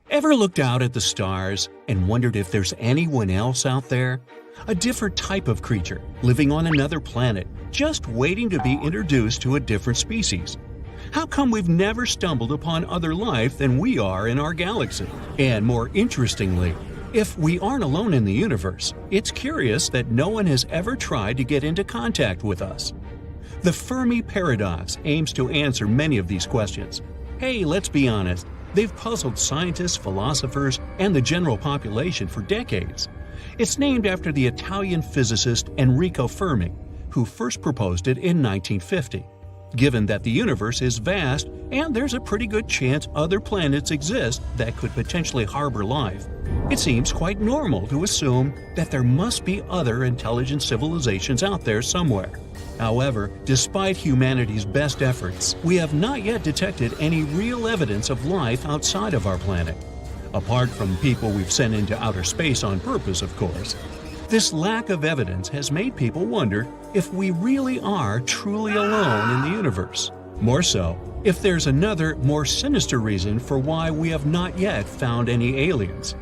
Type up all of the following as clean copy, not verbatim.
Ever looked out at the stars and wondered if there's anyone else out there? A different type of creature living on another planet, just waiting to be introduced to a different species. How come we've never stumbled upon other life than we are in our galaxy? And more interestingly, if we aren't alone in the universe, it's curious that no one has ever tried to get into contact with us. The Fermi Paradox aims to answer many of these questions. Hey, let's be honest, they've puzzled scientists, philosophers, and the general population for decades. It's named after the Italian physicist Enrico Fermi, who first proposed it in 1950. Given that the universe is vast and there's a pretty good chance other planets exist that could potentially harbor life, it seems quite normal to assume that there must be other intelligent civilizations out there somewhere. However, despite humanity's best efforts, we have not yet detected any real evidence of life outside of our planet. Apart from people we've sent into outer space on purpose, of course. This lack of evidence has made people wonder if we really are truly alone in the universe. More so, if there's another, more sinister reason for why we have not yet found any aliens.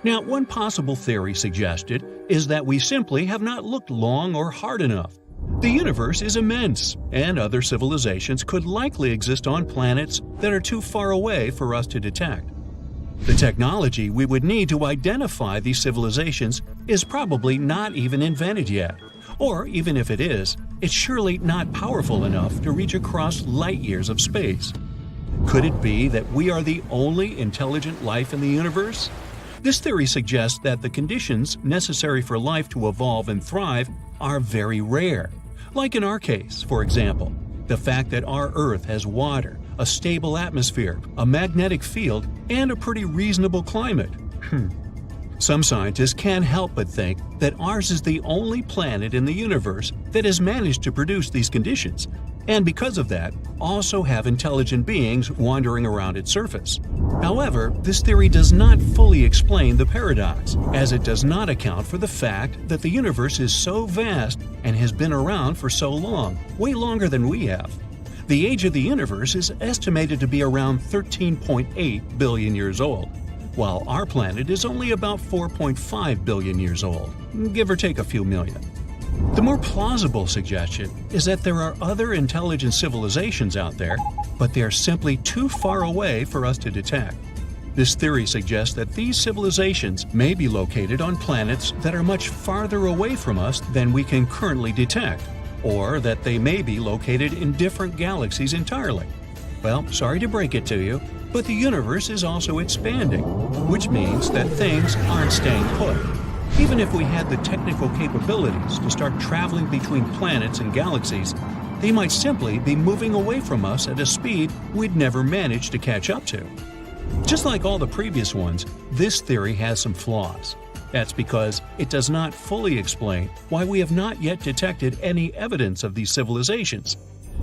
Now, one possible theory suggested is that we simply have not looked long or hard enough. The universe is immense, and other civilizations could likely exist on planets that are too far away for us to detect. The technology we would need to identify these civilizations is probably not even invented yet, or even if it is, it's surely not powerful enough to reach across light years of space. Could it be that we are the only intelligent life in the universe? This theory suggests that the conditions necessary for life to evolve and thrive are very rare. Like in our case, for example, the fact that our Earth has water, a stable atmosphere, a magnetic field, and a pretty reasonable climate. Some scientists can't help but think that ours is the only planet in the universe that has managed to produce these conditions, and because of that, also have intelligent beings wandering around its surface. However, this theory does not fully explain the paradox, as it does not account for the fact that the universe is so vast and has been around for so long, way longer than we have. The age of the universe is estimated to be around 13.8 billion years old, while our planet is only about 4.5 billion years old, give or take a few million. The more plausible suggestion is that there are other intelligent civilizations out there, but they are simply too far away for us to detect. This theory suggests that these civilizations may be located on planets that are much farther away from us than we can currently detect, or that they may be located in different galaxies entirely. Well, sorry to break it to you, but the universe is also expanding, which means that things aren't staying put. Even if we had the technical capabilities to start traveling between planets and galaxies, they might simply be moving away from us at a speed we'd never manage to catch up to. Just like all the previous ones, this theory has some flaws. That's because it does not fully explain why we have not yet detected any evidence of these civilizations.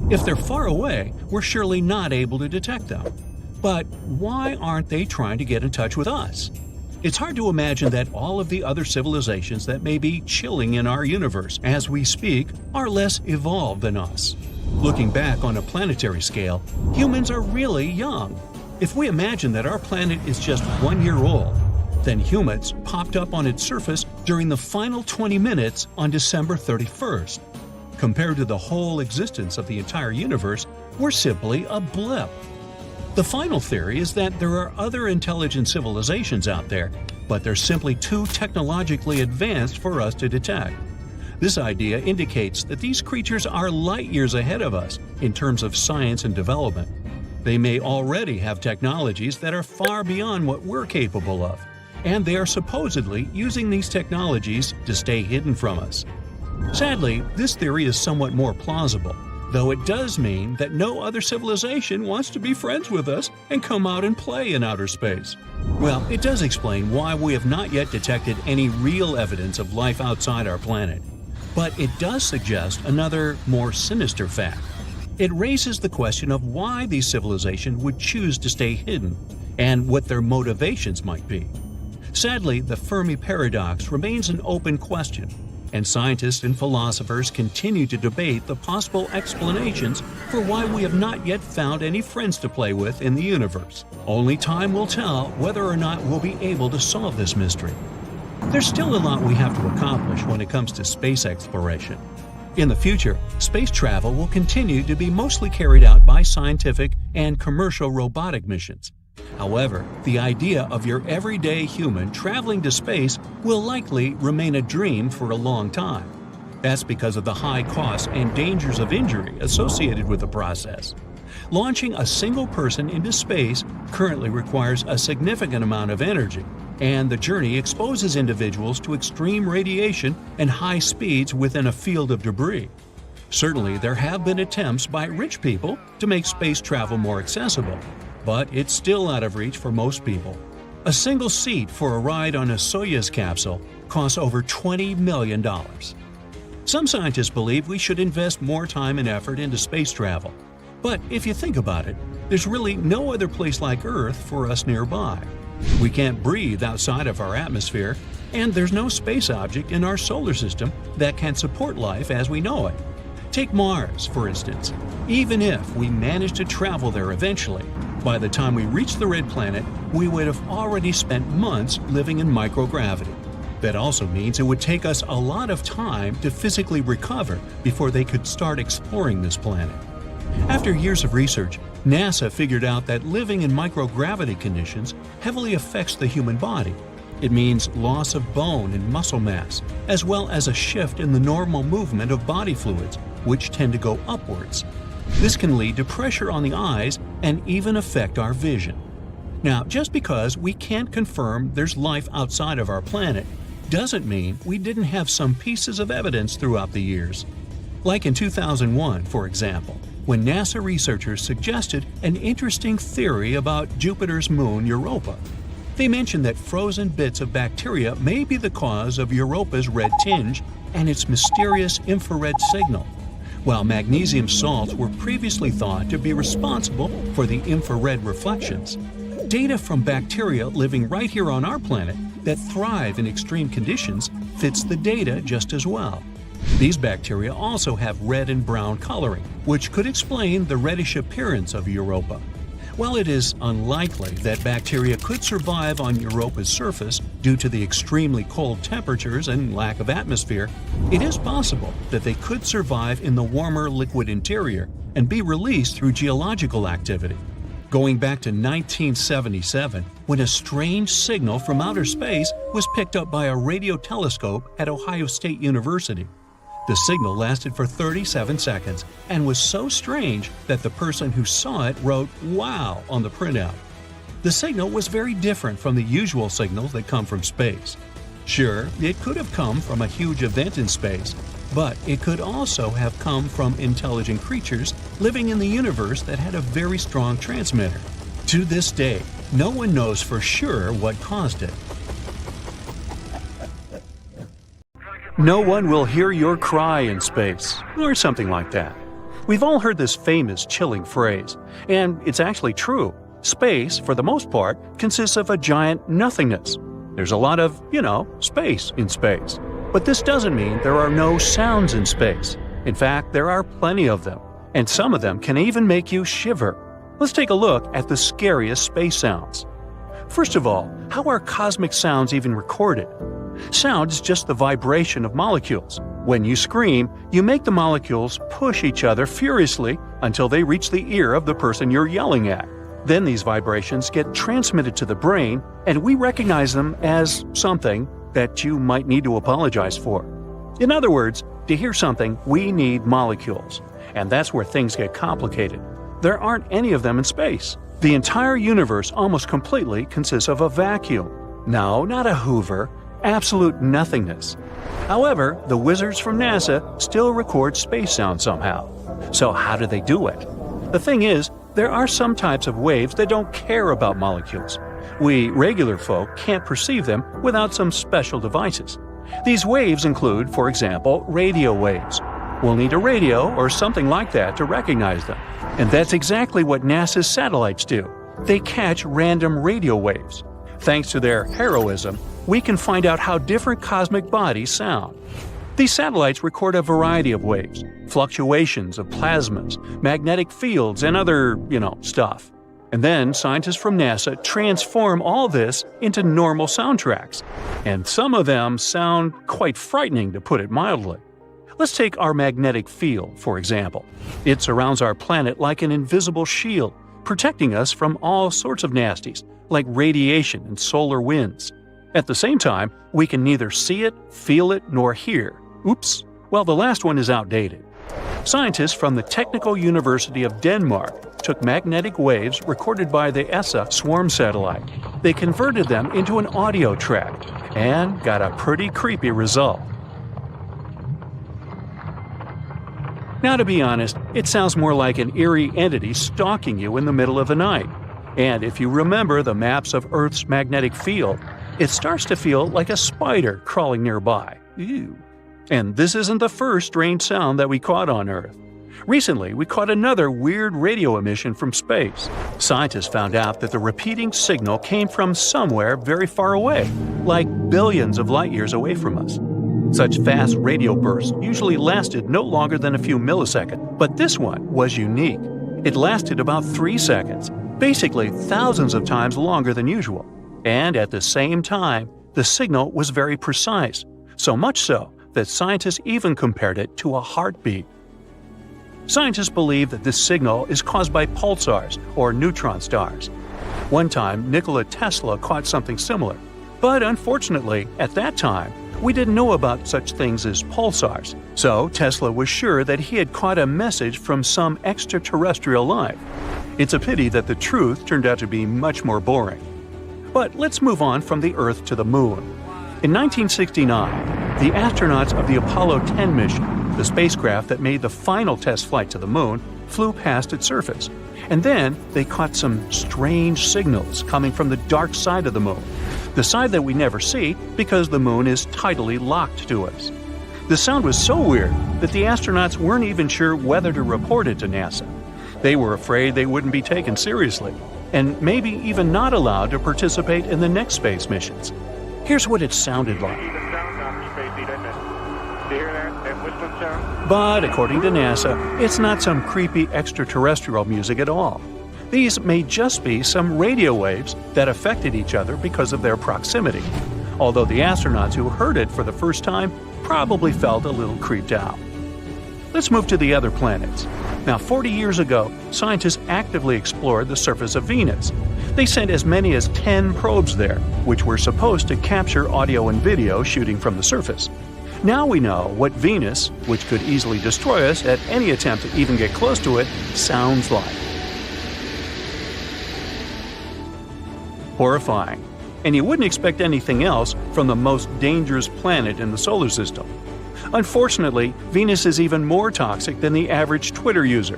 If they're far away, we're surely not able to detect them. But why aren't they trying to get in touch with us? It's hard to imagine that all of the other civilizations that may be chilling in our universe as we speak are less evolved than us. Looking back on a planetary scale, humans are really young. If we imagine that our planet is just 1 year old, then humans popped up on its surface during the final 20 minutes on December 31st. Compared to the whole existence of the entire universe, we're simply a blip. The final theory is that there are other intelligent civilizations out there, but they're simply too technologically advanced for us to detect. This idea indicates that these creatures are light years ahead of us in terms of science and development. They may already have technologies that are far beyond what we're capable of, and they are supposedly using these technologies to stay hidden from us. Sadly, this theory is somewhat more plausible, though it does mean that no other civilization wants to be friends with us and come out and play in outer space. Well, it does explain why we have not yet detected any real evidence of life outside our planet. But it does suggest another, more sinister fact. It raises the question of why these civilizations would choose to stay hidden, and what their motivations might be. Sadly, the Fermi Paradox remains an open question. and scientists and philosophers continue to debate the possible explanations for why we have not yet found any friends to play with in the universe. Only time will tell whether or not we'll be able to solve this mystery. There's still a lot we have to accomplish when it comes to space exploration. In the future, space travel will continue to be mostly carried out by scientific and commercial robotic missions. However, the idea of your everyday human traveling to space will likely remain a dream for a long time. That's because of the high costs and dangers of injury associated with the process. Launching a single person into space currently requires a significant amount of energy, and the journey exposes individuals to extreme radiation and high speeds within a field of debris. Certainly, there have been attempts by rich people to make space travel more accessible, but it's still out of reach for most people. A single seat for a ride on a Soyuz capsule costs over $20 million. Some scientists believe we should invest more time and effort into space travel. But if you think about it, there's really no other place like Earth for us nearby. We can't breathe outside of our atmosphere, and there's no space object in our solar system that can support life as we know it. Take Mars, for instance. Even if we manage to travel there eventually, by the time we reach the red planet, we would have already spent months living in microgravity. That also means it would take us a lot of time to physically recover before they could start exploring this planet. After years of research, NASA figured out that living in microgravity conditions heavily affects the human body. It means loss of bone and muscle mass, as well as a shift in the normal movement of body fluids, which tend to go upwards. This can lead to pressure on the eyes and even affect our vision. Now, just because we can't confirm there's life outside of our planet doesn't mean we didn't have some pieces of evidence throughout the years. Like in 2001, for example, when NASA researchers suggested an interesting theory about Jupiter's moon Europa. They mentioned that frozen bits of bacteria may be the cause of Europa's red tinge and its mysterious infrared signal, while magnesium salts were previously thought to be responsible for the infrared reflections. Data from bacteria living right here on our planet that thrive in extreme conditions fits the data just as well. These bacteria also have red and brown coloring, which could explain the reddish appearance of Europa. While it is unlikely that bacteria could survive on Europa's surface due to the extremely cold temperatures and lack of atmosphere, it is possible that they could survive in the warmer liquid interior and be released through geological activity. Going back to 1977, when a strange signal from outer space was picked up by a radio telescope at Ohio State University. The signal lasted for 37 seconds and was so strange that the person who saw it wrote "Wow" on the printout. The signal was very different from the usual signals that come from space. Sure, it could have come from a huge event in space, but it could also have come from intelligent creatures living in the universe that had a very strong transmitter. To this day, no one knows for sure what caused it. No one will hear your cry in space, or something like that. We've all heard this famous chilling phrase, and it's actually true. Space, for the most part, consists of a giant nothingness. There's a lot of, space in space. But this doesn't mean there are no sounds in space. In fact, there are plenty of them, and some of them can even make you shiver. Let's take a look at the scariest space sounds. First of all, how are cosmic sounds even recorded? Sound is just the vibration of molecules. When you scream, you make the molecules push each other furiously until they reach the ear of the person you're yelling at. Then these vibrations get transmitted to the brain, and we recognize them as something that you might need to apologize for. In other words, to hear something, we need molecules. And that's where things get complicated. There aren't any of them in space. The entire universe almost completely consists of a vacuum. No, not a Hoover. Absolute nothingness. However, the wizards from NASA still record space sound somehow. So how do they do it? The thing is, there are some types of waves that don't care about molecules. We regular folk can't perceive them without some special devices. These waves include, for example, radio waves. We'll need a radio or something like that to recognize them. And that's exactly what NASA's satellites do. They catch random radio waves. Thanks to their heroism, we can find out how different cosmic bodies sound. These satellites record a variety of waves, fluctuations of plasmas, magnetic fields, and other, stuff. And then scientists from NASA transform all this into normal soundtracks. And some of them sound quite frightening, to put it mildly. Let's take our magnetic field, for example. It surrounds our planet like an invisible shield, protecting us from all sorts of nasties, like radiation and solar winds. At the same time, we can neither see it, feel it, nor hear. Oops. Well, the last one is outdated. Scientists from the Technical University of Denmark took magnetic waves recorded by the ESA swarm satellite. They converted them into an audio track and got a pretty creepy result. Now, to be honest, it sounds more like an eerie entity stalking you in the middle of the night. And if you remember the maps of Earth's magnetic field, it starts to feel like a spider crawling nearby. Ew. And this isn't the first strange sound that we caught on Earth. Recently, we caught another weird radio emission from space. Scientists found out that the repeating signal came from somewhere very far away, like billions of light years away from us. Such fast radio bursts usually lasted no longer than a few milliseconds, but this one was unique. It lasted about 3 seconds, basically thousands of times longer than usual. And at the same time, the signal was very precise, so much so that scientists even compared it to a heartbeat. Scientists believe that this signal is caused by pulsars, or neutron stars. One time, Nikola Tesla caught something similar, but unfortunately, at that time, we didn't know about such things as pulsars, so Tesla was sure that he had caught a message from some extraterrestrial life. It's a pity that the truth turned out to be much more boring. But let's move on from the Earth to the Moon. In 1969, the astronauts of the Apollo 10 mission, the spacecraft that made the final test flight to the Moon, flew past its surface. And then they caught some strange signals coming from the dark side of the Moon, the side that we never see because the Moon is tidally locked to us. The sound was so weird that the astronauts weren't even sure whether to report it to NASA. They were afraid they wouldn't be taken seriously, and maybe even not allowed to participate in the next space missions. Here's what it sounded like. But according to NASA, it's not some creepy extraterrestrial music at all. These may just be some radio waves that affected each other because of their proximity, although the astronauts who heard it for the first time probably felt a little creeped out. Let's move to the other planets. Now, 40 years ago, scientists actively explored the surface of Venus. They sent as many as 10 probes there, which were supposed to capture audio and video shooting from the surface. Now we know what Venus, which could easily destroy us at any attempt to even get close to it, sounds like. Horrifying. And you wouldn't expect anything else from the most dangerous planet in the solar system. Unfortunately, Venus is even more toxic than the average Twitter user.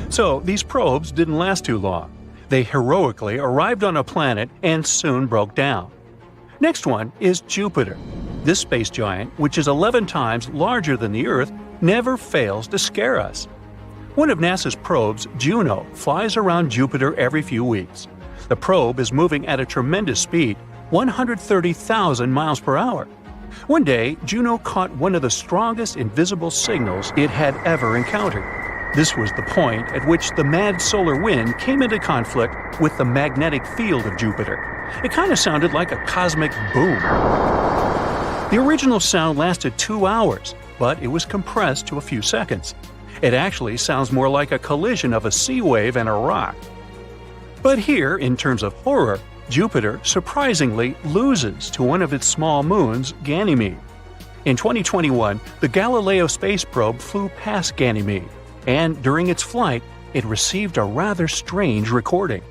So these probes didn't last too long. They heroically arrived on a planet and soon broke down. Next one is Jupiter. This space giant, which is 11 times larger than the Earth, never fails to scare us. One of NASA's probes, Juno, flies around Jupiter every few weeks. The probe is moving at a tremendous speed, 130,000 miles per hour. One day, Juno caught one of the strongest invisible signals it had ever encountered. This was the point at which the mad solar wind came into conflict with the magnetic field of Jupiter. It kind of sounded like a cosmic boom. The original sound lasted 2 hours, but it was compressed to a few seconds. It actually sounds more like a collision of a sea wave and a rock. But here, in terms of horror, Jupiter surprisingly loses to one of its small moons, Ganymede. In 2021, the Galileo space probe flew past Ganymede, and during its flight, it received a rather strange recording.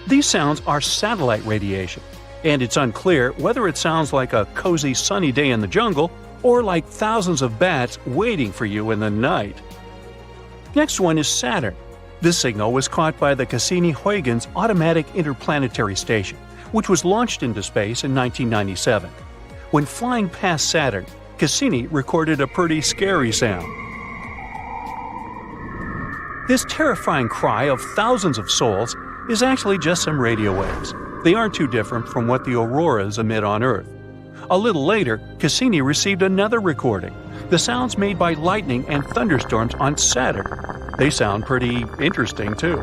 These sounds are satellite radiation, and it's unclear whether it sounds like a cozy sunny day in the jungle or like thousands of bats waiting for you in the night. Next one is Saturn. This signal was caught by the Cassini-Huygens Automatic Interplanetary Station, which was launched into space in 1997. When flying past Saturn, Cassini recorded a pretty scary sound. This terrifying cry of thousands of souls is actually just some radio waves. They aren't too different from what the auroras emit on Earth. A little later, Cassini received another recording, the sounds made by lightning and thunderstorms on Saturn. They sound pretty interesting too.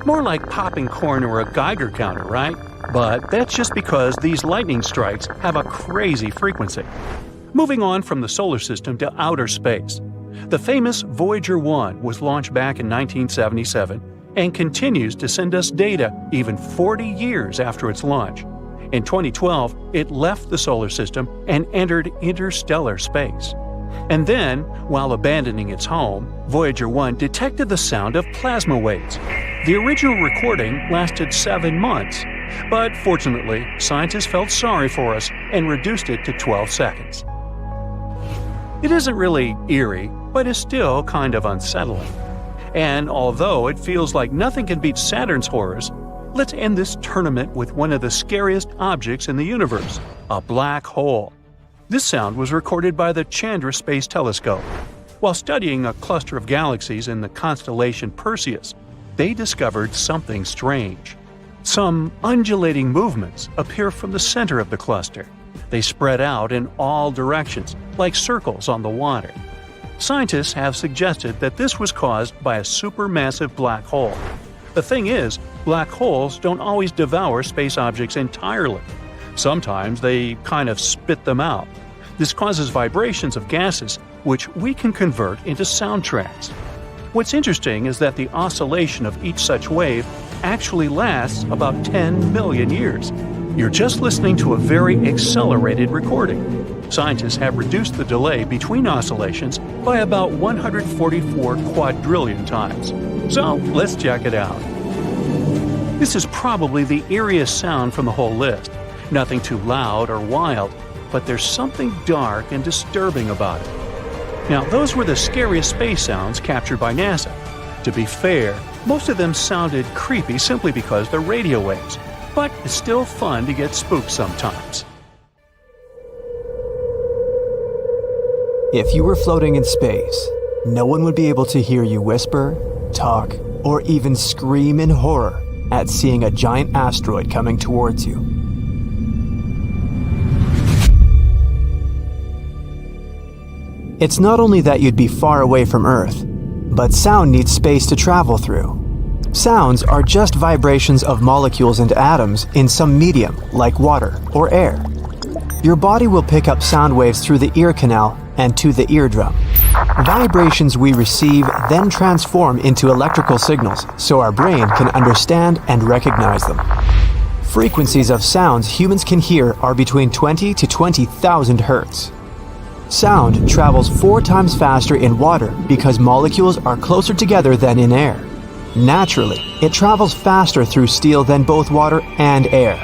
More like popping corn or a Geiger counter, right? But that's just because these lightning strikes have a crazy frequency. Moving on from the solar system to outer space. The famous Voyager 1 was launched back in 1977 and continues to send us data even 40 years after its launch. In 2012, it left the solar system and entered interstellar space. And then, while abandoning its home, Voyager 1 detected the sound of plasma waves. The original recording lasted 7 months, but fortunately, scientists felt sorry for us and reduced it to 12 seconds. It isn't really eerie, but is still kind of unsettling. And although it feels like nothing can beat Saturn's horrors, let's end this tournament with one of the scariest objects in the universe, a black hole. This sound was recorded by the Chandra Space Telescope. While studying a cluster of galaxies in the constellation Perseus, they discovered something strange. Some undulating movements appear from the center of the cluster. They spread out in all directions, like circles on the water. Scientists have suggested that this was caused by a supermassive black hole. The thing is, black holes don't always devour space objects entirely. Sometimes they kind of spit them out. This causes vibrations of gases, which we can convert into soundtracks. What's interesting is that the oscillation of each such wave actually lasts about 10 million years. You're just listening to a very accelerated recording. Scientists have reduced the delay between oscillations by about 144 quadrillion times. So let's check it out. This is probably the eeriest sound from the whole list. Nothing too loud or wild, but there's something dark and disturbing about it. Now, those were the scariest space sounds captured by NASA. To be fair, most of them sounded creepy simply because they're radio waves, but it's still fun to get spooked sometimes. If you were floating in space, no one would be able to hear you whisper, talk, or even scream in horror at seeing a giant asteroid coming towards you. It's not only that you'd be far away from Earth, but sound needs space to travel through. Sounds are just vibrations of molecules and atoms in some medium, like water or air. Your body will pick up sound waves through the ear canal and to the eardrum. Vibrations we receive then transform into electrical signals so our brain can understand and recognize them. Frequencies of sounds humans can hear are between 20 to 20,000 hertz. Sound travels 4 times faster in water because molecules are closer together than in air. Naturally, it travels faster through steel than both water and air.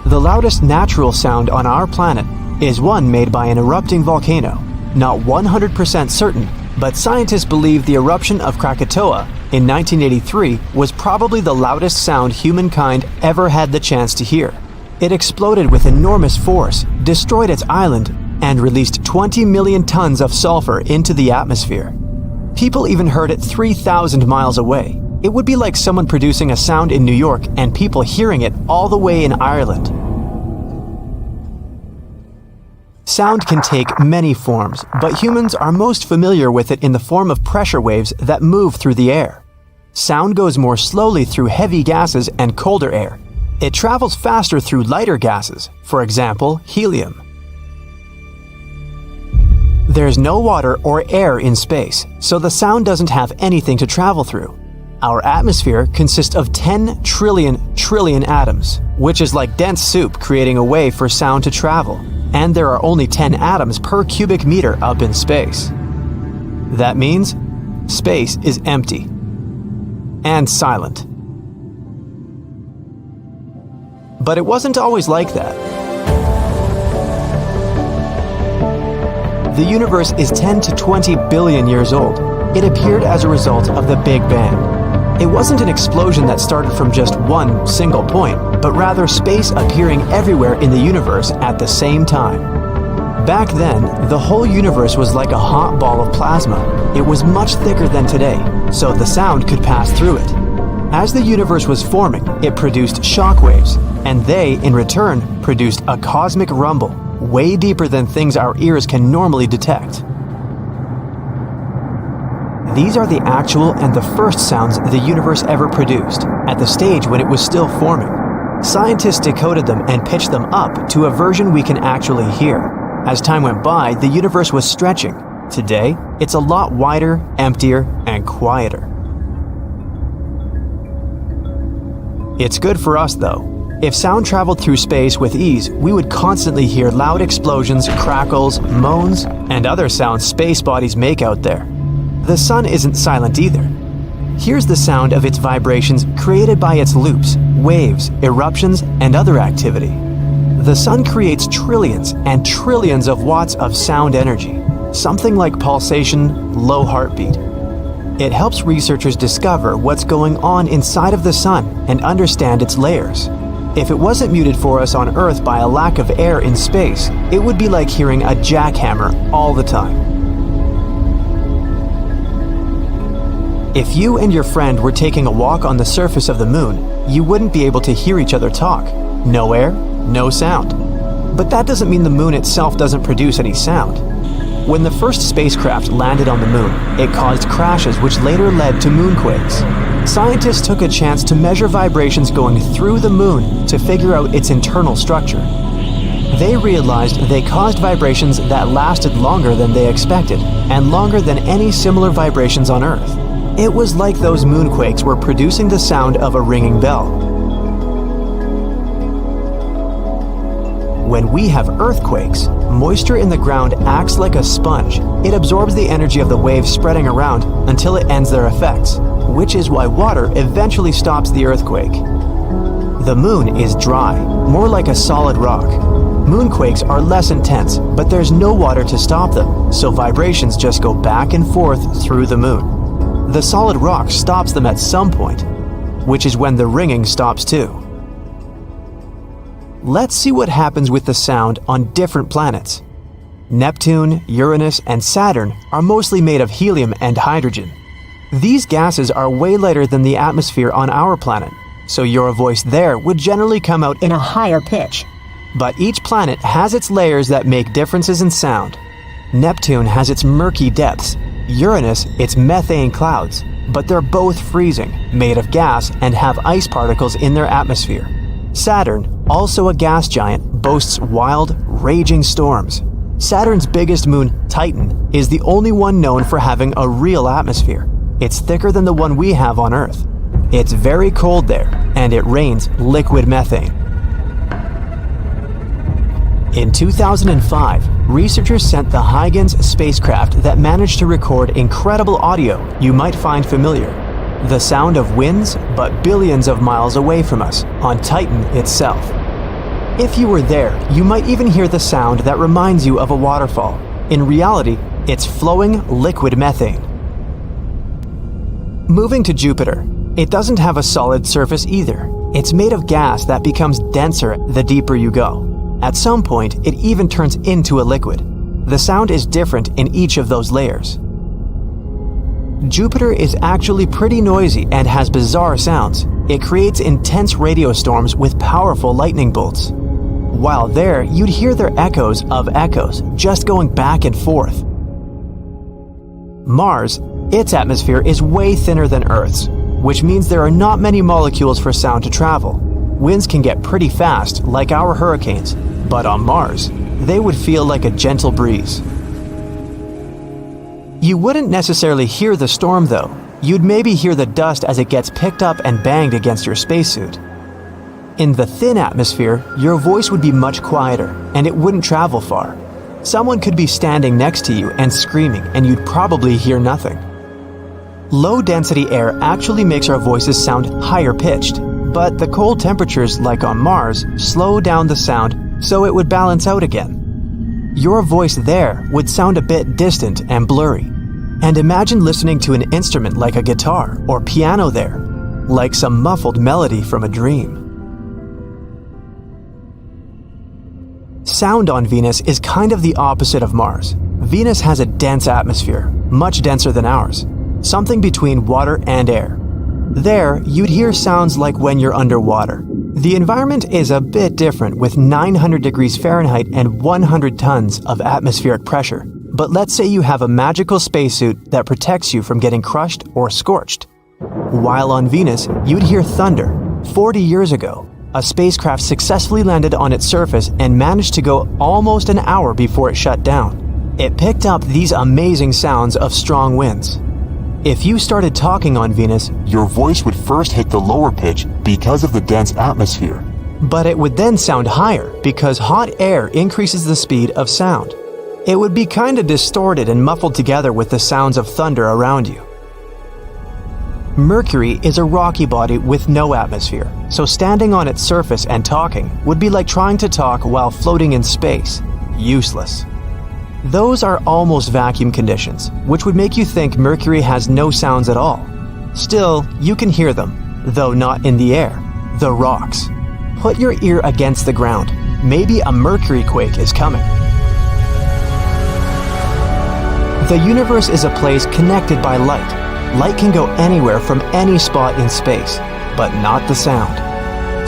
The loudest natural sound on our planet is one made by an erupting volcano. Not 100% certain, but scientists believe the eruption of Krakatoa in 1983 was probably the loudest sound humankind ever had the chance to hear. It exploded with enormous force, destroyed its island, and released 20 million tons of sulfur into the atmosphere. People even heard it 3,000 miles away. It would be like someone producing a sound in New York and people hearing it all the way in Ireland. Sound can take many forms, but humans are most familiar with it in the form of pressure waves that move through the air. Sound goes more slowly through heavy gases and colder air. It travels faster through lighter gases, for example, helium. There's no water or air in space, so the sound doesn't have anything to travel through. Our atmosphere consists of 10 trillion atoms, which is like dense soup creating a way for sound to travel. And there are only 10 atoms per cubic meter up in space. That means space is empty and silent. But it wasn't always like that. The universe is 10 to 20 billion years old. It appeared as a result of the Big Bang. It wasn't an explosion that started from just one single point, but rather space appearing everywhere in the universe at the same time. Back then, the whole universe was like a hot ball of plasma. It was much thicker than today, so the sound could pass through it. As the universe was forming, it produced shock waves, and they, in return, produced a cosmic rumble, way deeper than things our ears can normally detect. These are the actual and the first sounds the universe ever produced, at the stage when it was still forming. Scientists decoded them and pitched them up to a version we can actually hear. As time went by, the universe was stretching. Today, it's a lot wider, emptier, and quieter. It's good for us, though. If sound traveled through space with ease, we would constantly hear loud explosions, crackles, moans, and other sounds space bodies make out there. The sun isn't silent either. Here's the sound of its vibrations created by its loops, waves, eruptions, and other activity. The sun creates trillions and trillions of watts of sound energy, something like pulsation, low heartbeat. It helps researchers discover what's going on inside of the sun and understand its layers. If it wasn't muted for us on Earth by a lack of air in space, it would be like hearing a jackhammer all the time. If you and your friend were taking a walk on the surface of the moon, you wouldn't be able to hear each other talk. No air, no sound. But that doesn't mean the moon itself doesn't produce any sound. When the first spacecraft landed on the moon, it caused crashes which later led to moonquakes. Scientists took a chance to measure vibrations going through the moon to figure out its internal structure. They realized they caused vibrations that lasted longer than they expected, and longer than any similar vibrations on Earth. It was like those moonquakes were producing the sound of a ringing bell. When we have earthquakes, moisture in the ground acts like a sponge. It absorbs the energy of the waves spreading around until it ends their effects, which is why water eventually stops the earthquake. The moon is dry, more like a solid rock. Moonquakes are less intense, but there's no water to stop them, so vibrations just go back and forth through the moon. The solid rock stops them at some point, which is when the ringing stops too. Let's see what happens with the sound on different planets. Neptune, Uranus, and Saturn are mostly made of helium and hydrogen. These gases are way lighter than the atmosphere on our planet, so your voice there would generally come out in a higher pitch. But each planet has its layers that make differences in sound. Neptune has its murky depths, Uranus its methane clouds, but they're both freezing, made of gas, and have ice particles in their atmosphere. Saturn, also a gas giant, boasts wild, raging storms. Saturn's biggest moon, Titan, is the only one known for having a real atmosphere. It's thicker than the one we have on Earth. It's very cold there, and it rains liquid methane. In 2005, researchers sent the Huygens spacecraft that managed to record incredible audio you might find familiar. The sound of winds, but billions of miles away from us, on Titan itself. If you were there, you might even hear the sound that reminds you of a waterfall. In reality, it's flowing liquid methane. Moving to Jupiter, it doesn't have a solid surface either. It's made of gas that becomes denser the deeper you go. At some point, it even turns into a liquid. The sound is different in each of those layers. Jupiter is actually pretty noisy and has bizarre sounds. It creates intense radio storms with powerful lightning bolts. While there, you'd hear their echoes of echoes just going back and forth. Mars, its atmosphere is way thinner than Earth's, which means there are not many molecules for sound to travel. Winds can get pretty fast, like our hurricanes, but on Mars, they would feel like a gentle breeze. You wouldn't necessarily hear the storm though. You'd maybe hear the dust as it gets picked up and banged against your spacesuit. In the thin atmosphere, your voice would be much quieter, and it wouldn't travel far. Someone could be standing next to you and screaming, and you'd probably hear nothing. Low-density air actually makes our voices sound higher-pitched, but the cold temperatures, like on Mars, slow down the sound so it would balance out again. Your voice there would sound a bit distant and blurry. And imagine listening to an instrument like a guitar or piano there, like some muffled melody from a dream. Sound on Venus is kind of the opposite of Mars. Venus has a dense atmosphere, much denser than ours, something between water and air. There, you'd hear sounds like when you're underwater. The environment is a bit different with 900 degrees Fahrenheit and 100 tons of atmospheric pressure. But let's say you have a magical spacesuit that protects you from getting crushed or scorched. While on Venus, you'd hear thunder. 40 years ago, a spacecraft successfully landed on its surface and managed to go almost an hour before it shut down. It picked up these amazing sounds of strong winds. If you started talking on Venus, your voice would first hit the lower pitch because of the dense atmosphere. But it would then sound higher because hot air increases the speed of sound. It would be kinda distorted and muffled together with the sounds of thunder around you. Mercury is a rocky body with no atmosphere, so standing on its surface and talking would be like trying to talk while floating in space. Useless. Those are almost vacuum conditions, which would make you think Mercury has no sounds at all. Still, you can hear them, though not in the air. The rocks. Put your ear against the ground. Maybe a Mercury quake is coming. The universe is a place connected by light. Light can go anywhere from any spot in space, but not the sound.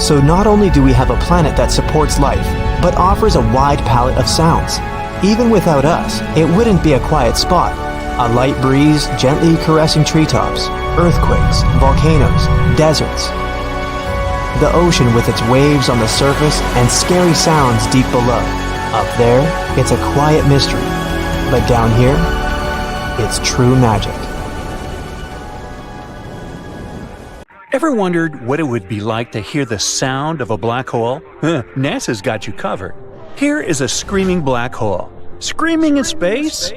So not only do we have a planet that supports life, but offers a wide palette of sounds. Even without us, it wouldn't be a quiet spot. A light breeze gently caressing treetops, earthquakes, volcanoes, deserts. The ocean with its waves on the surface and scary sounds deep below. Up there, it's a quiet mystery. But down here, it's true magic. Ever wondered what it would be like to hear the sound of a black hole? NASA's got you covered. Here is a screaming black hole. Screaming in space?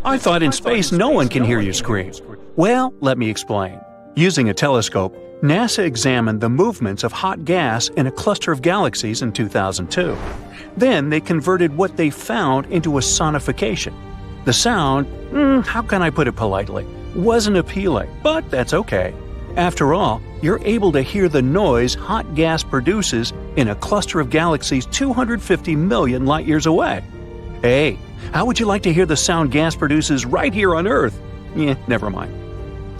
I thought in space no one can hear you scream. Well, let me explain. Using a telescope, NASA examined the movements of hot gas in a cluster of galaxies in 2002. Then they converted what they found into a sonification. The sound, how can I put it politely, wasn't appealing, but that's okay. After all, you're able to hear the noise hot gas produces in a cluster of galaxies 250 million light-years away. Hey, how would you like to hear the sound gas produces right here on Earth? Never mind.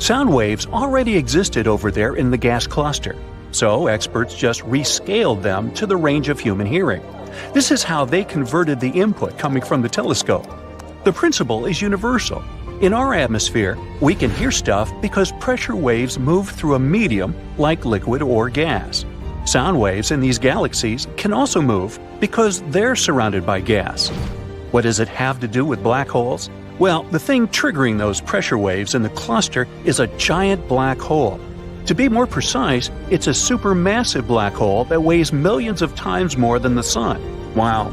Sound waves already existed over there in the gas cluster, so experts just rescaled them to the range of human hearing. This is how they converted the input coming from the telescope. The principle is universal. In our atmosphere, we can hear stuff because pressure waves move through a medium like liquid or gas. Sound waves in these galaxies can also move because they're surrounded by gas. What does it have to do with black holes? Well, the thing triggering those pressure waves in the cluster is a giant black hole. To be more precise, it's a supermassive black hole that weighs millions of times more than the Sun. Wow.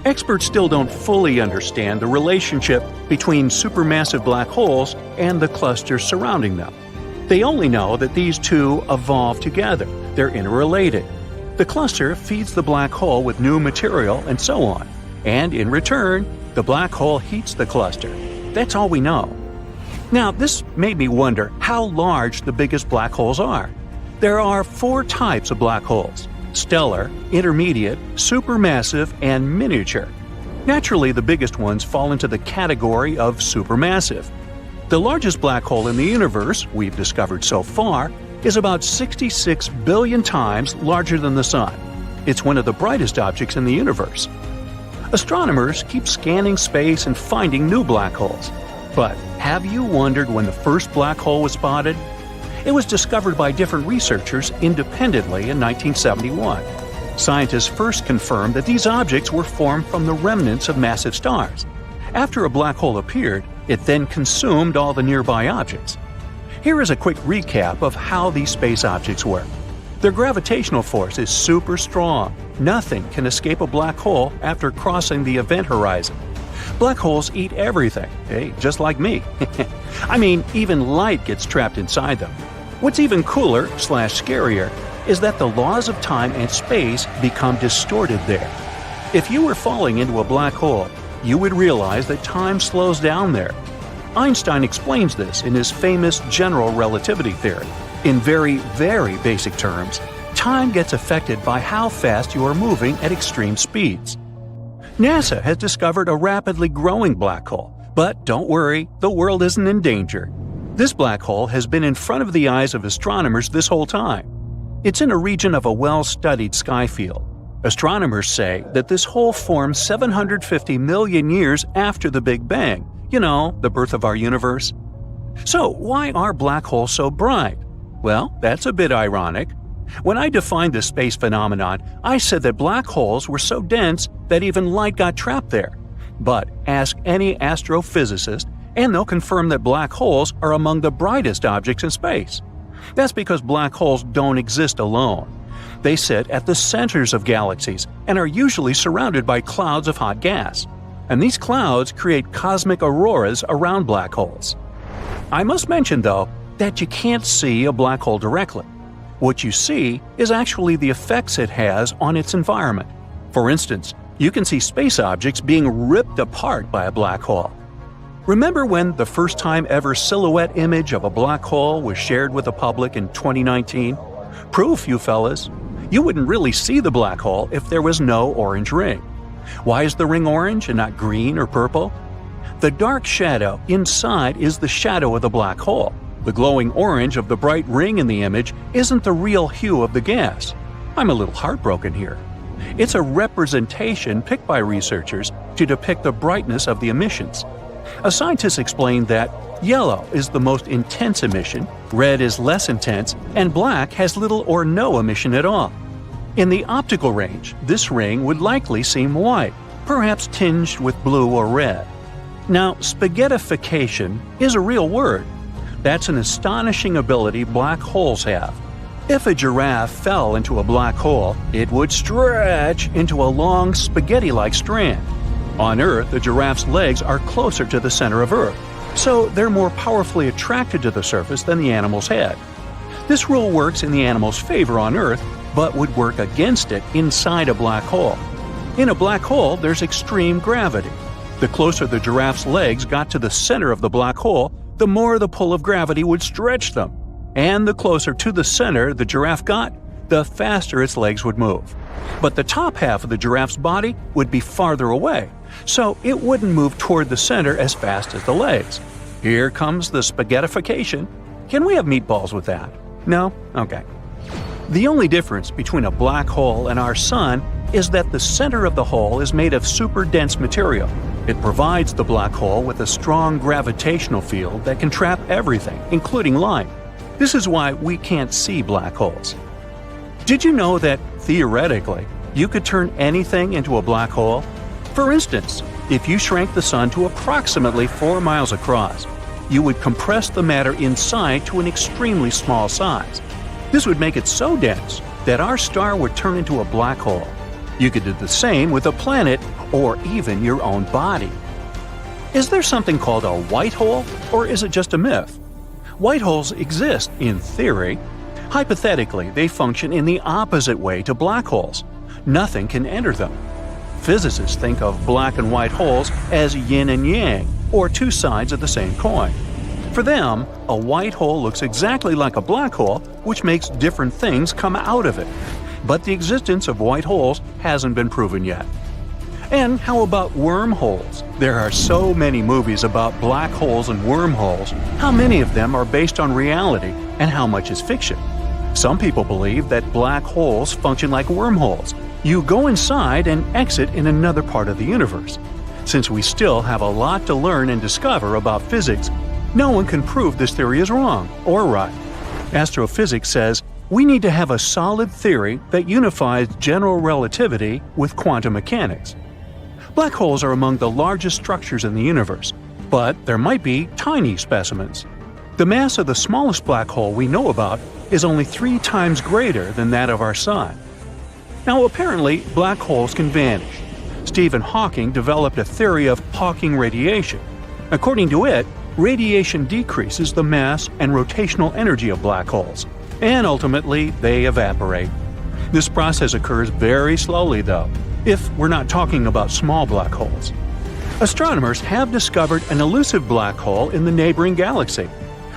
Experts still don't fully understand the relationship between supermassive black holes and the clusters surrounding them. They only know that these two evolve together. They're interrelated. The cluster feeds the black hole with new material and so on. And in return, the black hole heats the cluster. That's all we know. Now, this made me wonder how large the biggest black holes are. There are 4 types of black holes: stellar, intermediate, supermassive, and miniature. Naturally, the biggest ones fall into the category of supermassive. The largest black hole in the universe we've discovered so far is about 66 billion times larger than the Sun. It's one of the brightest objects in the universe. Astronomers keep scanning space and finding new black holes. But have you wondered when the first black hole was spotted? It was discovered by different researchers independently in 1971. Scientists first confirmed that these objects were formed from the remnants of massive stars. After a black hole appeared, it then consumed all the nearby objects. Here is a quick recap of how these space objects work. Their gravitational force is super strong. Nothing can escape a black hole after crossing the event horizon. Black holes eat everything, hey, just like me. I mean, even light gets trapped inside them. What's even cooler/scarier is that the laws of time and space become distorted there. If you were falling into a black hole, you would realize that time slows down there. Einstein explains this in his famous general relativity theory. In very, very basic terms, time gets affected by how fast you are moving at extreme speeds. NASA has discovered a rapidly growing black hole, but don't worry, the world isn't in danger. This black hole has been in front of the eyes of astronomers this whole time. It's in a region of a well-studied sky field. Astronomers say that this hole formed 750 million years after the Big Bang, the birth of our universe. So why are black holes so bright? Well, that's a bit ironic. When I defined the space phenomenon, I said that black holes were so dense that even light got trapped there. But ask any astrophysicist, and they'll confirm that black holes are among the brightest objects in space. That's because black holes don't exist alone. They sit at the centers of galaxies and are usually surrounded by clouds of hot gas. And these clouds create cosmic auroras around black holes. I must mention, though, that you can't see a black hole directly. What you see is actually the effects it has on its environment. For instance, you can see space objects being ripped apart by a black hole. Remember when the first time ever silhouette image of a black hole was shared with the public in 2019? Proof, you fellas. You wouldn't really see the black hole if there was no orange ring. Why is the ring orange and not green or purple? The dark shadow inside is the shadow of the black hole. The glowing orange of the bright ring in the image isn't the real hue of the gas. I'm a little heartbroken here. It's a representation picked by researchers to depict the brightness of the emissions. A scientist explained that yellow is the most intense emission, red is less intense, and black has little or no emission at all. In the optical range, this ring would likely seem white, perhaps tinged with blue or red. Now, spaghettification is a real word. That's an astonishing ability black holes have. If a giraffe fell into a black hole, it would stretch into a long spaghetti-like strand. On Earth, the giraffe's legs are closer to the center of Earth, so they're more powerfully attracted to the surface than the animal's head. This rule works in the animal's favor on Earth, but would work against it inside a black hole. In a black hole, there's extreme gravity. The closer the giraffe's legs got to the center of the black hole, the more the pull of gravity would stretch them. And the closer to the center the giraffe got, the faster its legs would move. But the top half of the giraffe's body would be farther away, so it wouldn't move toward the center as fast as the legs. Here comes the spaghettification. Can we have meatballs with that? No? Okay. The only difference between a black hole and our sun is that the center of the hole is made of super dense material. It provides the black hole with a strong gravitational field that can trap everything, including light. This is why we can't see black holes. Did you know that, theoretically, you could turn anything into a black hole? For instance, if you shrank the sun to approximately 4 miles across, you would compress the matter inside to an extremely small size. This would make it so dense that our star would turn into a black hole. You could do the same with a planet or even your own body. Is there something called a white hole, or is it just a myth? White holes exist in theory. Hypothetically, they function in the opposite way to black holes. Nothing can enter them. Physicists think of black and white holes as yin and yang, or two sides of the same coin. For them, a white hole looks exactly like a black hole, which makes different things come out of it. But the existence of white holes hasn't been proven yet. And how about wormholes? There are so many movies about black holes and wormholes. How many of them are based on reality, and how much is fiction? Some people believe that black holes function like wormholes. You go inside and exit in another part of the universe. Since we still have a lot to learn and discover about physics, no one can prove this theory is wrong or right. Astrophysics says we need to have a solid theory that unifies general relativity with quantum mechanics. Black holes are among the largest structures in the universe, but there might be tiny specimens. The mass of the smallest black hole we know about is only 3 times greater than that of our Sun. Now, apparently, black holes can vanish. Stephen Hawking developed a theory of Hawking radiation. According to it, radiation decreases the mass and rotational energy of black holes, and ultimately they evaporate. This process occurs very slowly, though, if we're not talking about small black holes. Astronomers have discovered an elusive black hole in the neighboring galaxy.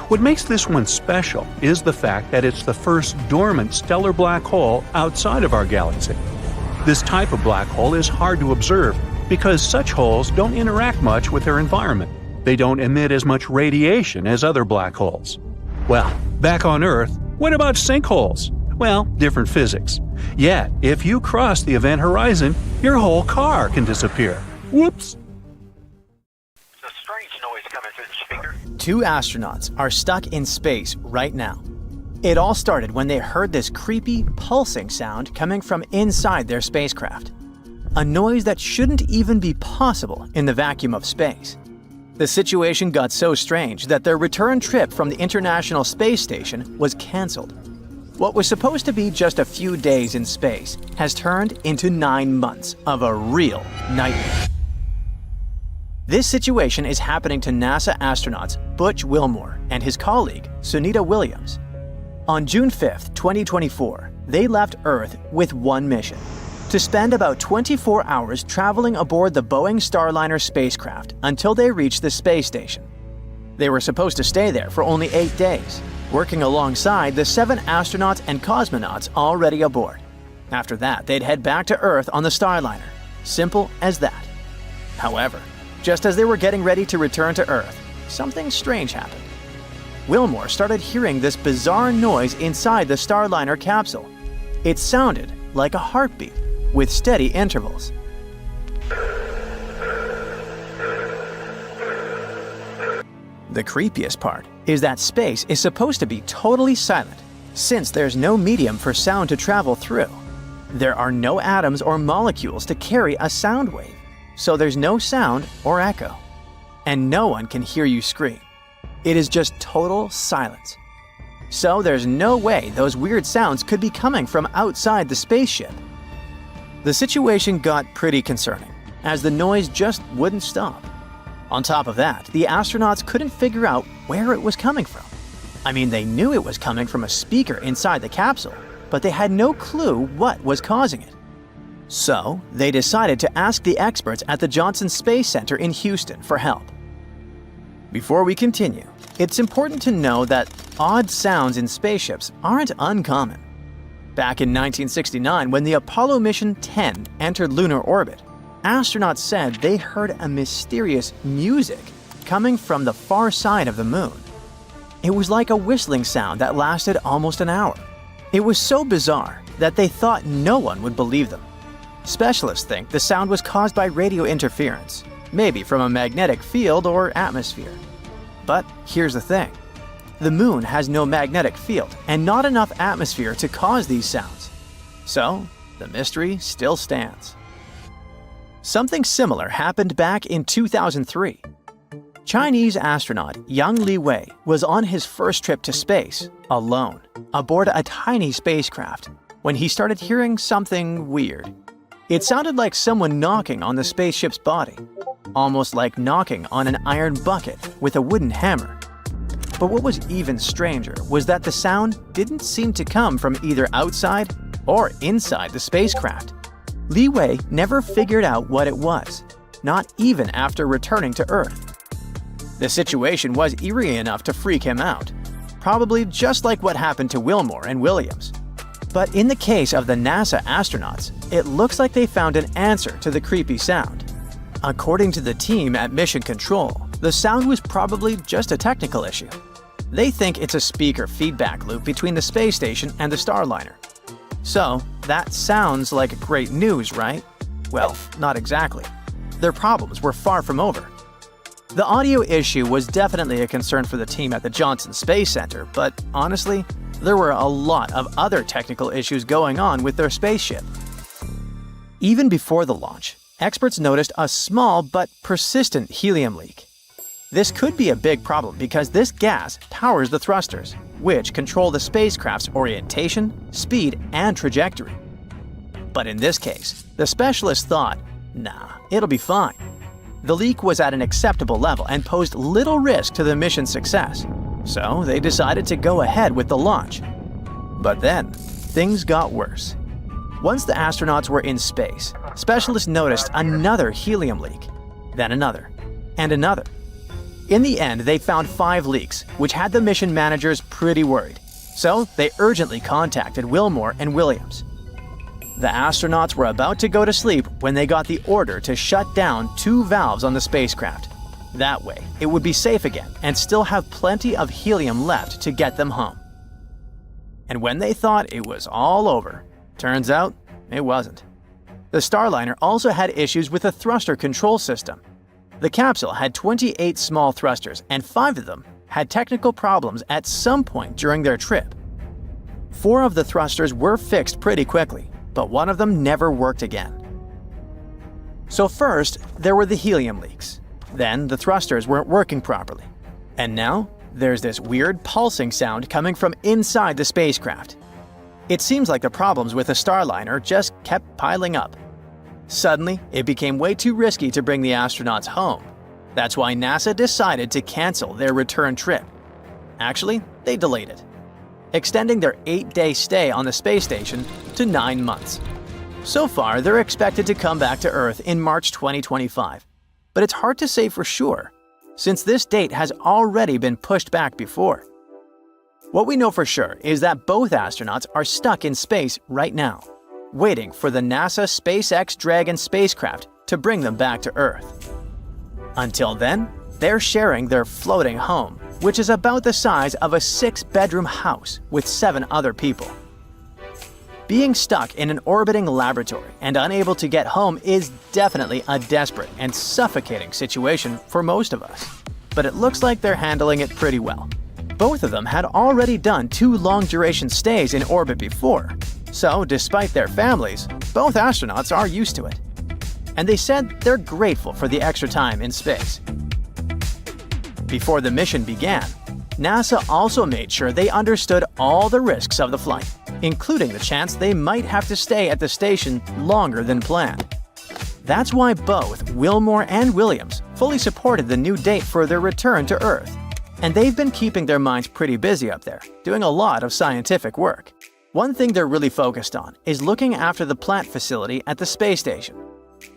What makes this one special is the fact that it's the first dormant stellar black hole outside of our galaxy. This type of black hole is hard to observe because such holes don't interact much with their environment. They don't emit as much radiation as other black holes. Well, back on Earth, what about sinkholes? Well, different physics. Yet, if you cross the event horizon, your whole car can disappear. Whoops! There's a strange noise coming through the speaker. 2 astronauts are stuck in space right now. It all started when they heard this creepy, pulsing sound coming from inside their spacecraft. A noise that shouldn't even be possible in the vacuum of space. The situation got so strange that their return trip from the International Space Station was cancelled. What was supposed to be just a few days in space has turned into 9 months of a real nightmare. This situation is happening to NASA astronauts Butch Wilmore and his colleague Sunita Williams. On June 5, 2024, they left Earth with one mission: to spend about 24 hours traveling aboard the Boeing Starliner spacecraft until they reached the space station. They were supposed to stay there for only 8 days, working alongside the 7 astronauts and cosmonauts already aboard. After that, they'd head back to Earth on the Starliner. Simple as that. However, just as they were getting ready to return to Earth, something strange happened. Wilmore started hearing this bizarre noise inside the Starliner capsule. It sounded like a heartbeat, with steady intervals. The creepiest part is that space is supposed to be totally silent, since there's no medium for sound to travel through. There are no atoms or molecules to carry a sound wave, so there's no sound or echo. And no one can hear you scream. It is just total silence. So there's no way those weird sounds could be coming from outside the spaceship. The situation got pretty concerning, as the noise just wouldn't stop. On top of that, the astronauts couldn't figure out where it was coming from. I mean, they knew it was coming from a speaker inside the capsule, but they had no clue what was causing it. So, they decided to ask the experts at the Johnson Space Center in Houston for help. Before we continue, it's important to know that odd sounds in spaceships aren't uncommon. Back in 1969, when the Apollo Mission 10 entered lunar orbit, astronauts said they heard a mysterious music coming from the far side of the moon. It was like a whistling sound that lasted almost an hour. It was so bizarre that they thought no one would believe them. Specialists think the sound was caused by radio interference, maybe from a magnetic field or atmosphere. But here's the thing. The moon has no magnetic field and not enough atmosphere to cause these sounds. So, the mystery still stands. Something similar happened back in 2003. Chinese astronaut Yang Liwei was on his first trip to space, alone, aboard a tiny spacecraft, when he started hearing something weird. It sounded like someone knocking on the spaceship's body, almost like knocking on an iron bucket with a wooden hammer. But what was even stranger was that the sound didn't seem to come from either outside or inside the spacecraft. Li Wei never figured out what it was, not even after returning to Earth. The situation was eerie enough to freak him out, probably just like what happened to Wilmore and Williams. But in the case of the NASA astronauts, it looks like they found an answer to the creepy sound. According to the team at Mission Control, the sound was probably just a technical issue. They think it's a speaker feedback loop between the space station and the Starliner. So, that sounds like great news, right? Well, not exactly. Their problems were far from over. The audio issue was definitely a concern for the team at the Johnson Space Center, but honestly, there were a lot of other technical issues going on with their spaceship. Even before the launch, experts noticed a small but persistent helium leak. This could be a big problem because this gas powers the thrusters, which control the spacecraft's orientation, speed, and trajectory. But in this case, the specialists thought, nah, it'll be fine. The leak was at an acceptable level and posed little risk to the mission's success, so they decided to go ahead with the launch. But then, things got worse. Once the astronauts were in space, specialists noticed another helium leak, then another, and another. In the end, they found 5 leaks, which had the mission managers pretty worried, so they urgently contacted Wilmore and Williams. The astronauts were about to go to sleep when they got the order to shut down 2 valves on the spacecraft. That way, it would be safe again and still have plenty of helium left to get them home. And when they thought it was all over, turns out it wasn't. The Starliner also had issues with the thruster control system. The capsule had 28 small thrusters, and 5 of them had technical problems at some point during their trip. 4 of the thrusters were fixed pretty quickly, but one of them never worked again. So first, there were the helium leaks. Then the thrusters weren't working properly. And now, there's this weird pulsing sound coming from inside the spacecraft. It seems like the problems with the Starliner just kept piling up. Suddenly, it became way too risky to bring the astronauts home. That's why NASA decided to cancel their return trip. Actually, they delayed it, extending their 8-day stay on the space station to 9 months. So far, they're expected to come back to Earth in March 2025. But it's hard to say for sure, since this date has already been pushed back before. What we know for sure is that both astronauts are stuck in space right now, waiting for the NASA SpaceX Dragon spacecraft to bring them back to Earth. Until then, they're sharing their floating home, which is about the size of a 6-bedroom house with 7 other people. Being stuck in an orbiting laboratory and unable to get home is definitely a desperate and suffocating situation for most of us. But it looks like they're handling it pretty well. Both of them had already done 2 long-duration stays in orbit before, so despite their families, both astronauts are used to it. And they said they're grateful for the extra time in space. Before the mission began, NASA also made sure they understood all the risks of the flight, including the chance they might have to stay at the station longer than planned. That's why both Wilmore and Williams fully supported the new date for their return to Earth. And they've been keeping their minds pretty busy up there, doing a lot of scientific work. One thing they're really focused on is looking after the plant facility at the space station.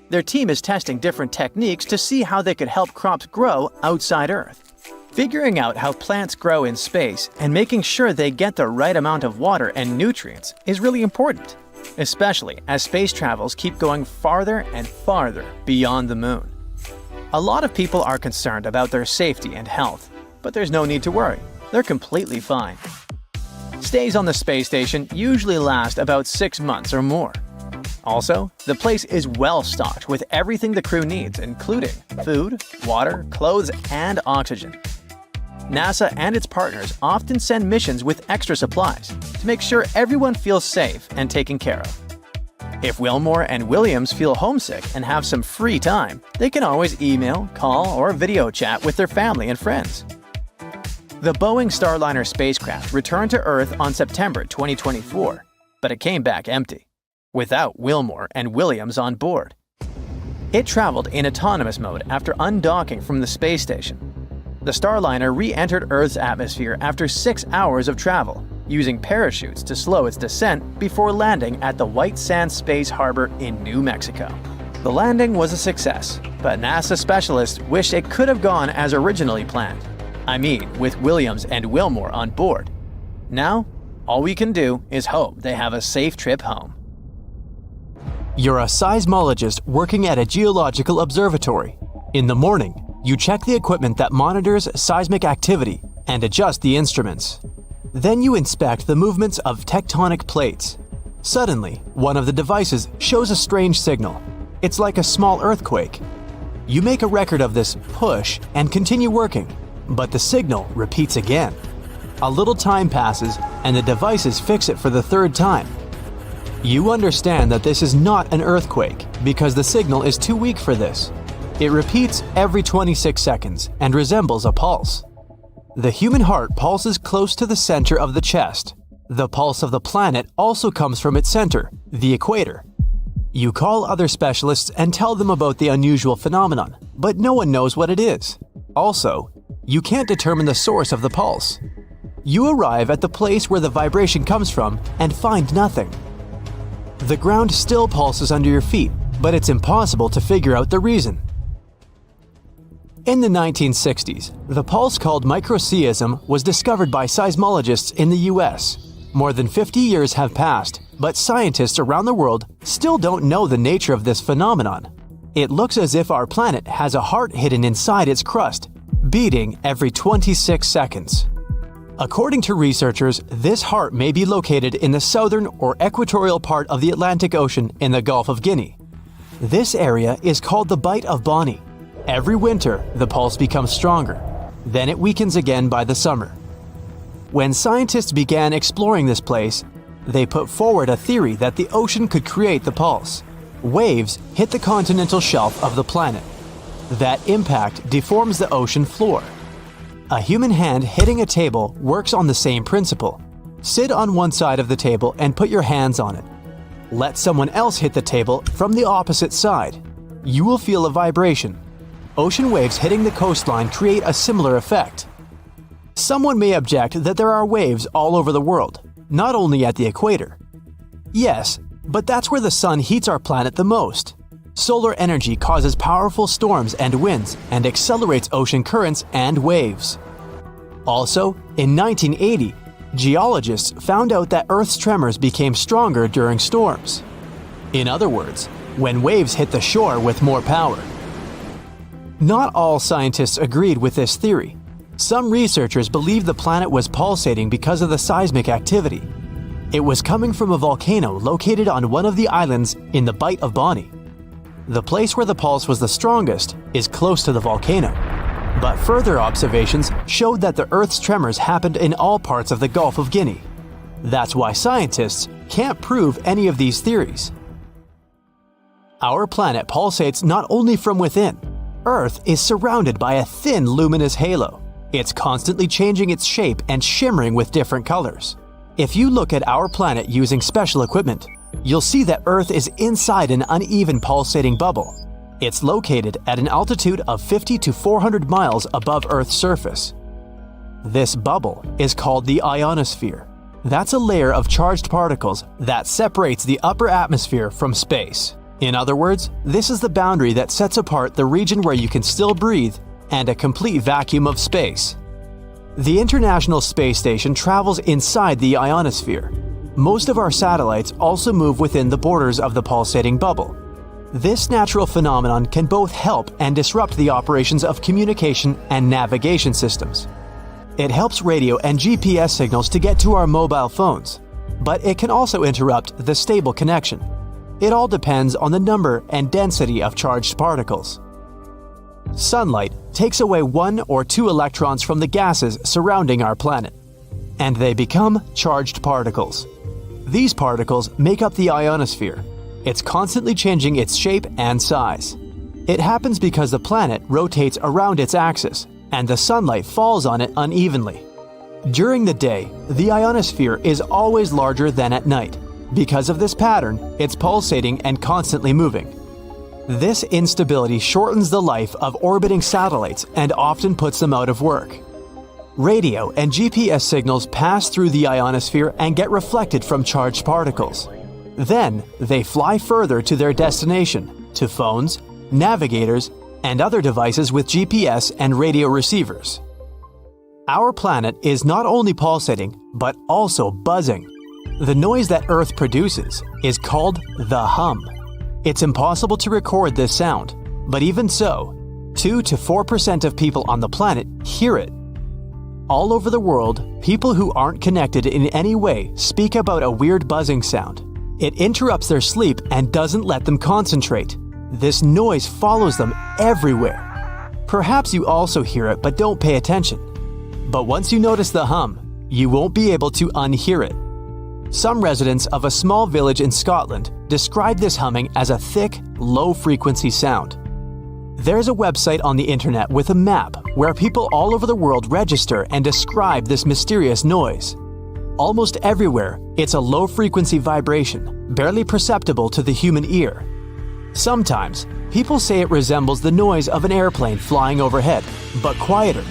Their team is testing different techniques to see how they could help crops grow outside Earth. Figuring out how plants grow in space and making sure they get the right amount of water and nutrients is really important, especially as space travels keep going farther and farther beyond the moon. A lot of people are concerned about their safety and health, but there's no need to worry. They're completely fine. Stays on the space station usually last about 6 months or more. Also, the place is well stocked with everything the crew needs, including food, water, clothes, and oxygen. NASA and its partners often send missions with extra supplies to make sure everyone feels safe and taken care of. If Wilmore and Williams feel homesick and have some free time, they can always email, call, or video chat with their family and friends. The Boeing Starliner spacecraft returned to Earth on September 2024, but it came back empty, without Wilmore and Williams on board. It traveled in autonomous mode after undocking from the space station. The Starliner re-entered Earth's atmosphere after 6 hours of travel, using parachutes to slow its descent before landing at the White Sands Space Harbor in New Mexico. The landing was a success, but NASA specialists wish it could have gone as originally planned. I mean, with Williams and Wilmore on board. Now, all we can do is hope they have a safe trip home. You're a seismologist working at a geological observatory. In the morning, you check the equipment that monitors seismic activity and adjust the instruments. Then you inspect the movements of tectonic plates. Suddenly, one of the devices shows a strange signal. It's like a small earthquake. You make a record of this push and continue working, but the signal repeats again. A little time passes and the devices fix it for the 3rd time. You understand that this is not an earthquake because the signal is too weak for this. It repeats every 26 seconds and resembles a pulse. The human heart pulses close to the center of the chest. The pulse of the planet also comes from its center, the equator. You call other specialists and tell them about the unusual phenomenon, but no one knows what it is. Also, you can't determine the source of the pulse. You arrive at the place where the vibration comes from and find nothing. The ground still pulses under your feet, but it's impossible to figure out the reason. In the 1960s, the pulse called microseism was discovered by seismologists in the US. More than 50 years have passed, but scientists around the world still don't know the nature of this phenomenon. It looks as if our planet has a heart hidden inside its crust, beating every 26 seconds. According to researchers, this heart may be located in the southern or equatorial part of the Atlantic Ocean in the Gulf of Guinea. This area is called the Bight of Bonny. Every winter, the pulse becomes stronger. Then it weakens again by the summer. When scientists began exploring this place, they put forward a theory that the ocean could create the pulse. Waves hit the continental shelf of the planet. That impact deforms the ocean floor. A human hand hitting a table works on the same principle. Sit on one side of the table and put your hands on it. Let someone else hit the table from the opposite side. You will feel a vibration. Ocean waves hitting the coastline create a similar effect. Someone may object that there are waves all over the world, not only at the equator. Yes, but that's where the sun heats our planet the most. Solar energy causes powerful storms and winds and accelerates ocean currents and waves. Also, in 1980, geologists found out that Earth's tremors became stronger during storms. In other words, when waves hit the shore with more power. Not all scientists agreed with this theory. Some researchers believed the planet was pulsating because of the seismic activity. It was coming from a volcano located on one of the islands in the Bight of Bonny. The place where the pulse was the strongest is close to the volcano. But further observations showed that the Earth's tremors happened in all parts of the Gulf of Guinea. That's why scientists can't prove any of these theories. Our planet pulsates not only from within. Earth is surrounded by a thin luminous halo. It's constantly changing its shape and shimmering with different colors. If you look at our planet using special equipment, you'll see that Earth is inside an uneven pulsating bubble. It's located at an altitude of 50 to 400 miles above Earth's surface. This bubble is called the ionosphere. That's a layer of charged particles that separates the upper atmosphere from space. In other words, this is the boundary that sets apart the region where you can still breathe and a complete vacuum of space. The International Space Station travels inside the ionosphere. Most of our satellites also move within the borders of the pulsating bubble. This natural phenomenon can both help and disrupt the operations of communication and navigation systems. It helps radio and GPS signals to get to our mobile phones, but it can also interrupt the stable connection. It all depends on the number and density of charged particles. Sunlight takes away 1 or 2 electrons from the gases surrounding our planet, and they become charged particles. These particles make up the ionosphere. It's constantly changing its shape and size. It happens because the planet rotates around its axis, and the sunlight falls on it unevenly. During the day, the ionosphere is always larger than at night. Because of this pattern, it's pulsating and constantly moving. This instability shortens the life of orbiting satellites and often puts them out of work. Radio and GPS signals pass through the ionosphere and get reflected from charged particles. Then, they fly further to their destination, to phones, navigators, and other devices with GPS and radio receivers. Our planet is not only pulsating, but also buzzing. The noise that Earth produces is called the hum. It's impossible to record this sound, but even so, 2 to 4% of people on the planet hear it. All over the world, people who aren't connected in any way speak about a weird buzzing sound. It interrupts their sleep and doesn't let them concentrate. This noise follows them everywhere. Perhaps you also hear it but don't pay attention. But once you notice the hum, you won't be able to unhear it. Some residents of a small village in Scotland describe this humming as a thick, low-frequency sound. There's a website on the internet with a map where people all over the world register and describe this mysterious noise. Almost everywhere, it's a low-frequency vibration, barely perceptible to the human ear. Sometimes, people say it resembles the noise of an airplane flying overhead, but quieter.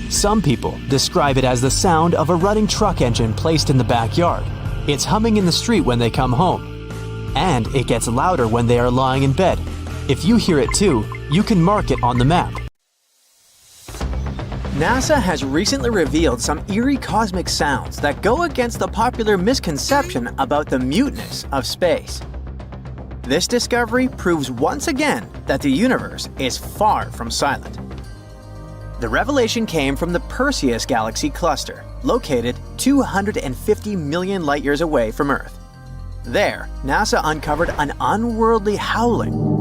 Some people describe it as the sound of a running truck engine placed in the backyard. It's humming in the street when they come home. And it gets louder when they are lying in bed. If you hear it too, you can mark it on the map. NASA has recently revealed some eerie cosmic sounds that go against the popular misconception about the muteness of space. This discovery proves once again that the universe is far from silent. The revelation came from the Perseus galaxy cluster, located 250 million light-years away from Earth. There, NASA uncovered an unworldly howling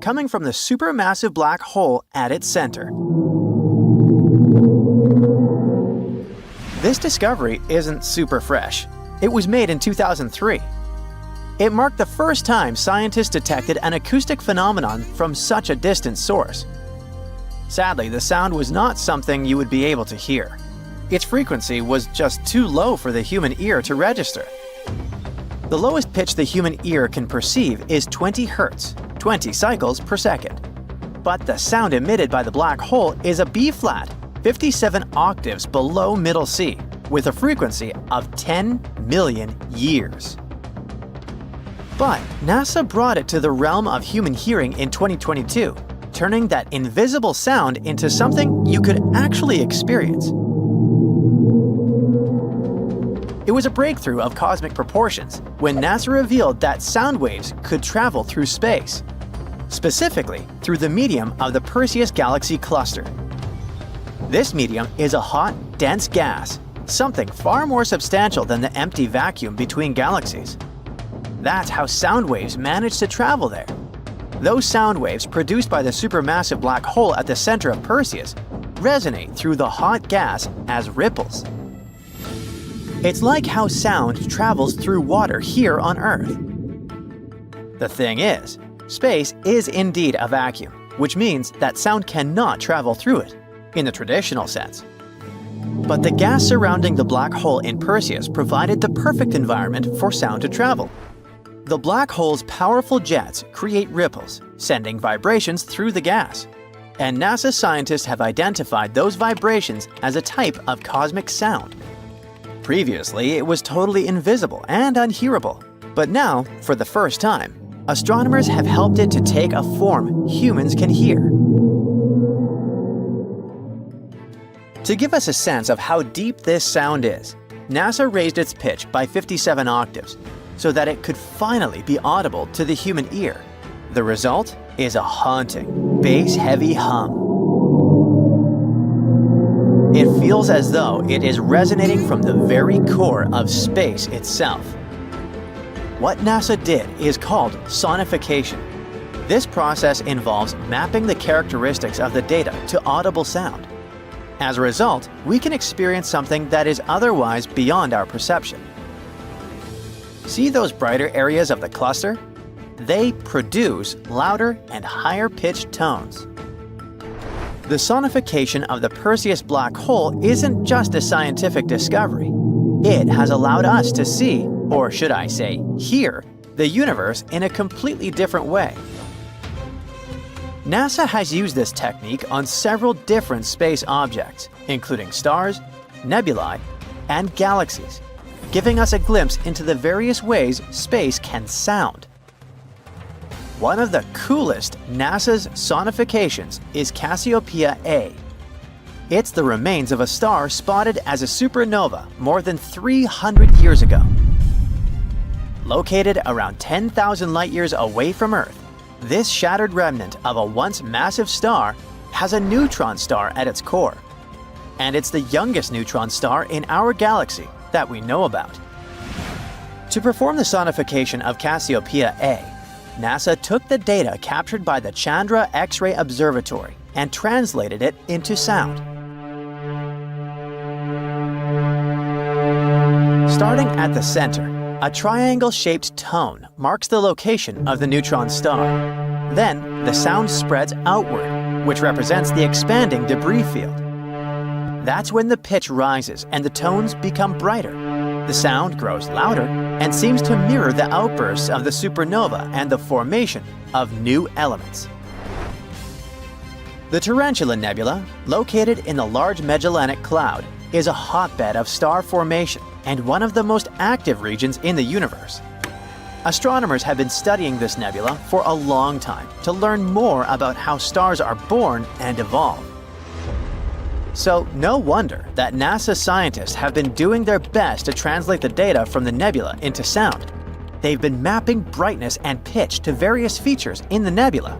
coming from the supermassive black hole at its center. This discovery isn't super fresh. It was made in 2003. It marked the first time scientists detected an acoustic phenomenon from such a distant source. Sadly, the sound was not something you would be able to hear. Its frequency was just too low for the human ear to register. The lowest pitch the human ear can perceive is 20 Hz, 20 cycles per second. But the sound emitted by the black hole is a B-flat, 57 octaves below middle C, with a frequency of 10 million years. But NASA brought it to the realm of human hearing in 2022, turning that invisible sound into something you could actually experience. It was a breakthrough of cosmic proportions when NASA revealed that sound waves could travel through space, specifically through the medium of the Perseus galaxy cluster. This medium is a hot, dense gas, something far more substantial than the empty vacuum between galaxies. That's how sound waves manage to travel there. Those sound waves produced by the supermassive black hole at the center of Perseus resonate through the hot gas as ripples. It's like how sound travels through water here on Earth. The thing is, space is indeed a vacuum, which means that sound cannot travel through it, in the traditional sense. But the gas surrounding the black hole in Perseus provided the perfect environment for sound to travel. The black hole's powerful jets create ripples, sending vibrations through the gas. And NASA scientists have identified those vibrations as a type of cosmic sound. Previously, it was totally invisible and unhearable. But now, for the first time, astronomers have helped it to take a form humans can hear. To give us a sense of how deep this sound is, NASA raised its pitch by 57 octaves so that it could finally be audible to the human ear. The result is a haunting, bass-heavy hum. It feels as though it is resonating from the very core of space itself. What NASA did is called sonification. This process involves mapping the characteristics of the data to audible sound. As a result, we can experience something that is otherwise beyond our perception. See those brighter areas of the cluster? They produce louder and higher-pitched tones. The sonification of the Perseus black hole isn't just a scientific discovery. It has allowed us to see, or should I say, hear, the universe in a completely different way. NASA has used this technique on several different space objects, including stars, nebulae, and galaxies, giving us a glimpse into the various ways space can sound. One of the coolest NASA's sonifications is Cassiopeia A. It's the remains of a star spotted as a supernova more than 300 years ago. Located around 10,000 light-years away from Earth, this shattered remnant of a once massive star has a neutron star at its core. And it's the youngest neutron star in our galaxy that we know about. To perform the sonification of Cassiopeia A, NASA took the data captured by the Chandra X-ray Observatory and translated it into sound. Starting at the center, a triangle-shaped tone marks the location of the neutron star. Then, the sound spreads outward, which represents the expanding debris field. That's when the pitch rises and the tones become brighter. The sound grows louder and seems to mirror the outbursts of the supernova and the formation of new elements. The Tarantula Nebula, located in the Large Magellanic Cloud, is a hotbed of star formation and one of the most active regions in the universe. Astronomers have been studying this nebula for a long time to learn more about how stars are born and evolve. So no wonder that NASA scientists have been doing their best to translate the data from the nebula into sound. they've been mapping brightness and pitch to various features in the nebula.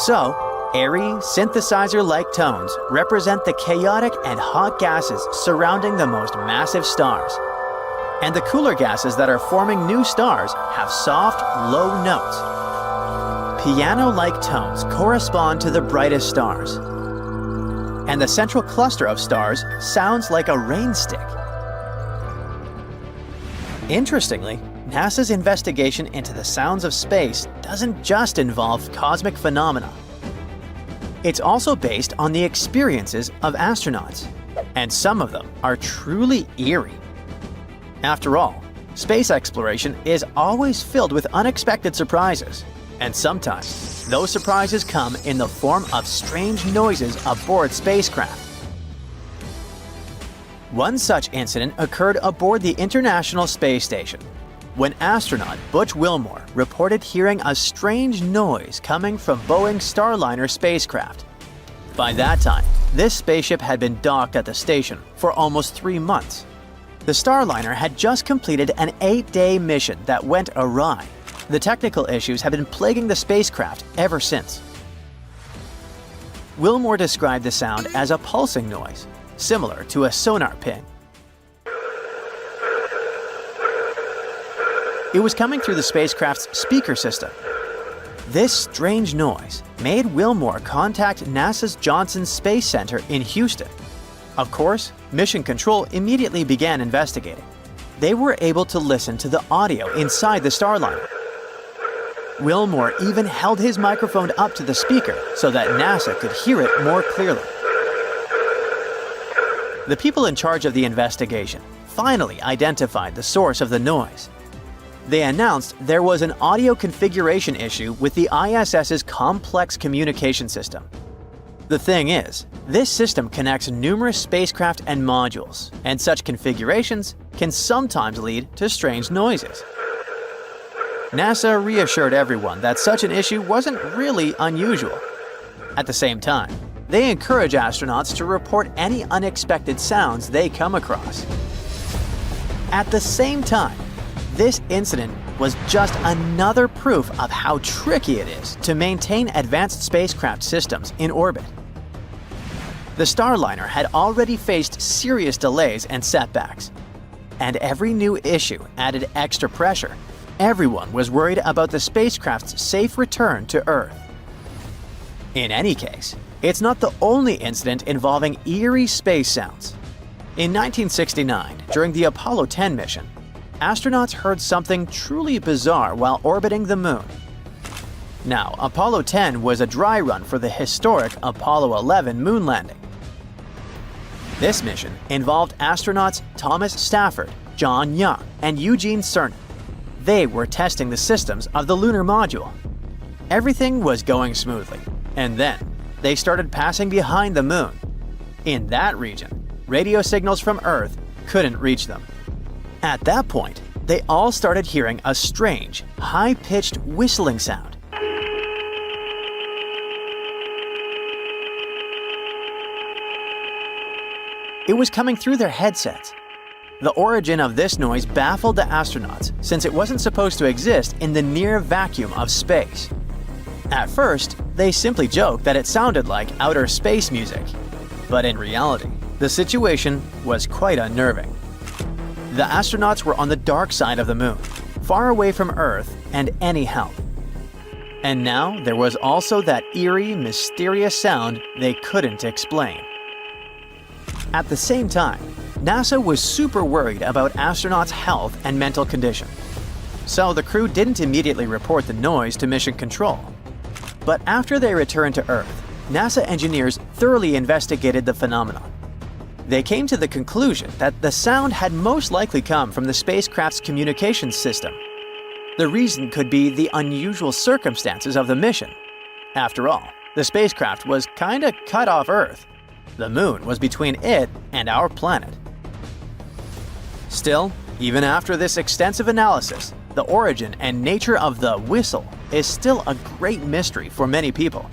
So, airy, synthesizer-like tones represent the chaotic and hot gases surrounding the most massive stars. And the cooler gases that are forming new stars have soft, low notes. Piano-like tones correspond to the brightest stars. And the central cluster of stars sounds like a rain stick. Interestingly, NASA's investigation into the sounds of space doesn't just involve cosmic phenomena. It's also based on the experiences of astronauts, and some of them are truly eerie. After all, space exploration is always filled with unexpected surprises, and sometimes those surprises come in the form of strange noises aboard spacecraft. One such incident occurred aboard the International Space Station, when astronaut Butch Wilmore reported hearing a strange noise coming from Boeing's Starliner spacecraft. By that time, this spaceship had been docked at the station for almost 3 months. The Starliner had just completed an 8-day mission that went awry. The technical issues have been plaguing the spacecraft ever since. Wilmore described the sound as a pulsing noise, similar to a sonar ping. It was coming through the spacecraft's speaker system. This strange noise made Wilmore contact NASA's Johnson Space Center in Houston. Of course, Mission Control immediately began investigating. They were able to listen to the audio inside the Starliner. Wilmore even held his microphone up to the speaker so that NASA could hear it more clearly. The people in charge of the investigation finally identified the source of the noise. They announced there was an audio configuration issue with the ISS's complex communication system. The thing is, this system connects numerous spacecraft and modules, and such configurations can sometimes lead to strange noises. NASA reassured everyone that such an issue wasn't really unusual. At the same time, they encourage astronauts to report any unexpected sounds they come across. At the same time, this incident was just another proof of how tricky it is to maintain advanced spacecraft systems in orbit. The Starliner had already faced serious delays and setbacks, and every new issue added extra pressure. Everyone was worried about the spacecraft's safe return to Earth. In any case, it's not the only incident involving eerie space sounds. In 1969, during the Apollo 10 mission, astronauts heard something truly bizarre while orbiting the Moon. Now, Apollo 10 was a dry run for the historic Apollo 11 moon landing. This mission involved astronauts Thomas Stafford, John Young, and Eugene Cernan. They were testing the systems of the lunar module. Everything was going smoothly, and then they started passing behind the Moon. In that region, radio signals from Earth couldn't reach them. At that point, they all started hearing a strange, high-pitched whistling sound. It was coming through their headsets. The origin of this noise baffled the astronauts since it wasn't supposed to exist in the near vacuum of space. At first, they simply joked that it sounded like outer space music. But in reality, the situation was quite unnerving. The astronauts were on the dark side of the Moon, far away from Earth and any help. And now there was also that eerie, mysterious sound they couldn't explain. At the same time, NASA was super worried about astronauts' health and mental condition. So the crew didn't immediately report the noise to Mission Control. But after they returned to Earth, NASA engineers thoroughly investigated the phenomenon. They came to the conclusion that the sound had most likely come from the spacecraft's communications system. The reason could be the unusual circumstances of the mission. After all, the spacecraft was kinda cut off Earth. The Moon was between it and our planet. Still, even after this extensive analysis, the origin and nature of the whistle is still a great mystery for many people.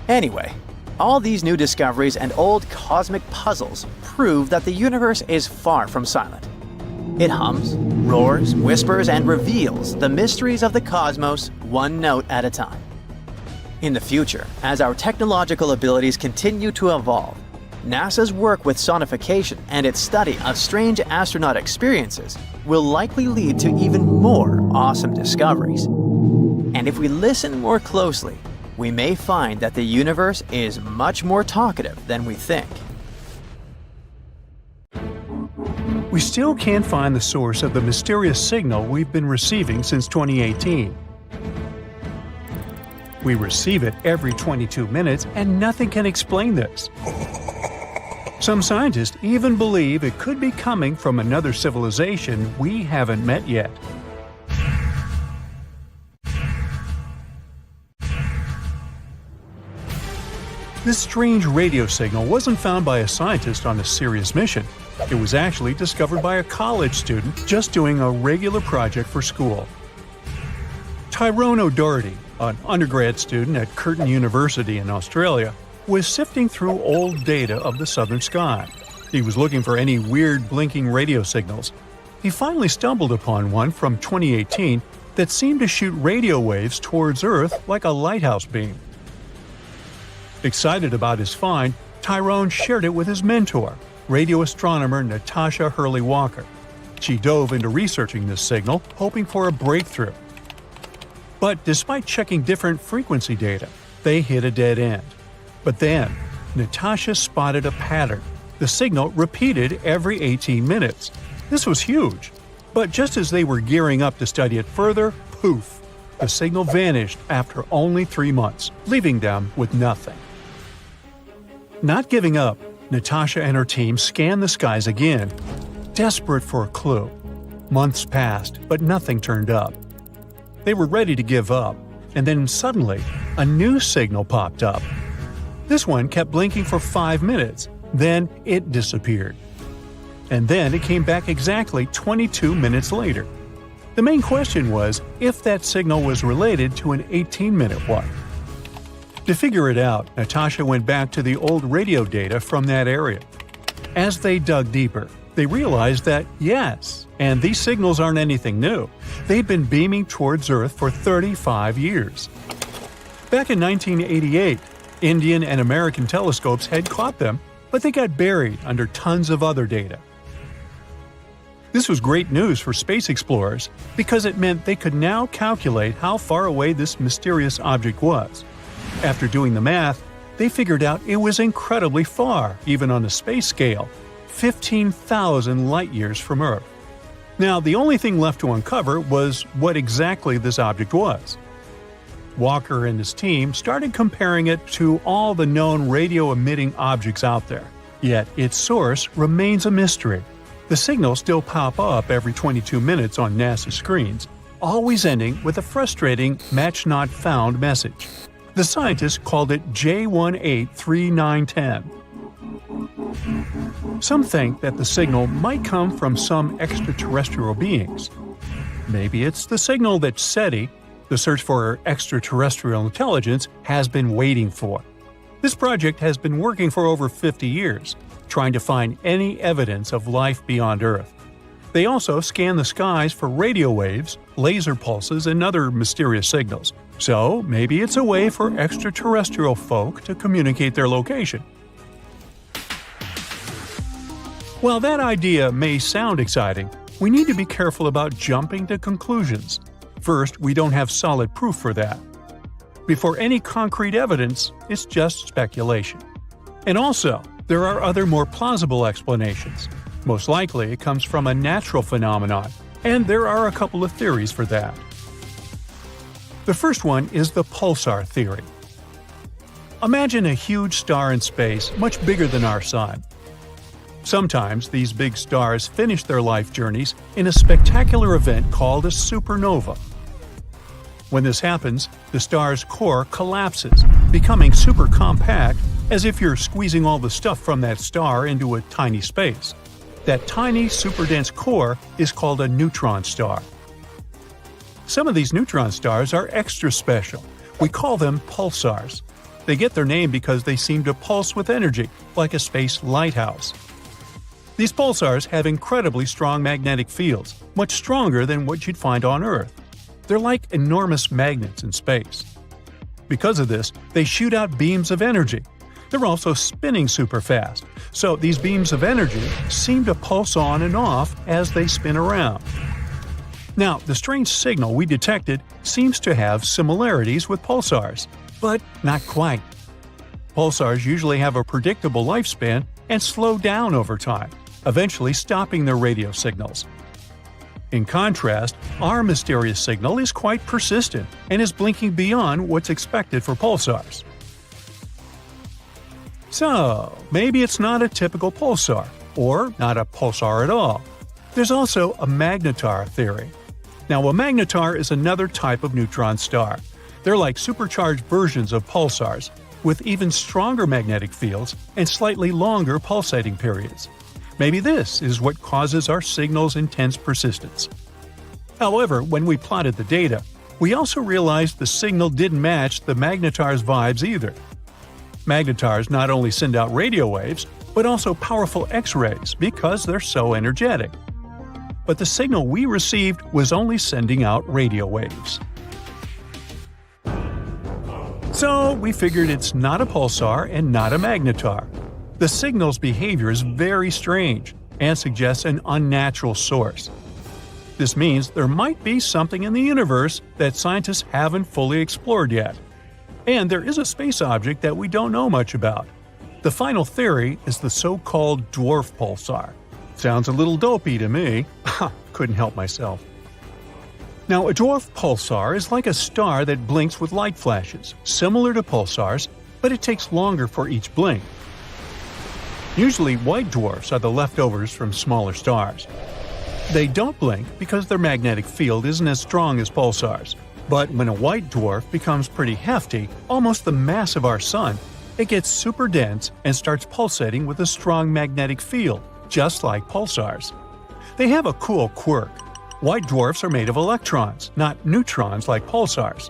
Anyway, all these new discoveries and old cosmic puzzles prove that the universe is far from silent. It hums, roars, whispers, and reveals the mysteries of the cosmos one note at a time. In the future, as our technological abilities continue to evolve, NASA's work with sonification and its study of strange astronaut experiences will likely lead to even more awesome discoveries. And if we listen more closely, we may find that the universe is much more talkative than we think. We still can't find the source of the mysterious signal we've been receiving since 2018. We receive it every 22 minutes and nothing can explain this. Some scientists even believe it could be coming from another civilization we haven't met yet. This strange radio signal wasn't found by a scientist on a serious mission. It was actually discovered by a college student just doing a regular project for school. Tyrone O'Doherty, an undergrad student at Curtin University in Australia, was sifting through old data of the southern sky. He was looking for any weird blinking radio signals. He finally stumbled upon one from 2018 that seemed to shoot radio waves towards Earth like a lighthouse beam. Excited about his find, Tyrone shared it with his mentor, radio astronomer Natasha Hurley-Walker. She dove into researching this signal, hoping for a breakthrough. But despite checking different frequency data, they hit a dead end. But then, Natasha spotted a pattern. The signal repeated every 18 minutes. This was huge. But just as they were gearing up to study it further, poof! The signal vanished after only 3 months, leaving them with nothing. Not giving up, Natasha and her team scanned the skies again, desperate for a clue. Months passed, but nothing turned up. They were ready to give up, and then suddenly, a new signal popped up. This one kept blinking for 5 minutes, then it disappeared. And then it came back exactly 22 minutes later. The main question was if that signal was related to an 18-minute one. To figure it out, Natasha went back to the old radio data from that area. As they dug deeper, they realized that yes, and these signals aren't anything new. They've been beaming towards Earth for 35 years. Back in 1988, Indian and American telescopes had caught them, but they got buried under tons of other data. This was great news for space explorers because it meant they could now calculate how far away this mysterious object was. After doing the math, they figured out it was incredibly far, even on a space scale, 15,000 light-years from Earth. Now, the only thing left to uncover was what exactly this object was. Walker and his team started comparing it to all the known radio-emitting objects out there, yet its source remains a mystery. The signals still pop up every 22 minutes on NASA screens, always ending with a frustrating match not found message. The scientists called it J183910. Some think that the signal might come from some extraterrestrial beings. Maybe it's the signal that SETI, the search for extraterrestrial intelligence, has been waiting for. This project has been working for over 50 years, trying to find any evidence of life beyond Earth. They also scan the skies for radio waves, laser pulses, and other mysterious signals. So maybe it's a way for extraterrestrial folk to communicate their location. While that idea may sound exciting, we need to be careful about jumping to conclusions. First, we don't have solid proof for that. Before any concrete evidence, it's just speculation. And also, there are other more plausible explanations. Most likely it comes from a natural phenomenon, and there are a couple of theories for that. The first one is the pulsar theory. Imagine a huge star in space much bigger than our Sun. Sometimes these big stars finish their life journeys in a spectacular event called a supernova. When this happens, the star's core collapses, becoming super compact, as if you're squeezing all the stuff from that star into a tiny space. That tiny, super-dense core is called a neutron star. Some of these neutron stars are extra special. We call them pulsars. They get their name because they seem to pulse with energy, like a space lighthouse. These pulsars have incredibly strong magnetic fields, much stronger than what you'd find on Earth. They're like enormous magnets in space. Because of this, they shoot out beams of energy. They're also spinning super fast, so these beams of energy seem to pulse on and off as they spin around. Now, the strange signal we detected seems to have similarities with pulsars, but not quite. Pulsars usually have a predictable lifespan and slow down over time, eventually stopping their radio signals. In contrast, our mysterious signal is quite persistent and is blinking beyond what's expected for pulsars. So, maybe it's not a typical pulsar, or not a pulsar at all. There's also a magnetar theory. Now, a magnetar is another type of neutron star. They're like supercharged versions of pulsars, with even stronger magnetic fields and slightly longer pulsating periods. Maybe this is what causes our signal's intense persistence. However, when we plotted the data, we also realized the signal didn't match the magnetar's vibes either. Magnetars not only send out radio waves, but also powerful X-rays because they're so energetic. But the signal we received was only sending out radio waves. So we figured it's not a pulsar and not a magnetar. The signal's behavior is very strange and suggests an unnatural source. This means there might be something in the universe that scientists haven't fully explored yet. And there is a space object that we don't know much about. The final theory is the so-called dwarf pulsar. Sounds a little dopey to me. Couldn't help myself. Now, a dwarf pulsar is like a star that blinks with light flashes, similar to pulsars, but it takes longer for each blink. Usually, white dwarfs are the leftovers from smaller stars. They don't blink because their magnetic field isn't as strong as pulsars. But when a white dwarf becomes pretty hefty, almost the mass of our Sun, it gets super dense and starts pulsating with a strong magnetic field, just like pulsars. They have a cool quirk. White dwarfs are made of electrons, not neutrons like pulsars.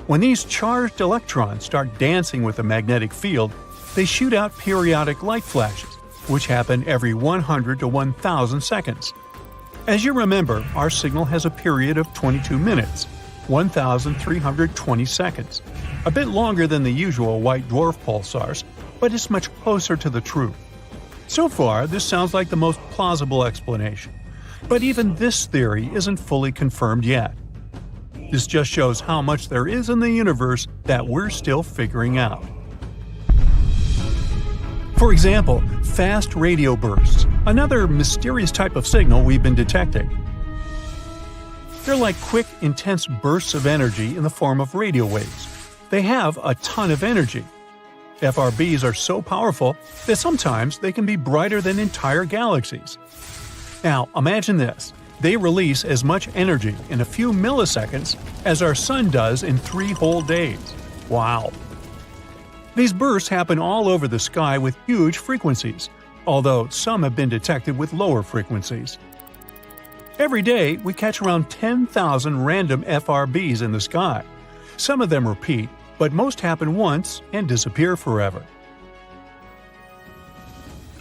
When these charged electrons start dancing with a magnetic field, they shoot out periodic light flashes, which happen every 100 to 1,000 seconds. As you remember, our signal has a period of 22 minutes, 1,320 seconds, a bit longer than the usual white dwarf pulsars, but it's much closer to the truth. So far, this sounds like the most plausible explanation. But even this theory isn't fully confirmed yet. This just shows how much there is in the universe that we're still figuring out. For example, fast radio bursts, another mysterious type of signal we've been detecting. They're like quick, intense bursts of energy in the form of radio waves. They have a ton of energy. FRBs are so powerful that sometimes they can be brighter than entire galaxies. Now, imagine this. They release as much energy in a few milliseconds as our Sun does in 3 whole days. Wow! These bursts happen all over the sky with huge frequencies, although some have been detected with lower frequencies. Every day, we catch around 10,000 random FRBs in the sky. Some of them repeat, but most happen once and disappear forever.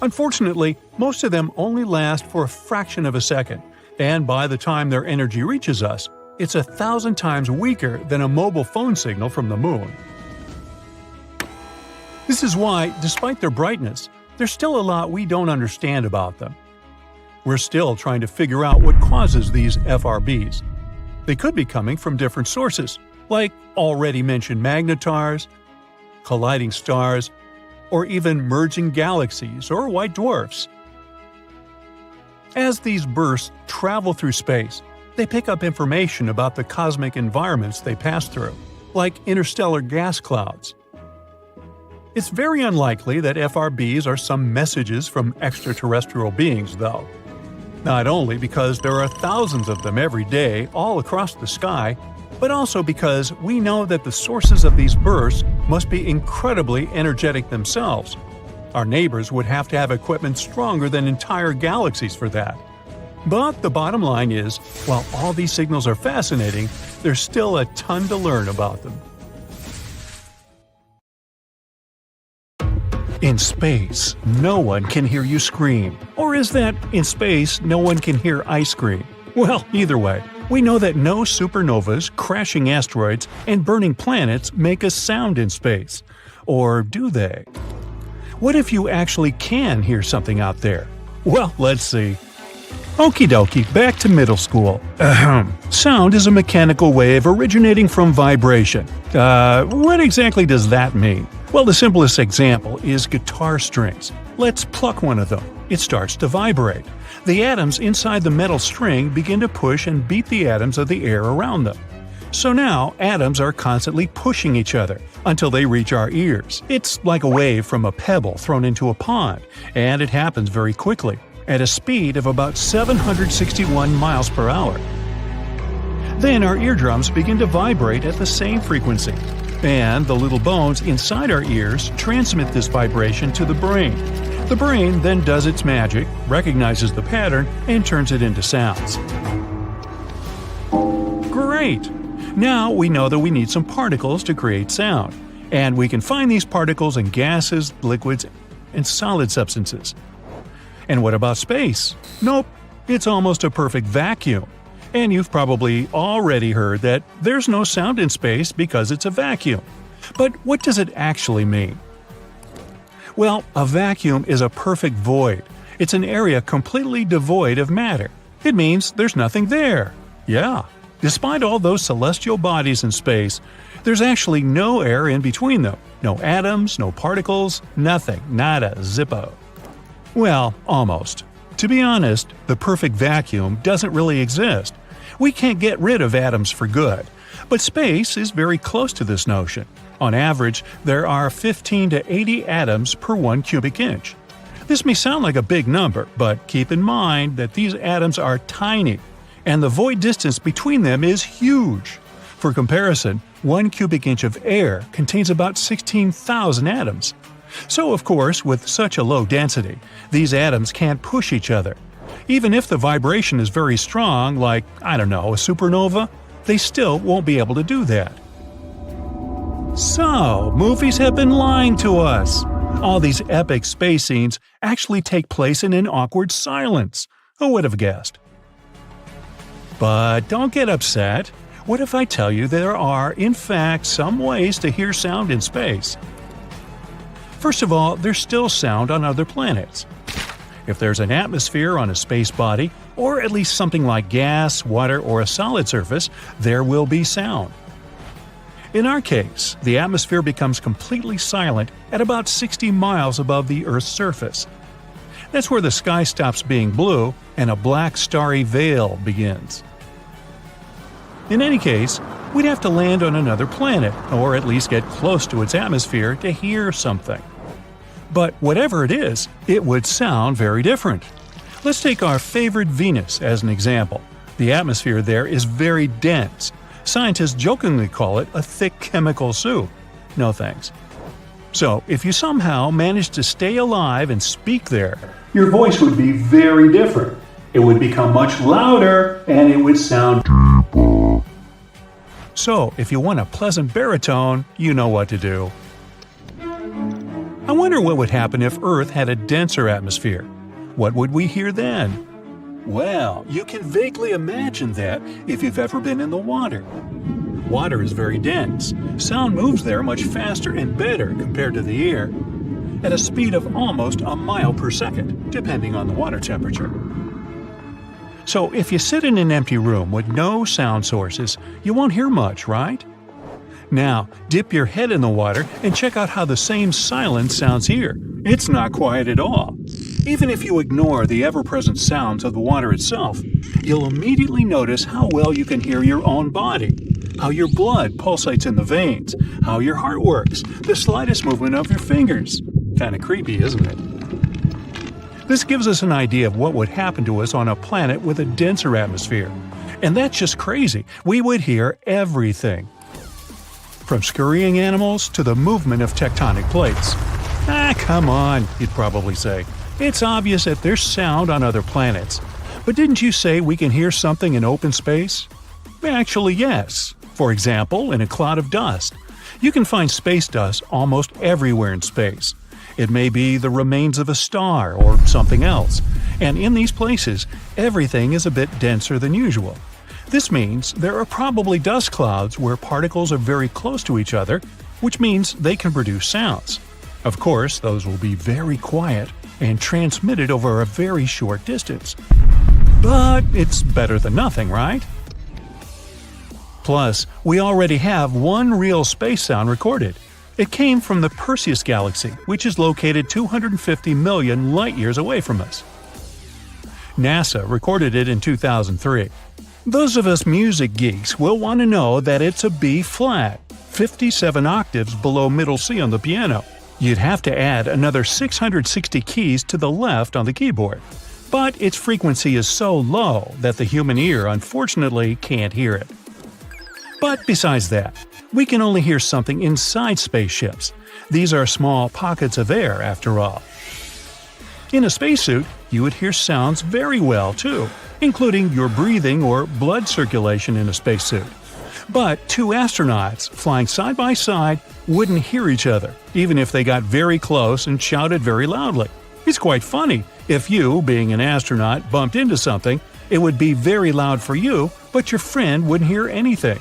Unfortunately, most of them only last for a fraction of a second, and by the time their energy reaches us, it's 1,000 times weaker than a mobile phone signal from the moon. This is why, despite their brightness, there's still a lot we don't understand about them. We're still trying to figure out what causes these FRBs. They could be coming from different sources, like already mentioned magnetars, colliding stars, or even merging galaxies or white dwarfs. As these bursts travel through space, they pick up information about the cosmic environments they pass through, like interstellar gas clouds. It's very unlikely that FRBs are some messages from extraterrestrial beings, though. Not only because there are thousands of them every day all across the sky, but also because we know that the sources of these bursts must be incredibly energetic themselves. Our neighbors would have to have equipment stronger than entire galaxies for that. But the bottom line is, while all these signals are fascinating, there's still a ton to learn about them. In space, no one can hear you scream. Or is that, in space, no one can hear ice cream? Well, either way, we know that no supernovas, crashing asteroids, and burning planets make a sound in space. Or do they? What if you actually can hear something out there? Well, let's see. Okie dokie, back to middle school. Sound is a mechanical wave originating from vibration. What exactly does that mean? Well, the simplest example is guitar strings. Let's pluck one of them. It starts to vibrate. The atoms inside the metal string begin to push and beat the atoms of the air around them. So now, atoms are constantly pushing each other until they reach our ears. It's like a wave from a pebble thrown into a pond, and it happens very quickly, at a speed of about 761 miles per hour. Then our eardrums begin to vibrate at the same frequency, and the little bones inside our ears transmit this vibration to the brain. The brain then does its magic, recognizes the pattern, and turns it into sounds. Great! Now we know that we need some particles to create sound, and we can find these particles in gases, liquids, and solid substances. And what about space? Nope, it's almost a perfect vacuum. And you've probably already heard that there's no sound in space because it's a vacuum. But what does it actually mean? Well, a vacuum is a perfect void. It's an area completely devoid of matter. It means there's nothing there. Yeah, despite all those celestial bodies in space, there's actually no air in between them. No atoms, no particles, nothing, nada, zippo. Well, almost. To be honest, the perfect vacuum doesn't really exist. We can't get rid of atoms for good. But space is very close to this notion. On average, there are 15 to 80 atoms per 1 cubic inch. This may sound like a big number, but keep in mind that these atoms are tiny, and the void distance between them is huge. For comparison, 1 cubic inch of air contains about 16,000 atoms. So, of course, with such a low density, these atoms can't push each other. Even if the vibration is very strong, like, I don't know, a supernova, they still won't be able to do that. So, movies have been lying to us. All these epic space scenes actually take place in an awkward silence. Who would have guessed? But don't get upset. What if I tell you there are, in fact, some ways to hear sound in space? First of all, there's still sound on other planets. If there's an atmosphere on a space body, or at least something like gas, water, or a solid surface, there will be sound. In our case, the atmosphere becomes completely silent at about 60 miles above the Earth's surface. That's where the sky stops being blue and a black starry veil begins. In any case, we'd have to land on another planet, or at least get close to its atmosphere to hear something. But whatever it is, it would sound very different. Let's take our favorite Venus as an example. The atmosphere there is very dense. Scientists jokingly call it a thick chemical soup. No thanks. So, if you somehow managed to stay alive and speak there, your voice would be very different. It would become much louder, and it would sound deeper. So, if you want a pleasant baritone, you know what to do. I wonder what would happen if Earth had a denser atmosphere. What would we hear then? Well, you can vaguely imagine that if you've ever been in the water. Water is very dense. Sound moves there much faster and better compared to the air, at a speed of almost a mile per second, depending on the water temperature. So if you sit in an empty room with no sound sources, you won't hear much, right? Now, dip your head in the water and check out how the same silence sounds here. It's not quiet at all. Even if you ignore the ever-present sounds of the water itself, you'll immediately notice how well you can hear your own body, how your blood pulsates in the veins, how your heart works, the slightest movement of your fingers. Kinda creepy, isn't it? This gives us an idea of what would happen to us on a planet with a denser atmosphere. And that's just crazy. We would hear everything. From scurrying animals to the movement of tectonic plates. Come on, you'd probably say. It's obvious that there's sound on other planets. But didn't you say we can hear something in open space? Actually, yes. For example, in a cloud of dust. You can find space dust almost everywhere in space. It may be the remains of a star or something else. And in these places, everything is a bit denser than usual. This means there are probably dust clouds where particles are very close to each other, which means they can produce sounds. Of course, those will be very quiet and transmitted over a very short distance. But it's better than nothing, right? Plus, we already have one real space sound recorded. It came from the Perseus galaxy, which is located 250 million light-years away from us. NASA recorded it in 2003. Those of us music geeks will want to know that it's a B flat, 57 octaves below middle C on the piano. You'd have to add another 660 keys to the left on the keyboard. But its frequency is so low that the human ear unfortunately can't hear it. But besides that, we can only hear something inside spaceships. These are small pockets of air, after all. In a spacesuit, you would hear sounds very well, too, including your breathing or blood circulation in a spacesuit. But two astronauts flying side by side wouldn't hear each other, even if they got very close and shouted very loudly. It's quite funny. If you, being an astronaut, bumped into something, it would be very loud for you, but your friend wouldn't hear anything.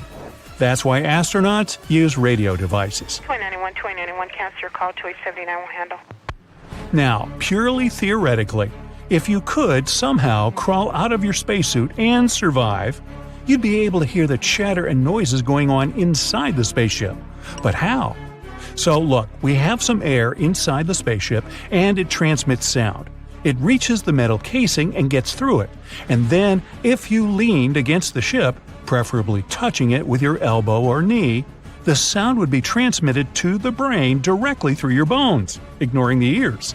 That's why astronauts use radio devices. 291, cancel your call, 2879 will handle. Now, purely theoretically, if you could somehow crawl out of your spacesuit and survive, you'd be able to hear the chatter and noises going on inside the spaceship. But how? So look, we have some air inside the spaceship and it transmits sound. It reaches the metal casing and gets through it. And then, if you leaned against the ship, preferably touching it with your elbow or knee, the sound would be transmitted to the brain directly through your bones, ignoring the ears.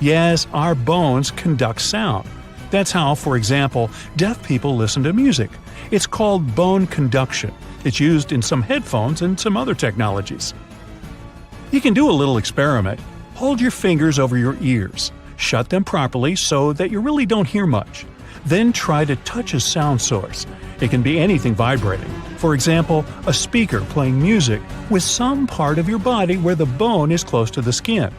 Yes, our bones conduct sound. That's how, for example, deaf people listen to music. It's called bone conduction. It's used in some headphones and some other technologies. You can do a little experiment. Hold your fingers over your ears. Shut them properly so that you really don't hear much. Then try to touch a sound source. It can be anything vibrating. For example, a speaker playing music with some part of your body where the bone is close to the skin.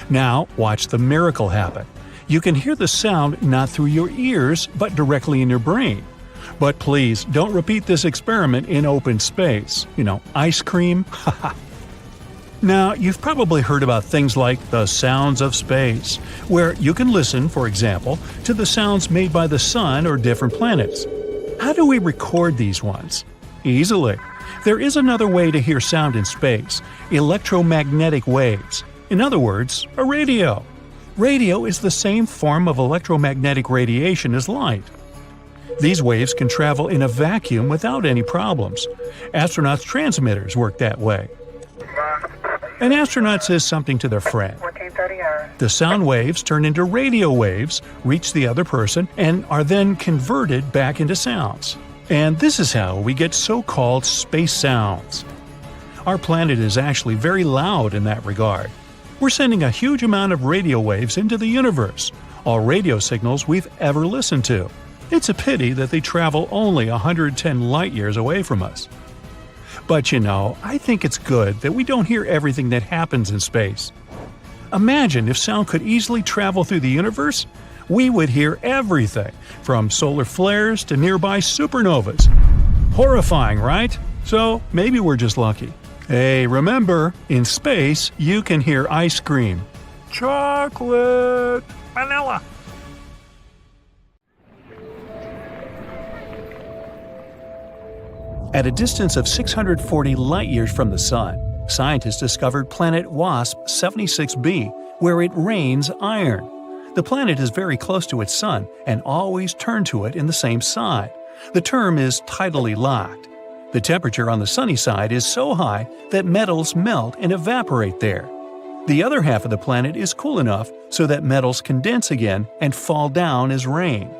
Now, watch the miracle happen. You can hear the sound not through your ears, but directly in your brain. But please, don't repeat this experiment in open space. Ice cream? Haha. Now, you've probably heard about things like the sounds of space, where you can listen, for example, to the sounds made by the sun or different planets. How do we record these ones? Easily. There is another way to hear sound in space: electromagnetic waves. In other words, a radio. Radio is the same form of electromagnetic radiation as light. These waves can travel in a vacuum without any problems. Astronauts' transmitters work that way. An astronaut says something to their friend. The sound waves turn into radio waves, reach the other person, and are then converted back into sounds. And this is how we get so-called space sounds. Our planet is actually very loud in that regard. We're sending a huge amount of radio waves into the universe, all radio signals we've ever listened to. It's a pity that they travel only 110 light-years away from us. But I think it's good that we don't hear everything that happens in space. Imagine if sound could easily travel through the universe. We would hear everything, from solar flares to nearby supernovas. Horrifying, right? So maybe we're just lucky. Hey, remember, in space, you can hear ice cream. Chocolate! Vanilla! At a distance of 640 light-years from the Sun, scientists discovered planet WASP 76b, where it rains iron. The planet is very close to its Sun and always turn to it in the same side. The term is tidally locked. The temperature on the sunny side is so high that metals melt and evaporate there. The other half of the planet is cool enough so that metals condense again and fall down as rain.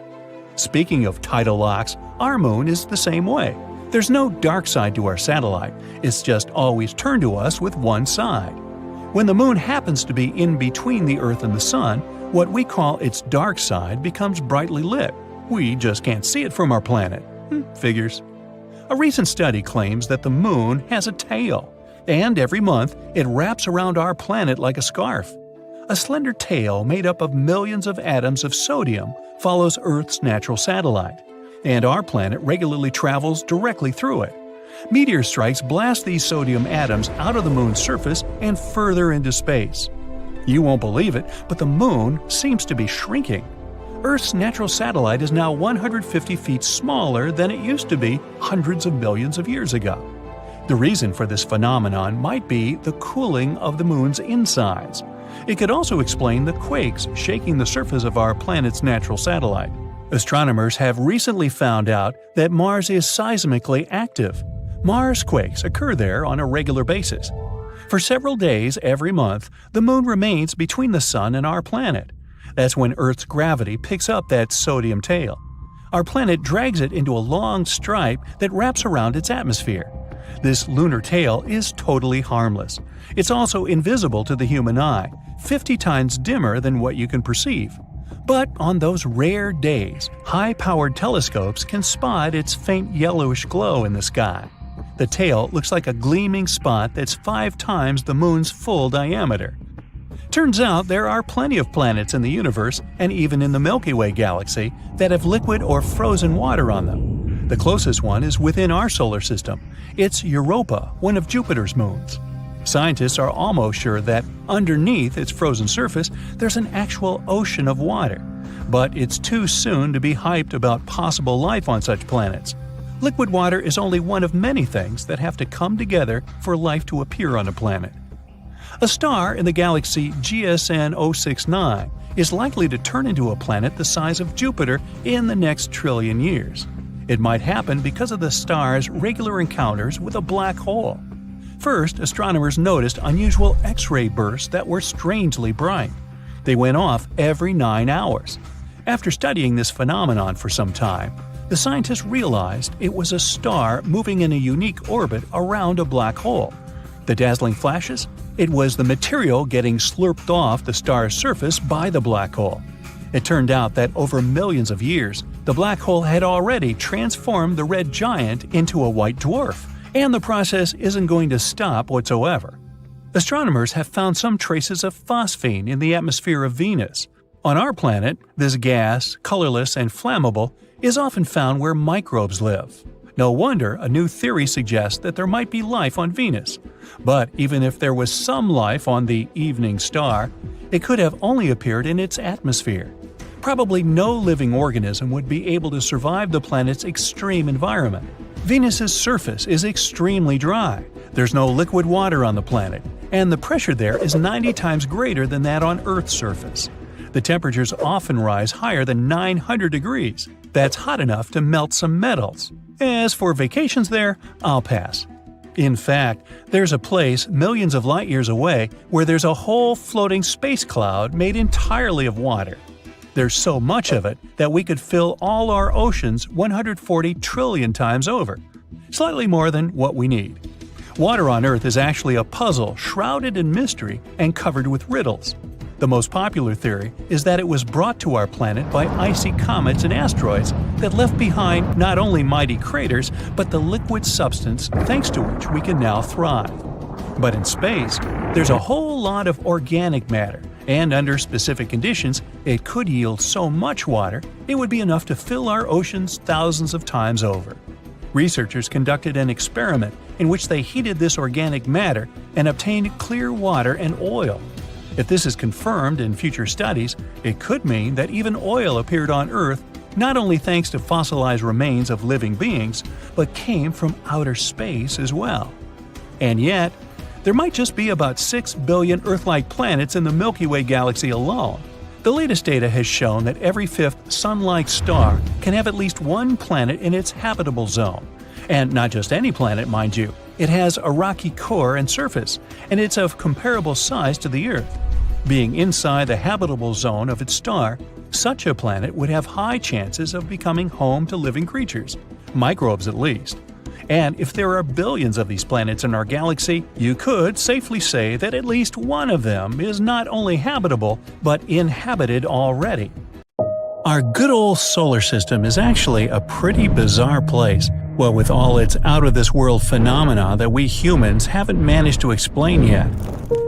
Speaking of tidal locks, our moon is the same way. There's no dark side to our satellite, it's just always turned to us with one side. When the moon happens to be in between the Earth and the Sun, what we call its dark side becomes brightly lit. We just can't see it from our planet. Figures. A recent study claims that the moon has a tail, and every month it wraps around our planet like a scarf. A slender tail made up of millions of atoms of sodium follows Earth's natural satellite, and our planet regularly travels directly through it. Meteor strikes blast these sodium atoms out of the Moon's surface and further into space. You won't believe it, but the Moon seems to be shrinking. Earth's natural satellite is now 150 feet smaller than it used to be hundreds of millions of years ago. The reason for this phenomenon might be the cooling of the Moon's insides. It could also explain the quakes shaking the surface of our planet's natural satellite. Astronomers have recently found out that Mars is seismically active. Mars quakes occur there on a regular basis. For several days every month, the Moon remains between the Sun and our planet. That's when Earth's gravity picks up that sodium tail. Our planet drags it into a long stripe that wraps around its atmosphere. This lunar tail is totally harmless. It's also invisible to the human eye, 50 times dimmer than what you can perceive. But on those rare days, high-powered telescopes can spot its faint yellowish glow in the sky. The tail looks like a gleaming spot that's 5 times the Moon's full diameter. Turns out there are plenty of planets in the universe, and even in the Milky Way galaxy, that have liquid or frozen water on them. The closest one is within our solar system. It's Europa, one of Jupiter's moons. Scientists are almost sure that underneath its frozen surface there's an actual ocean of water. But it's too soon to be hyped about possible life on such planets. Liquid water is only one of many things that have to come together for life to appear on a planet. A star in the galaxy GSN 069 is likely to turn into a planet the size of Jupiter in the next trillion years. It might happen because of the star's regular encounters with a black hole. First, astronomers noticed unusual X-ray bursts that were strangely bright. They went off every 9 hours. After studying this phenomenon for some time, the scientists realized it was a star moving in a unique orbit around a black hole. The dazzling flashes? It was the material getting slurped off the star's surface by the black hole. It turned out that over millions of years, the black hole had already transformed the red giant into a white dwarf, and the process isn't going to stop whatsoever. Astronomers have found some traces of phosphine in the atmosphere of Venus. On our planet, this gas, colorless and flammable, is often found where microbes live. No wonder a new theory suggests that there might be life on Venus. But even if there was some life on the evening star, it could have only appeared in its atmosphere. Probably no living organism would be able to survive the planet's extreme environment. Venus's surface is extremely dry. There's no liquid water on the planet, and the pressure there is 90 times greater than that on Earth's surface. The temperatures often rise higher than 900 degrees. That's hot enough to melt some metals. As for vacations there, I'll pass. In fact, there's a place millions of light years away where there's a whole floating space cloud made entirely of water. There's so much of it that we could fill all our oceans 140 trillion times over, slightly more than what we need. Water on Earth is actually a puzzle shrouded in mystery and covered with riddles. The most popular theory is that it was brought to our planet by icy comets and asteroids that left behind not only mighty craters, but the liquid substance thanks to which we can now thrive. But in space, there's a whole lot of organic matter, and under specific conditions, it could yield so much water it would be enough to fill our oceans thousands of times over. Researchers conducted an experiment in which they heated this organic matter and obtained clear water and oil. If this is confirmed in future studies, it could mean that even oil appeared on Earth not only thanks to fossilized remains of living beings, but came from outer space as well. And yet, there might just be about 6 billion Earth-like planets in the Milky Way galaxy alone. The latest data has shown that every fifth Sun-like star can have at least one planet in its habitable zone. And not just any planet, mind you. It has a rocky core and surface, and it's of comparable size to the Earth. Being inside the habitable zone of its star, such a planet would have high chances of becoming home to living creatures, microbes at least. And if there are billions of these planets in our galaxy, you could safely say that at least one of them is not only habitable, but inhabited already. Our good old solar system is actually a pretty bizarre place, what with all its out-of-this-world phenomena that we humans haven't managed to explain yet.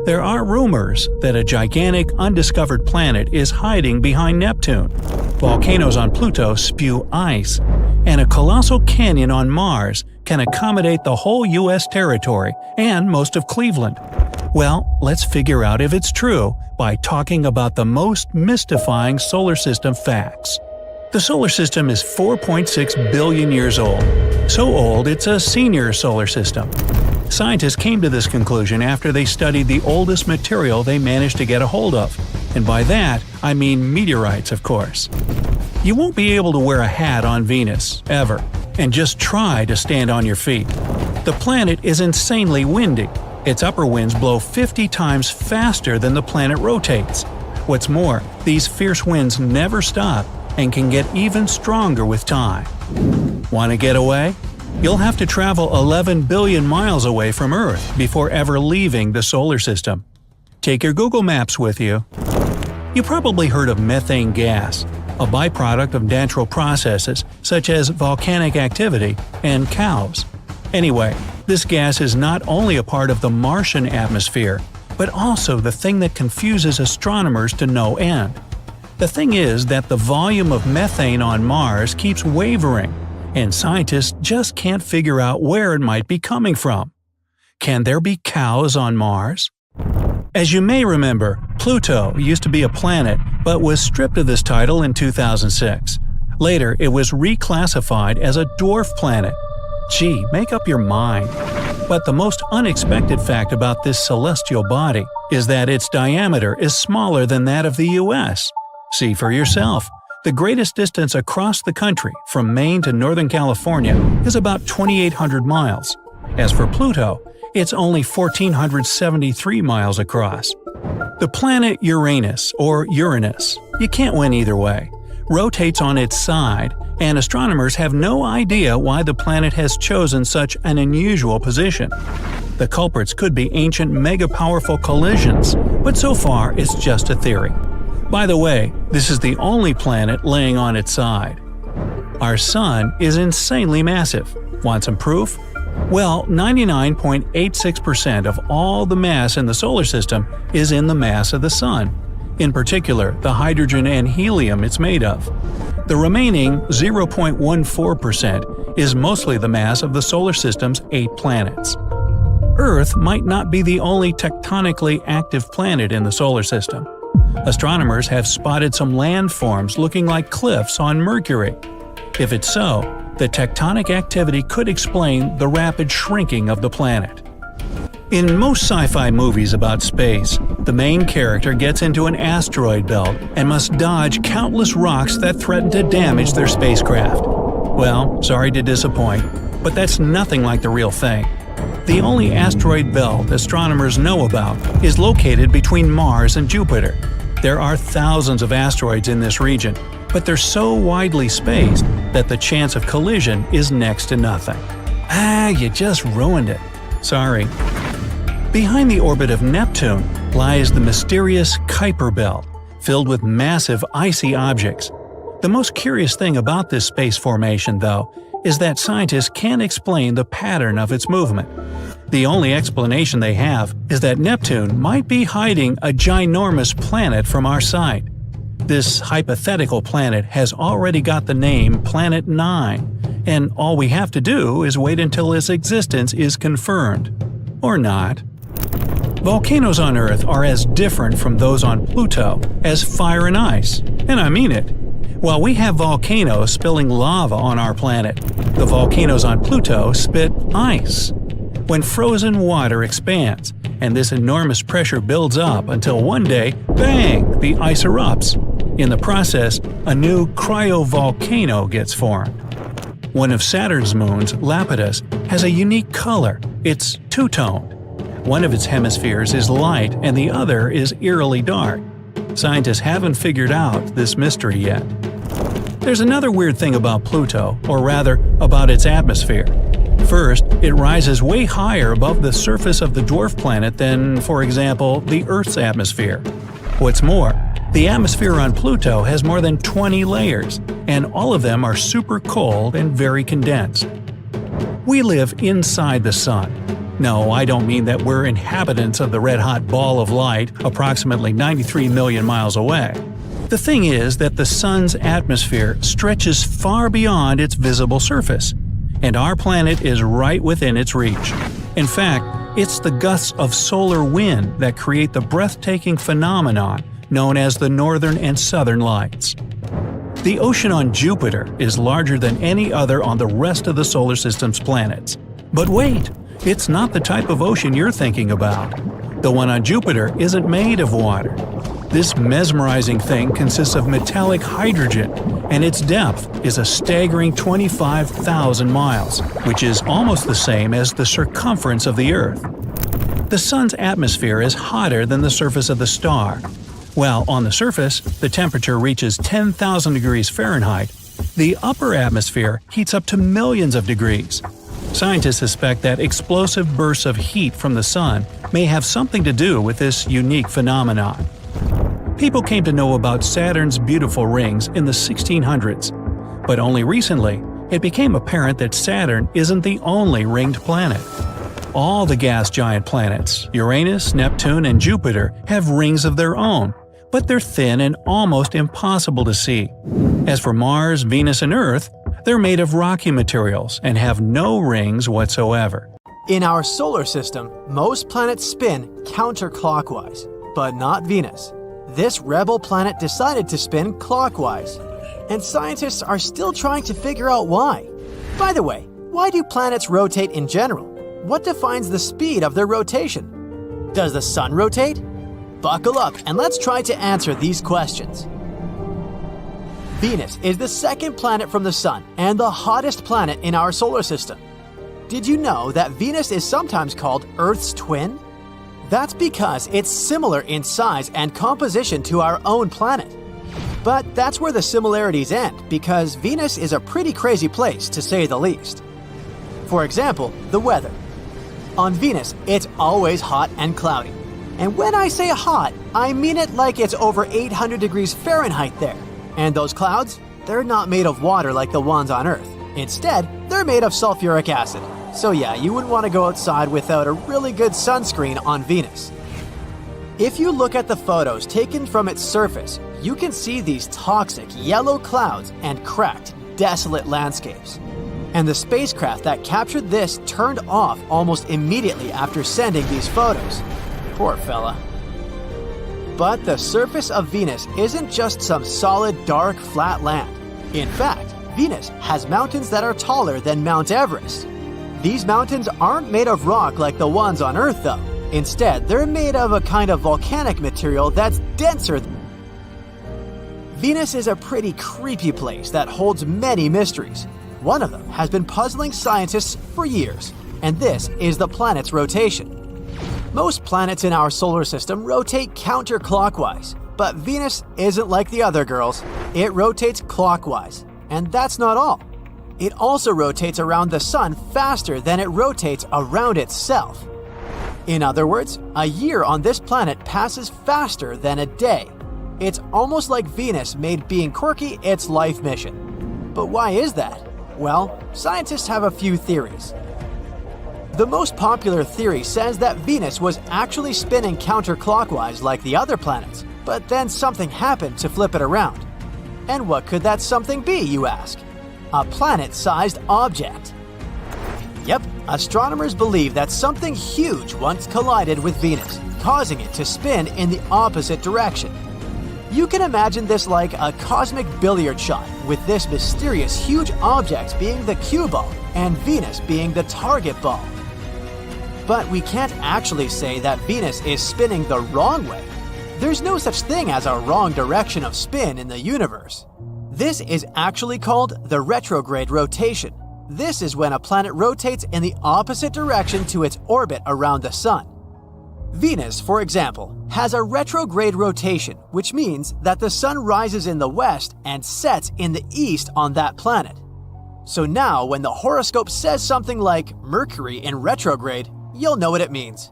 There are rumors that a gigantic undiscovered planet is hiding behind Neptune. Volcanoes on Pluto spew ice, and a colossal canyon on Mars can accommodate the whole U.S. territory and most of Cleveland. Well, let's figure out if it's true by talking about the most mystifying solar system facts. The solar system is 4.6 billion years old. So old it's a senior solar system. Scientists came to this conclusion after they studied the oldest material they managed to get a hold of. And by that, I mean meteorites, of course. You won't be able to wear a hat on Venus, ever, and just try to stand on your feet. The planet is insanely windy. Its upper winds blow 50 times faster than the planet rotates. What's more, these fierce winds never stop and can get even stronger with time. Want to get away? You'll have to travel 11 billion miles away from Earth before ever leaving the solar system. Take your Google Maps with you. You probably heard of methane gas, a byproduct of natural processes such as volcanic activity and cows. Anyway, this gas is not only a part of the Martian atmosphere, but also the thing that confuses astronomers to no end. The thing is that the volume of methane on Mars keeps wavering, and scientists just can't figure out where it might be coming from. Can there be cows on Mars? As you may remember, Pluto used to be a planet but was stripped of this title in 2006. Later, it was reclassified as a dwarf planet. Gee, make up your mind. But the most unexpected fact about this celestial body is that its diameter is smaller than that of the US. See for yourself. The greatest distance across the country, from Maine to Northern California, is about 2,800 miles. As for Pluto, it's only 1,473 miles across. The planet Uranus, or Uranus, you can't win either way, rotates on its side, and astronomers have no idea why the planet has chosen such an unusual position. The culprits could be ancient mega-powerful collisions, but so far it's just a theory. By the way, this is the only planet laying on its side. Our Sun is insanely massive. Want some proof? Well, 99.86% of all the mass in the solar system is in the mass of the Sun. In particular, the hydrogen and helium it's made of. The remaining 0.14% is mostly the mass of the solar system's 8 planets. Earth might not be the only tectonically active planet in the solar system. Astronomers have spotted some landforms looking like cliffs on Mercury. If it's so, the tectonic activity could explain the rapid shrinking of the planet. In most sci-fi movies about space, the main character gets into an asteroid belt and must dodge countless rocks that threaten to damage their spacecraft. Well, sorry to disappoint, but that's nothing like the real thing. The only asteroid belt astronomers know about is located between Mars and Jupiter. There are thousands of asteroids in this region, but they're so widely spaced that the chance of collision is next to nothing. You just ruined it. Sorry. Behind the orbit of Neptune lies the mysterious Kuiper Belt, filled with massive icy objects. The most curious thing about this space formation, though, is that scientists can't explain the pattern of its movement. The only explanation they have is that Neptune might be hiding a ginormous planet from our sight. This hypothetical planet has already got the name Planet 9, and all we have to do is wait until its existence is confirmed. Or not. Volcanoes on Earth are as different from those on Pluto as fire and ice, and I mean it. While we have volcanoes spilling lava on our planet, the volcanoes on Pluto spit ice. When frozen water expands, and this enormous pressure builds up until one day, bang, the ice erupts. In the process, a new cryovolcano gets formed. One of Saturn's moons, Lapidus, has a unique color. It's two-toned. One of its hemispheres is light and the other is eerily dark. Scientists haven't figured out this mystery yet. There's another weird thing about Pluto, or rather, about its atmosphere. First, it rises way higher above the surface of the dwarf planet than, for example, the Earth's atmosphere. What's more, the atmosphere on Pluto has more than 20 layers, and all of them are super cold and very condensed. We live inside the Sun. No, I don't mean that we're inhabitants of the red-hot ball of light approximately 93 million miles away. The thing is that the Sun's atmosphere stretches far beyond its visible surface, and our planet is right within its reach. In fact, it's the gusts of solar wind that create the breathtaking phenomenon known as the northern and southern lights. The ocean on Jupiter is larger than any other on the rest of the solar system's planets. But wait, it's not the type of ocean you're thinking about. The one on Jupiter isn't made of water. This mesmerizing thing consists of metallic hydrogen, and its depth is a staggering 25,000 miles, which is almost the same as the circumference of the Earth. The Sun's atmosphere is hotter than the surface of the star. While on the surface, the temperature reaches 10,000 degrees Fahrenheit, the upper atmosphere heats up to millions of degrees. Scientists suspect that explosive bursts of heat from the Sun may have something to do with this unique phenomenon. People came to know about Saturn's beautiful rings in the 1600s, but only recently it became apparent that Saturn isn't the only ringed planet. All the gas giant planets, Uranus, Neptune, and Jupiter, have rings of their own, but they're thin and almost impossible to see. As for Mars, Venus, and Earth, they're made of rocky materials and have no rings whatsoever. In our solar system, most planets spin counterclockwise, but not Venus. This rebel planet decided to spin clockwise, and scientists are still trying to figure out why. By the way, why do planets rotate in general? What defines the speed of their rotation? Does the Sun rotate? Buckle up and let's try to answer these questions. Venus is the second planet from the Sun and the hottest planet in our solar system. Did you know that Venus is sometimes called Earth's twin? That's because it's similar in size and composition to our own planet. But that's where the similarities end, because Venus is a pretty crazy place, to say the least. For example, the weather. On Venus, it's always hot and cloudy. And when I say hot, I mean it like it's over 800 degrees Fahrenheit there. And those clouds? They're not made of water like the ones on Earth. Instead, they're made of sulfuric acid. So yeah, you wouldn't want to go outside without a really good sunscreen on Venus. If you look at the photos taken from its surface, you can see these toxic yellow clouds and cracked, desolate landscapes. And the spacecraft that captured this turned off almost immediately after sending these photos. Poor fella. But the surface of Venus isn't just some solid, dark, flat land. In fact, Venus has mountains that are taller than Mount Everest. These mountains aren't made of rock like the ones on Earth, though. Instead, they're made of a kind of volcanic material that's denser. Venus is a pretty creepy place that holds many mysteries. One of them has been puzzling scientists for years, and this is the planet's rotation. Most planets in our solar system rotate counterclockwise, but Venus isn't like the other girls. It rotates clockwise, and that's not all. It also rotates around the Sun faster than it rotates around itself. In other words, a year on this planet passes faster than a day. It's almost like Venus made being quirky its life mission. But why is that? Well, scientists have a few theories. The most popular theory says that Venus was actually spinning counterclockwise like the other planets, but then something happened to flip it around. And what could that something be, you ask? A planet-sized object. Yep, astronomers believe that something huge once collided with Venus, causing it to spin in the opposite direction. You can imagine this like a cosmic billiard shot, with this mysterious huge object being the cue ball and Venus being the target ball. But we can't actually say that Venus is spinning the wrong way. There's no such thing as a wrong direction of spin in the universe. This is actually called the retrograde rotation. This is when a planet rotates in the opposite direction to its orbit around the Sun. Venus, for example, has a retrograde rotation, which means that the Sun rises in the west and sets in the east on that planet. So now, when the horoscope says something like Mercury in retrograde, you'll know what it means.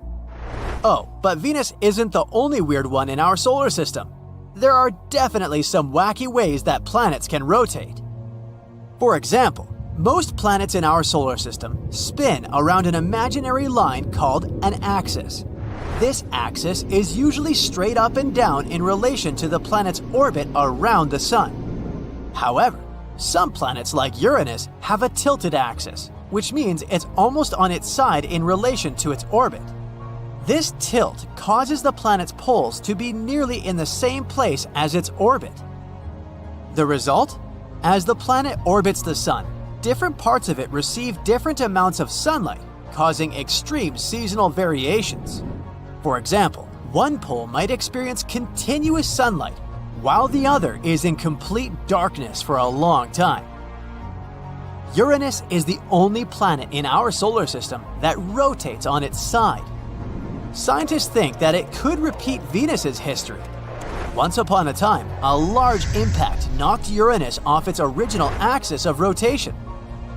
Oh, but Venus isn't the only weird one in our solar system. There are definitely some wacky ways that planets can rotate. For example, Most planets in our solar system spin around an imaginary line called an axis. This axis is usually straight up and down in relation to the planet's orbit around the Sun. However, some planets like Uranus have a tilted axis, which means it's almost on its side in relation to its orbit. This tilt causes the planet's poles to be nearly in the same place as its orbit. The result? As the planet orbits the Sun, different parts of it receive different amounts of sunlight, causing extreme seasonal variations. For example, one pole might experience continuous sunlight, while the other is in complete darkness for a long time. Uranus is the only planet in our solar system that rotates on its side. Scientists think that it could repeat Venus's history. Once upon a time, a large impact knocked Uranus off its original axis of rotation,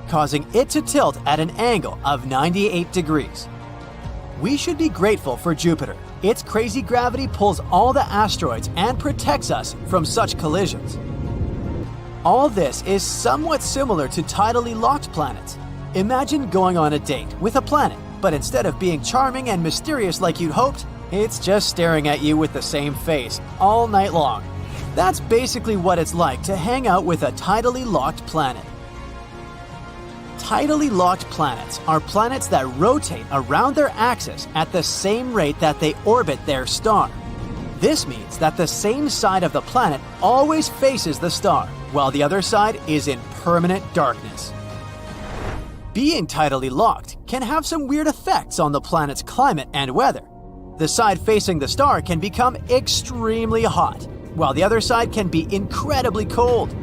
causing it to tilt at an angle of 98 degrees. We should be grateful for Jupiter. Its crazy gravity pulls all the asteroids and protects us from such collisions. All this is somewhat similar to tidally locked planets. Imagine going on a date with a planet, but instead of being charming and mysterious like you'd hoped, it's just staring at you with the same face all night long. That's basically what it's like to hang out with a tidally locked planet. Tidally locked planets are planets that rotate around their axis at the same rate that they orbit their star. This means that the same side of the planet always faces the star, while the other side is in permanent darkness. Being tidally locked can have some weird effects on the planet's climate and weather. The side facing the star can become extremely hot, while the other side can be incredibly cold.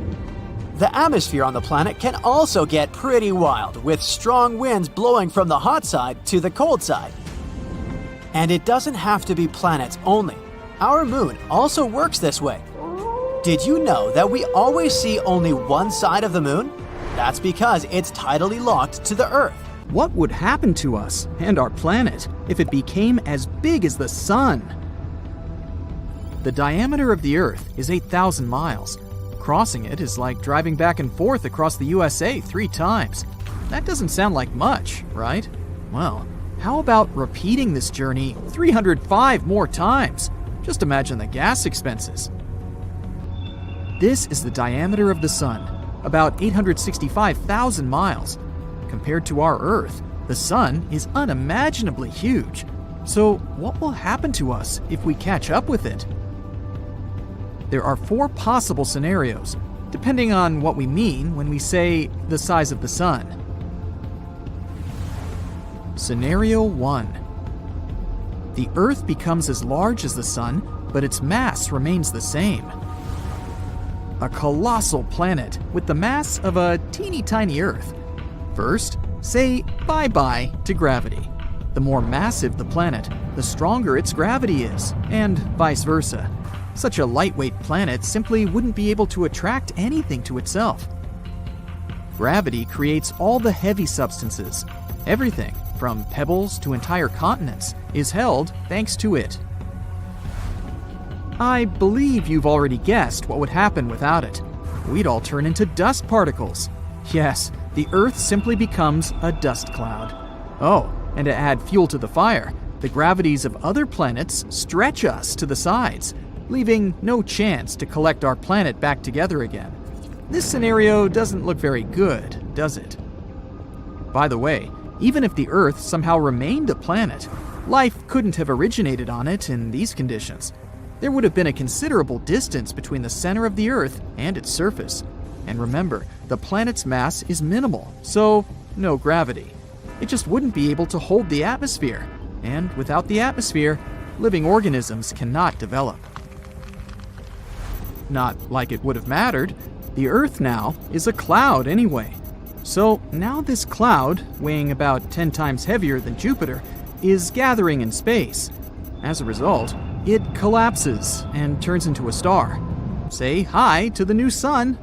The atmosphere on the planet can also get pretty wild, with strong winds blowing from the hot side to the cold side. And it doesn't have to be planets only. Our moon also works this way. Did you know that we always see only one side of the moon? That's because it's tidally locked to the Earth. What would happen to us and our planet if it became as big as the Sun? The diameter of the Earth is 8,000 miles. Crossing it is like driving back and forth across the USA 3 times. That doesn't sound like much, right? Well, how about repeating this journey 305 more times? Just imagine the gas expenses. This is the diameter of the Sun, about 865,000 miles. Compared to our Earth, the Sun is unimaginably huge. So what will happen to us if we catch up with it? There are 4 possible scenarios, depending on what we mean when we say the size of the Sun. Scenario 1. The Earth becomes as large as the Sun, but its mass remains the same. A colossal planet with the mass of a teeny tiny Earth. First, say bye-bye to gravity. The more massive the planet, the stronger its gravity is, and vice versa. Such a lightweight planet simply wouldn't be able to attract anything to itself. Gravity creates all the heavy substances. Everything, from pebbles to entire continents, is held thanks to it. I believe you've already guessed what would happen without it. We'd all turn into dust particles. Yes, the Earth simply becomes a dust cloud. Oh, and to add fuel to the fire, the gravities of other planets stretch us to the sides, leaving no chance to collect our planet back together again. This scenario doesn't look very good, does it? By the way, even if the Earth somehow remained a planet, life couldn't have originated on it in these conditions. There would have been a considerable distance between the center of the Earth and its surface. And remember, the planet's mass is minimal, so no gravity. It just wouldn't be able to hold the atmosphere. And without the atmosphere, living organisms cannot develop. Not like it would have mattered. The Earth now is a cloud anyway. So now this cloud, weighing about 10 times heavier than Jupiter, is gathering in space. As a result, it collapses and turns into a star. Say hi to the new Sun.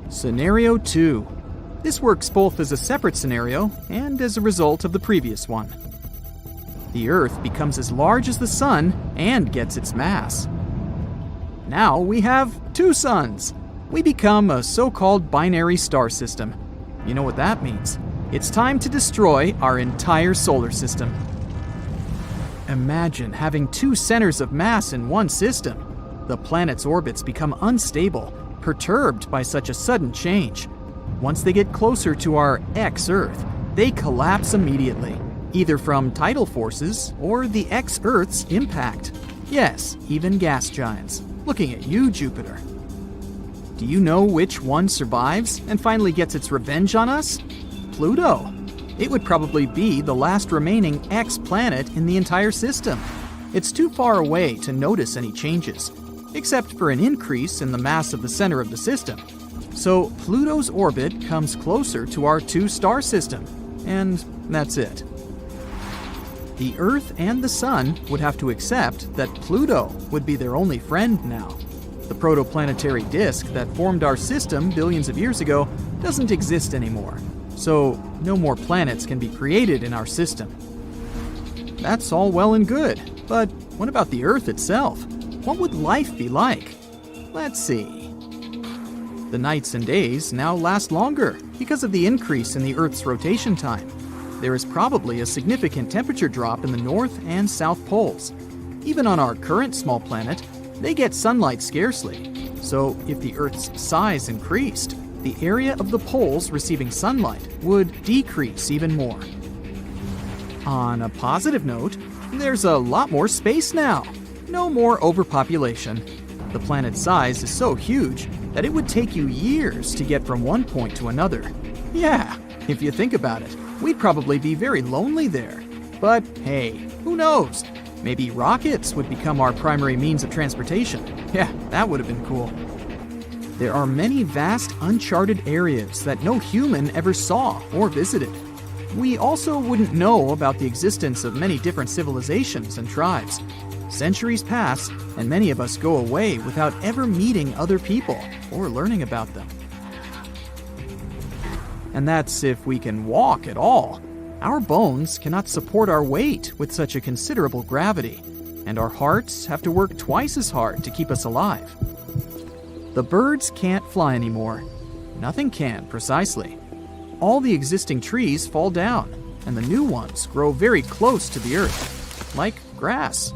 Scenario 2. This works both as a separate scenario and as a result of the previous one. The Earth becomes as large as the Sun and gets its mass. Now we have 2 suns. We become a so-called binary star system. You know what that means. It's time to destroy our entire solar system. Imagine having two centers of mass in one system. The planet's orbits become unstable, perturbed by such a sudden change. Once they get closer to our ex-Earth, they collapse immediately, either from tidal forces or the ex-Earth's impact. Yes, even gas giants. Looking at you, Jupiter. Do you know which one survives and finally gets its revenge on us? Pluto. It would probably be the last remaining X-planet in the entire system. It's too far away to notice any changes, except for an increase in the mass of the center of the system. So Pluto's orbit comes closer to our two-star system, and that's it. The Earth and the Sun would have to accept that Pluto would be their only friend now. The protoplanetary disk that formed our system billions of years ago doesn't exist anymore, so no more planets can be created in our system. That's all well and good, but what about the Earth itself? What would life be like? Let's see. The nights and days now last longer because of the increase in the Earth's rotation time. There is probably a significant temperature drop in the North and South poles. Even on our current small planet, they get sunlight scarcely. So if the Earth's size increased, the area of the poles receiving sunlight would decrease even more. On a positive note, there's a lot more space now. No more overpopulation. The planet's size is so huge that it would take you years to get from one point to another. Yeah, if you think about it, we'd probably be very lonely there. But hey, who knows? Maybe rockets would become our primary means of transportation. Yeah, that would have been cool. There are many vast uncharted areas that no human ever saw or visited. We also wouldn't know about the existence of many different civilizations and tribes. Centuries pass, and many of us go away without ever meeting other people or learning about them. And that's if we can walk at all. Our bones cannot support our weight with such a considerable gravity, and our hearts have to work twice as hard to keep us alive. The birds can't fly anymore. Nothing can, precisely. All the existing trees fall down, and the new ones grow very close to the Earth, like grass.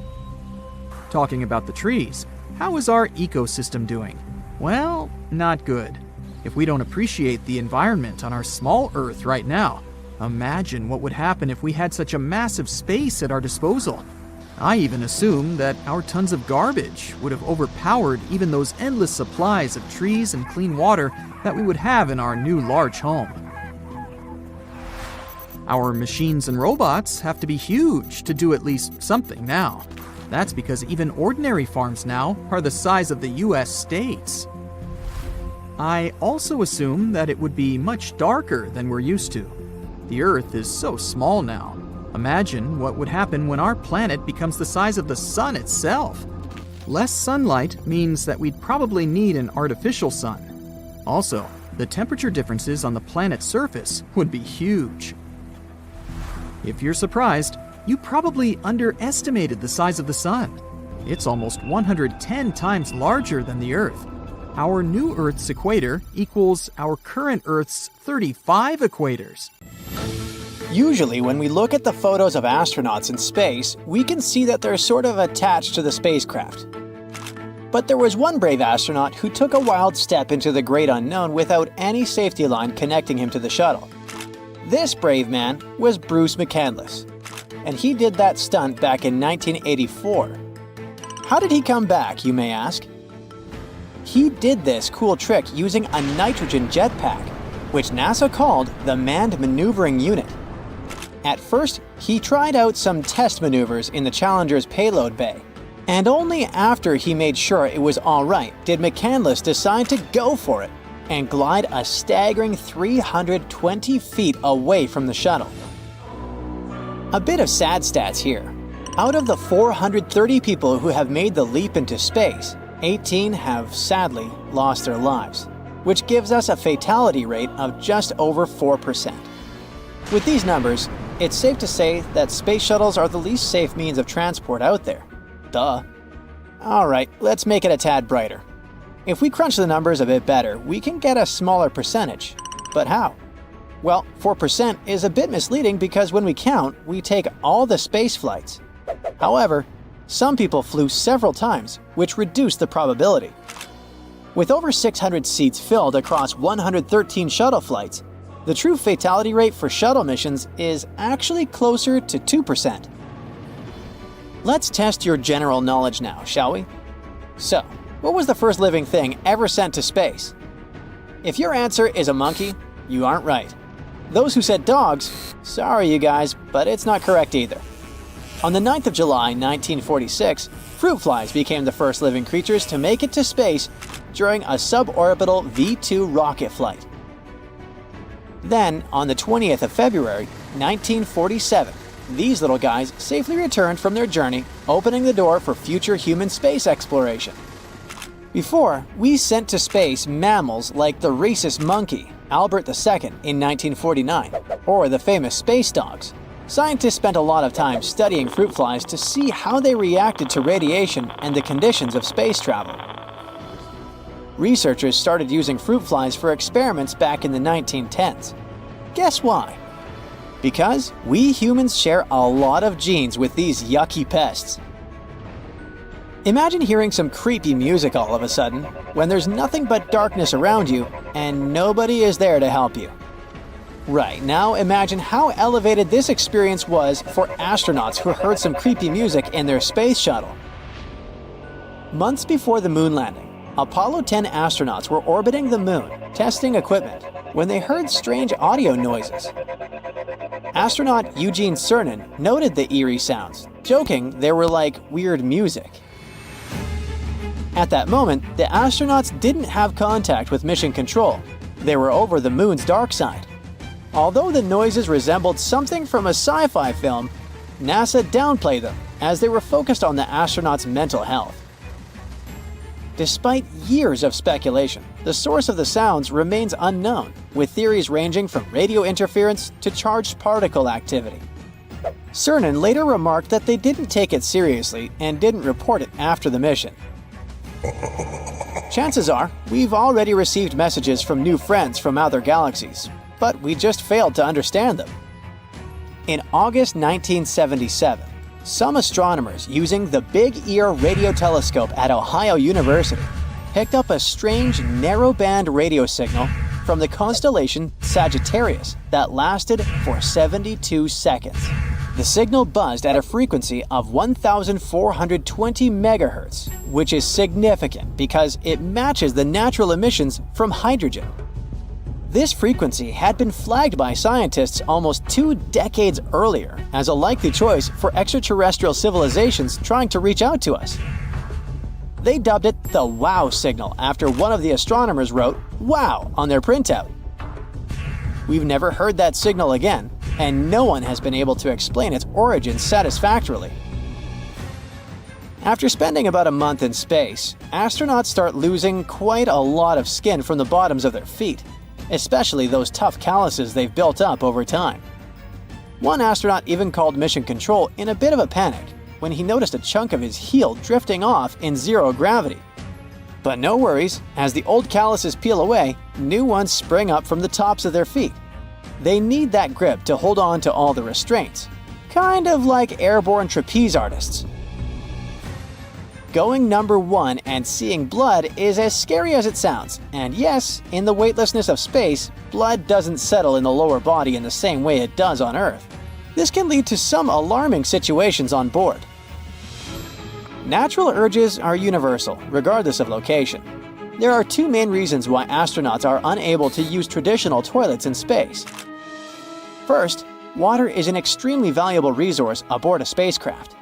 Talking about the trees, how is our ecosystem doing? Well, not good. If we don't appreciate the environment on our small Earth right now, imagine what would happen if we had such a massive space at our disposal. I even assume that our tons of garbage would have overpowered even those endless supplies of trees and clean water that we would have in our new large home. Our machines and robots have to be huge to do at least something now. That's because even ordinary farms now are the size of the US states. I also assume that it would be much darker than we're used to. The Earth is so small now. Imagine what would happen when our planet becomes the size of the sun itself. Less sunlight means that we'd probably need an artificial sun. Also, the temperature differences on the planet's surface would be huge. If you're surprised, you probably underestimated the size of the sun. It's almost 110 times larger than the Earth. Our new Earth's equator equals our current Earth's 35 equators. Usually, when we look at the photos of astronauts in space, we can see that they're sort of attached to the spacecraft. But there was one brave astronaut who took a wild step into the great unknown without any safety line connecting him to the shuttle. This brave man was Bruce McCandless, and he did that stunt back in 1984. How did he come back, you may ask? He did this cool trick using a nitrogen jetpack, which NASA called the Manned Maneuvering Unit. At first, he tried out some test maneuvers in the Challenger's payload bay, and only after he made sure it was all right did McCandless decide to go for it and glide a staggering 320 feet away from the shuttle. A bit of sad stats here. Out of the 430 people who have made the leap into space, 18 have sadly lost their lives, which gives us a fatality rate of just over 4%. With these numbers, it's safe to say that space shuttles are the least safe means of transport out there. Duh. Alright, let's make it a tad brighter. If we crunch the numbers a bit better, we can get a smaller percentage. But how? Well, 4% is a bit misleading because when we count, we take all the space flights. However, some people flew several times, which reduced the probability. With over 600 seats filled across 113 shuttle flights, the true fatality rate for shuttle missions is actually closer to 2%. Let's test your general knowledge now, shall we? So, what was the first living thing ever sent to space? If your answer is a monkey, you aren't right. Those who said dogs, sorry you guys, but it's not correct either. On the 9th of July, 1946, fruit flies became the first living creatures to make it to space during a suborbital V-2 rocket flight. Then, on the 20th of February, 1947, these little guys safely returned from their journey, opening the door for future human space exploration. Before, we sent to space mammals like the rhesus monkey, Albert II, in 1949, or the famous space dogs. Scientists spent a lot of time studying fruit flies to see how they reacted to radiation and the conditions of space travel. Researchers started using fruit flies for experiments back in the 1910s. Guess why? Because we humans share a lot of genes with these yucky pests. Imagine hearing some creepy music all of a sudden, when there's nothing but darkness around you and nobody is there to help you. Right, now imagine how elevated this experience was for astronauts who heard some creepy music in their space shuttle. Months before the moon landing, Apollo 10 astronauts were orbiting the moon, testing equipment, when they heard strange audio noises. Astronaut Eugene Cernan noted the eerie sounds, joking they were like weird music. At that moment, the astronauts didn't have contact with mission control. They were over the moon's dark side. Although the noises resembled something from a sci-fi film, NASA downplayed them as they were focused on the astronauts' mental health. Despite years of speculation, the source of the sounds remains unknown, with theories ranging from radio interference to charged particle activity. Cernan later remarked that they didn't take it seriously and didn't report it after the mission. Chances are, we've already received messages from new friends from other galaxies, but we just failed to understand them. In August 1977, some astronomers using the Big Ear radio telescope at Ohio University picked up a strange narrow-band radio signal from the constellation Sagittarius that lasted for 72 seconds. The signal buzzed at a frequency of 1,420 megahertz, which is significant because it matches the natural emissions from hydrogen. This frequency had been flagged by scientists almost 2 decades earlier as a likely choice for extraterrestrial civilizations trying to reach out to us. They dubbed it the WOW signal after one of the astronomers wrote "WOW" on their printout. We've never heard that signal again, and no one has been able to explain its origins satisfactorily. After spending about a month in space, astronauts start losing quite a lot of skin from the bottoms of their feet, especially those tough calluses they've built up over time. One astronaut even called mission control in a bit of a panic when he noticed a chunk of his heel drifting off in zero gravity. But no worries, as the old calluses peel away, new ones spring up from the tops of their feet. They need that grip to hold on to all the restraints, kind of like airborne trapeze artists. Going number 1 and seeing blood is as scary as it sounds, and yes, in the weightlessness of space, blood doesn't settle in the lower body in the same way it does on Earth. This can lead to some alarming situations on board. Natural urges are universal, regardless of location. There are 2 main reasons why astronauts are unable to use traditional toilets in space. First, water is an extremely valuable resource aboard a spacecraft.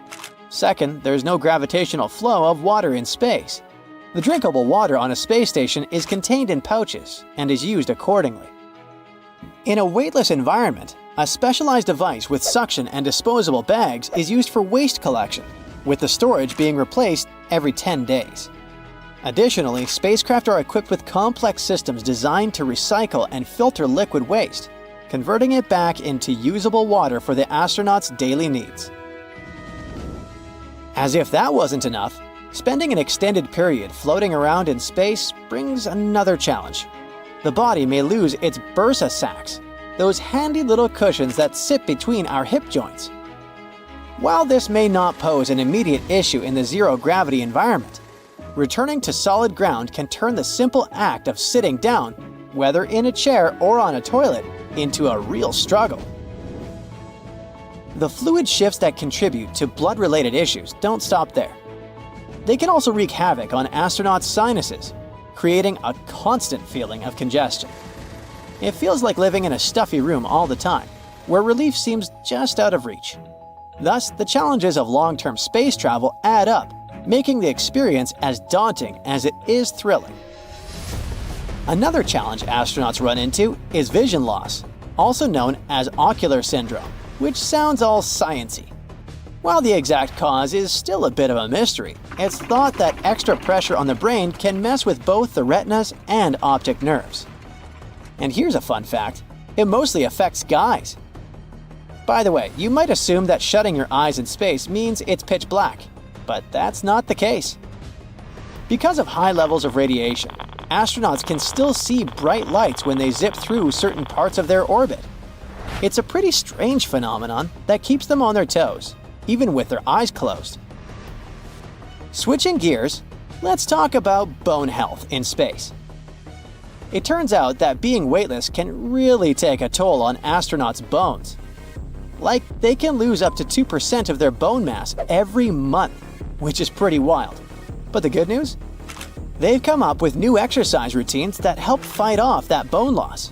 Second, there's no gravitational flow of water in space. The drinkable water on a space station is contained in pouches and is used accordingly. In a weightless environment, a specialized device with suction and disposable bags is used for waste collection, with the storage being replaced every 10 days. Additionally, spacecraft are equipped with complex systems designed to recycle and filter liquid waste, converting it back into usable water for the astronauts' daily needs. As if that wasn't enough, spending an extended period floating around in space brings another challenge. The body may lose its bursa sacs. those handy little cushions that sit between our hip joints. While this may not pose an immediate issue in the zero-gravity environment, returning to solid ground can turn the simple act of sitting down, whether in a chair or on a toilet, into a real struggle. The fluid shifts that contribute to blood-related issues don't stop there. They can also wreak havoc on astronauts' sinuses, creating a constant feeling of congestion. It feels like living in a stuffy room all the time, where relief seems just out of reach. Thus, the challenges of long-term space travel add up, making the experience as daunting as it is thrilling. Another challenge astronauts run into is vision loss, also known as ocular syndrome, which sounds all sciencey. While the exact cause is still a bit of a mystery, it's thought that extra pressure on the brain can mess with both the retinas and optic nerves. And here's a fun fact: it mostly affects guys. By the way, you might assume that shutting your eyes in space means it's pitch black, but that's not the case. Because of high levels of radiation, astronauts can still see bright lights when they zip through certain parts of their orbit. It's a pretty strange phenomenon that keeps them on their toes, even with their eyes closed. Switching gears, let's talk about bone health in space. It turns out that being weightless can really take a toll on astronauts' bones. Like, they can lose up to 2% of their bone mass every month, which is pretty wild. But the good news? They've come up with new exercise routines that help fight off that bone loss.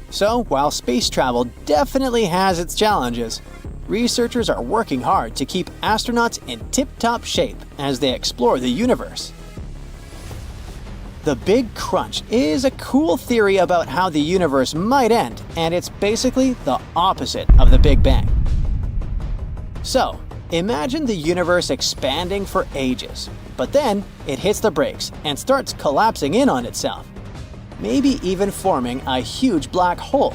So, while space travel definitely has its challenges, researchers are working hard to keep astronauts in tip-top shape as they explore the universe. The Big Crunch is a cool theory about how the universe might end, and it's basically the opposite of the Big Bang. So, imagine the universe expanding for ages, but then it hits the brakes and starts collapsing in on itself, maybe even forming a huge black hole.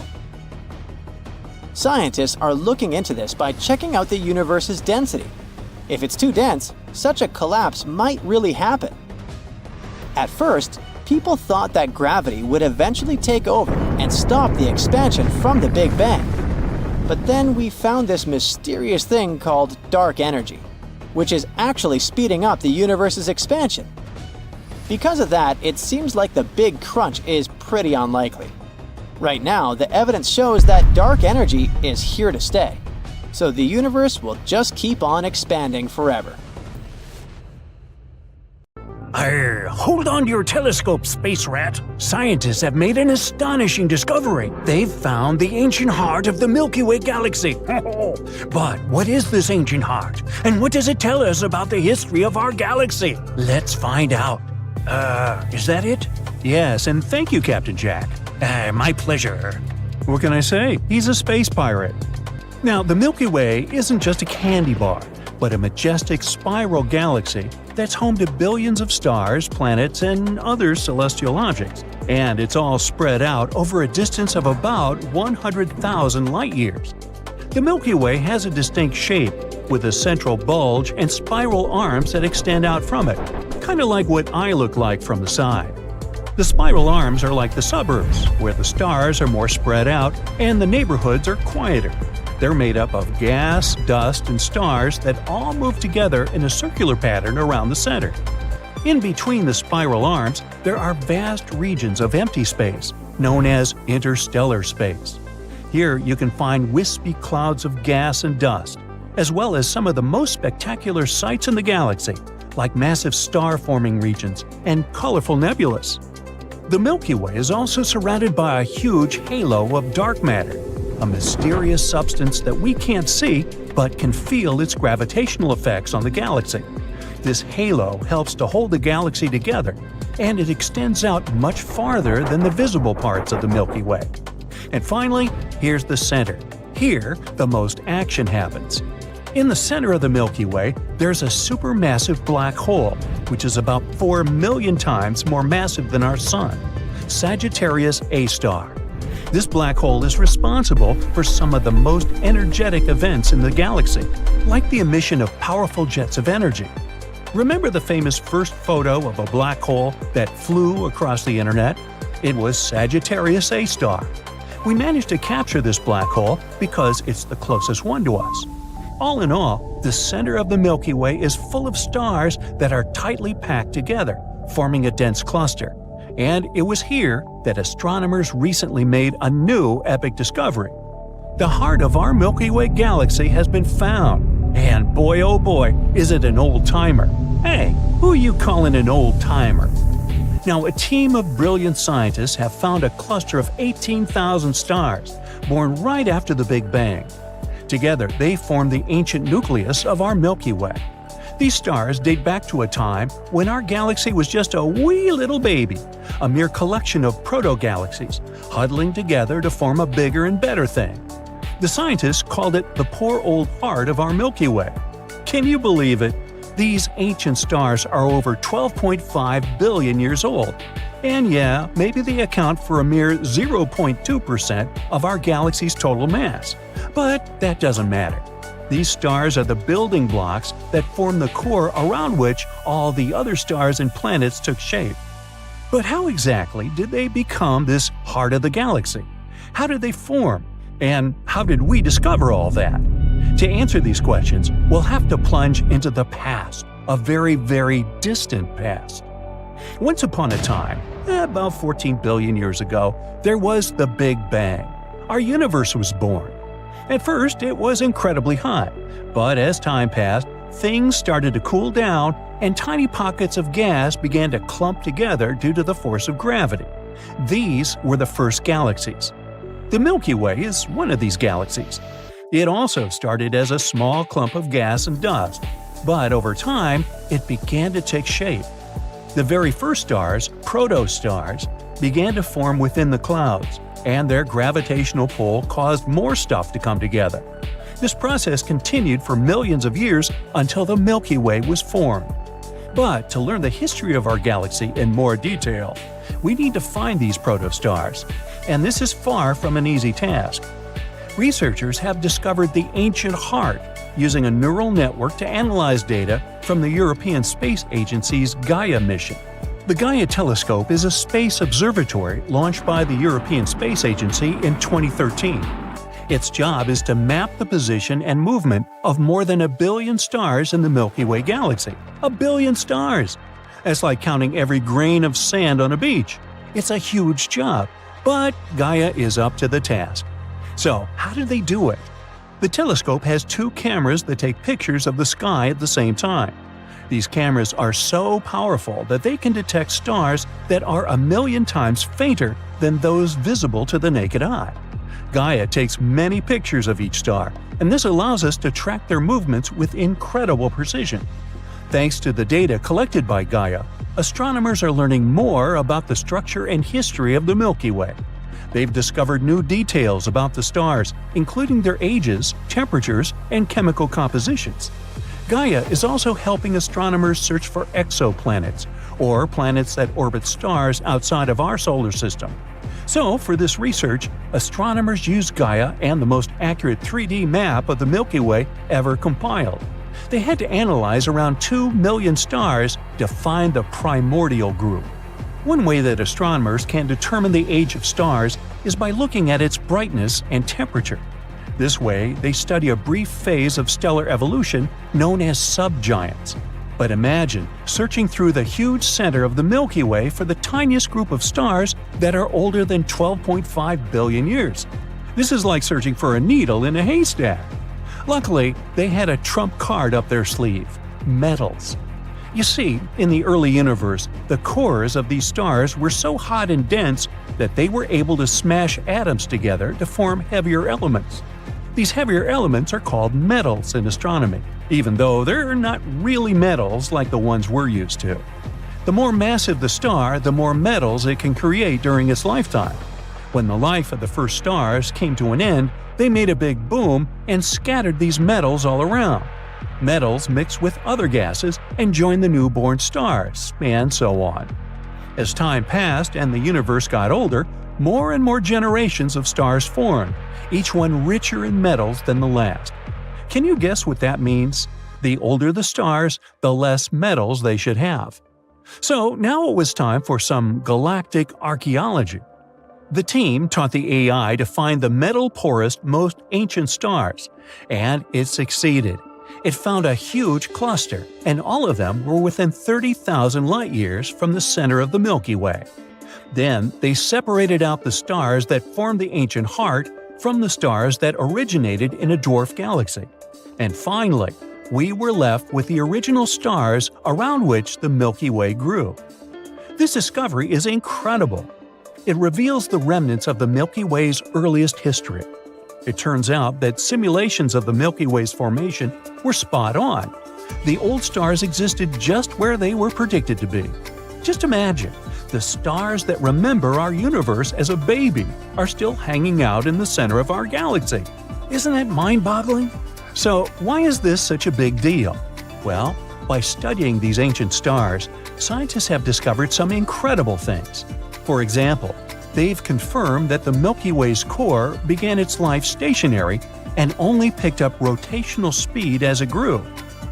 Scientists are looking into this by checking out the universe's density. If it's too dense, such a collapse might really happen. At first, people thought that gravity would eventually take over and stop the expansion from the Big Bang. But then we found this mysterious thing called dark energy, which is actually speeding up the universe's expansion. Because of that, it seems like the Big Crunch is pretty unlikely. Right now, the evidence shows that dark energy is here to stay, so the universe will just keep on expanding forever. Hold on to your telescope, Space Rat. Scientists have made an astonishing discovery. They've found the ancient heart of the Milky Way galaxy. But what is this ancient heart? And what does it tell us about the history of our galaxy? Let's find out. Is that it? Yes, and thank you, Captain Jack. My pleasure. What can I say? He's a space pirate. Now, the Milky Way isn't just a candy bar, but a majestic spiral galaxy that's home to billions of stars, planets, and other celestial objects. And it's all spread out over a distance of about 100,000 light-years. The Milky Way has a distinct shape, with a central bulge and spiral arms that extend out from it, kind of like what I look like from the side. The spiral arms are like the suburbs, where the stars are more spread out and the neighborhoods are quieter. They're made up of gas, dust, and stars that all move together in a circular pattern around the center. In between the spiral arms, there are vast regions of empty space, known as interstellar space. Here you can find wispy clouds of gas and dust, as well as some of the most spectacular sights in the galaxy, like massive star-forming regions and colorful nebulas. The Milky Way is also surrounded by a huge halo of dark matter, a mysterious substance that we can't see but can feel its gravitational effects on the galaxy. This halo helps to hold the galaxy together, and it extends out much farther than the visible parts of the Milky Way. And finally, here's the center. Here, the most action happens. In the center of the Milky Way, there's a supermassive black hole, which is about 4 million times more massive than our Sun, Sagittarius A star. This black hole is responsible for some of the most energetic events in the galaxy, like the emission of powerful jets of energy. Remember the famous first photo of a black hole that flew across the internet? It was Sagittarius A star. We managed to capture this black hole because it's the closest one to us. All in all, the center of the Milky Way is full of stars that are tightly packed together, forming a dense cluster. And it was here that astronomers recently made a new epic discovery. The heart of our Milky Way galaxy has been found, and boy oh boy, is it an old-timer. Hey, who are you calling an old-timer? Now, a team of brilliant scientists have found a cluster of 18,000 stars, born right after the Big Bang. Together, they form the ancient nucleus of our Milky Way. These stars date back to a time when our galaxy was just a wee little baby, a mere collection of proto-galaxies, huddling together to form a bigger and better thing. The scientists called it the poor old heart of our Milky Way. Can you believe it? These ancient stars are over 12.5 billion years old. And yeah, maybe they account for a mere 0.2% of our galaxy's total mass. But that doesn't matter. These stars are the building blocks that form the core around which all the other stars and planets took shape. But how exactly did they become this heart of the galaxy? How did they form? And how did we discover all that? To answer these questions, we'll have to plunge into the past, a very, very distant past. Once upon a time, about 14 billion years ago, there was the Big Bang. Our universe was born. At first, it was incredibly hot, but as time passed, things started to cool down and tiny pockets of gas began to clump together due to the force of gravity. These were the first galaxies. The Milky Way is one of these galaxies. It also started as a small clump of gas and dust, but over time, it began to take shape. The very first stars, protostars, began to form within the clouds, and their gravitational pull caused more stuff to come together. This process continued for millions of years until the Milky Way was formed. But to learn the history of our galaxy in more detail, we need to find these protostars, and this is far from an easy task. Researchers have discovered the ancient heart using a neural network to analyze data from the European Space Agency's Gaia mission. The Gaia telescope is a space observatory launched by the European Space Agency in 2013. Its job is to map the position and movement of more than 1 billion stars in the Milky Way galaxy. 1 billion stars! That's like counting every grain of sand on a beach. It's a huge job, but Gaia is up to the task. So, how did they do it? The telescope has 2 cameras that take pictures of the sky at the same time. These cameras are so powerful that they can detect stars that are 1 million times fainter than those visible to the naked eye. Gaia takes many pictures of each star, and this allows us to track their movements with incredible precision. Thanks to the data collected by Gaia, astronomers are learning more about the structure and history of the Milky Way. They've discovered new details about the stars, including their ages, temperatures, and chemical compositions. Gaia is also helping astronomers search for exoplanets, or planets that orbit stars outside of our solar system. So, for this research, astronomers used Gaia and the most accurate 3D map of the Milky Way ever compiled. They had to analyze around 2 million stars to find the primordial group. One way that astronomers can determine the age of stars is by looking at its brightness and temperature. This way, they study a brief phase of stellar evolution known as subgiants. But imagine searching through the huge center of the Milky Way for the tiniest group of stars that are older than 12.5 billion years. This is like searching for a needle in a haystack. Luckily, they had a trump card up their sleeve: metals. You see, in the early universe, the cores of these stars were so hot and dense that they were able to smash atoms together to form heavier elements. These heavier elements are called metals in astronomy, even though they're not really metals like the ones we're used to. The more massive the star, the more metals it can create during its lifetime. When the life of the first stars came to an end, they made a big boom and scattered these metals all around. Metals mixed with other gases and joined the newborn stars, and so on. As time passed and the universe got older, more and more generations of stars formed, each one richer in metals than the last. Can you guess what that means? The older the stars, the less metals they should have. So now it was time for some galactic archaeology. The team taught the AI to find the metal-porous most ancient stars, and it succeeded. It found a huge cluster, and all of them were within 30,000 light-years from the center of the Milky Way. Then they separated out the stars that formed the ancient heart from the stars that originated in a dwarf galaxy. And finally, we were left with the original stars around which the Milky Way grew. This discovery is incredible. It reveals the remnants of the Milky Way's earliest history. It turns out that simulations of the Milky Way's formation were spot on. The old stars existed just where they were predicted to be. Just imagine, the stars that remember our universe as a baby are still hanging out in the center of our galaxy. Isn't that mind-boggling? So, why is this such a big deal? Well, by studying these ancient stars, scientists have discovered some incredible things. For example, they've confirmed that the Milky Way's core began its life stationary and only picked up rotational speed as it grew.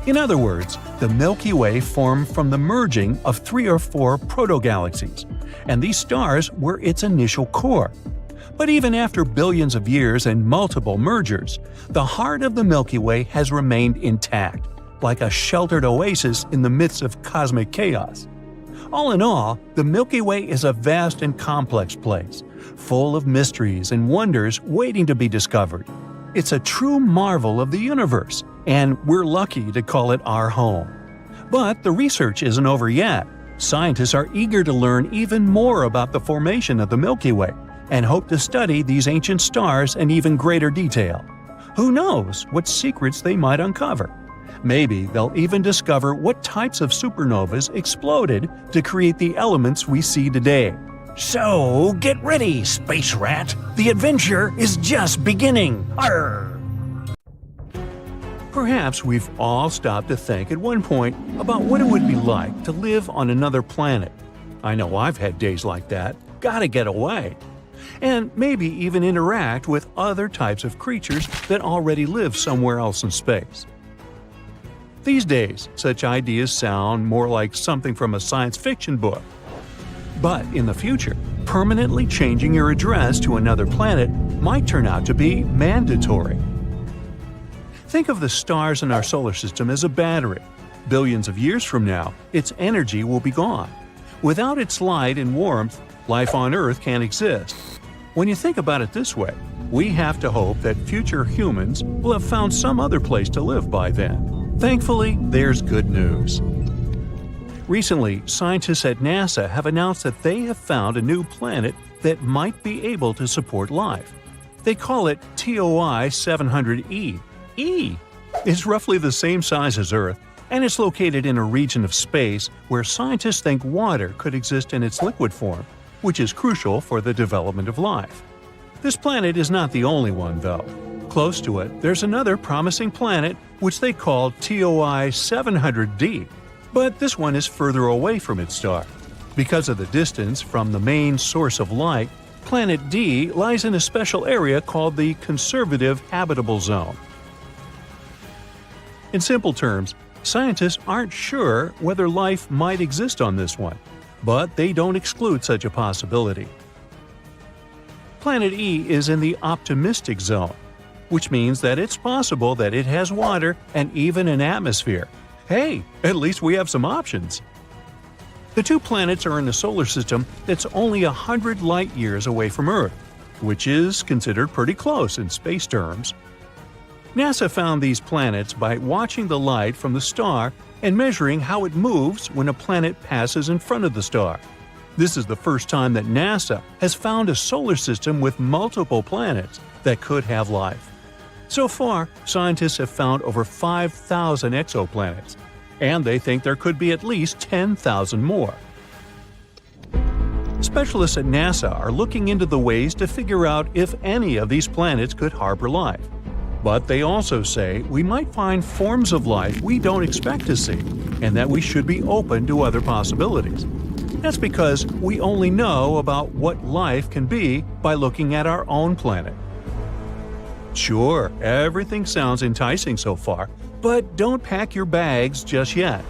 In other words, the Milky Way formed from the merging of 3 or 4 protogalaxies, and these stars were its initial core. But even after billions of years and multiple mergers, the heart of the Milky Way has remained intact, like a sheltered oasis in the midst of cosmic chaos. All in all, the Milky Way is a vast and complex place, full of mysteries and wonders waiting to be discovered. It's a true marvel of the universe, and we're lucky to call it our home. But the research isn't over yet. Scientists are eager to learn even more about the formation of the Milky Way and hope to study these ancient stars in even greater detail. Who knows what secrets they might uncover? Maybe they'll even discover what types of supernovas exploded to create the elements we see today. So, get ready, Space Rat. The adventure is just beginning. Arr! Perhaps we've all stopped to think at one point about what it would be like to live on another planet. I know I've had days like that. Gotta get away. And maybe even interact with other types of creatures that already live somewhere else in space. These days, such ideas sound more like something from a science fiction book. But in the future, permanently changing your address to another planet might turn out to be mandatory. Think of the stars in our solar system as a battery. Billions of years from now, its energy will be gone. Without its light and warmth, life on Earth can't exist. When you think about it this way, we have to hope that future humans will have found some other place to live by then. Thankfully, there's good news. Recently, scientists at NASA have announced that they have found a new planet that might be able to support life. They call it TOI 700e. E is roughly the same size as Earth, and it's located in a region of space where scientists think water could exist in its liquid form, which is crucial for the development of life. This planet is not the only one, though. Close to it, there's another promising planet which they call TOI 700d, but this one is further away from its star. Because of the distance from the main source of light, Planet D lies in a special area called the Conservative Habitable Zone. In simple terms, scientists aren't sure whether life might exist on this one, but they don't exclude such a possibility. Planet E is in the optimistic zone, which means that it's possible that it has water and even an atmosphere. Hey, at least we have some options. The two planets are in a solar system that's only 100 light-years away from Earth, which is considered pretty close in space terms. NASA found these planets by watching the light from the star and measuring how it moves when a planet passes in front of the star. This is the first time that NASA has found a solar system with multiple planets that could have life. So far, scientists have found over 5,000 exoplanets, and they think there could be at least 10,000 more. Specialists at NASA are looking into the ways to figure out if any of these planets could harbor life. But they also say we might find forms of life we don't expect to see, and that we should be open to other possibilities. That's because we only know about what life can be by looking at our own planet. Sure, everything sounds enticing so far, but don't pack your bags just yet.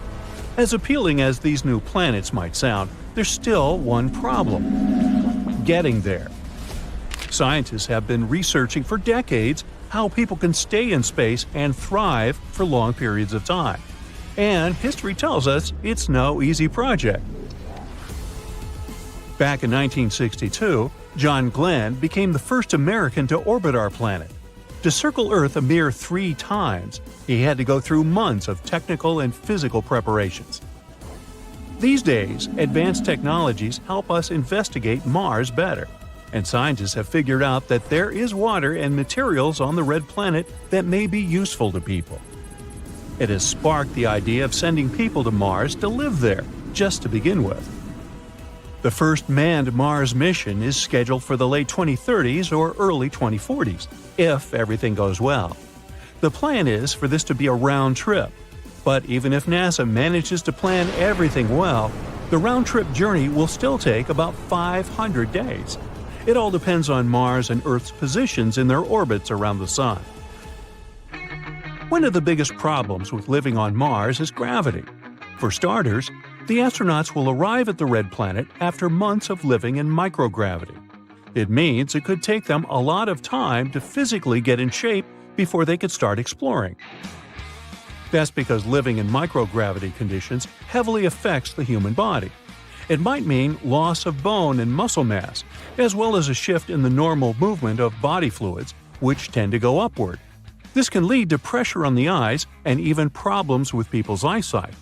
As appealing as these new planets might sound, there's still one problem: getting there. Scientists have been researching for decades how people can stay in space and thrive for long periods of time. And history tells us it's no easy project. Back in 1962, John Glenn became the first American to orbit our planet. To circle Earth a mere 3 times, he had to go through months of technical and physical preparations. These days, advanced technologies help us investigate Mars better, and scientists have figured out that there is water and materials on the red planet that may be useful to people. It has sparked the idea of sending people to Mars to live there, just to begin with. The first manned Mars mission is scheduled for the late 2030s or early 2040s, if everything goes well. The plan is for this to be a round trip, but even if NASA manages to plan everything well, the round-trip journey will still take about 500 days. It all depends on Mars and Earth's positions in their orbits around the Sun. One of the biggest problems with living on Mars is gravity. For starters, the astronauts will arrive at the red planet after months of living in microgravity. It means it could take them a lot of time to physically get in shape before they could start exploring. That's because living in microgravity conditions heavily affects the human body. It might mean loss of bone and muscle mass, as well as a shift in the normal movement of body fluids, which tend to go upward. This can lead to pressure on the eyes and even problems with people's eyesight.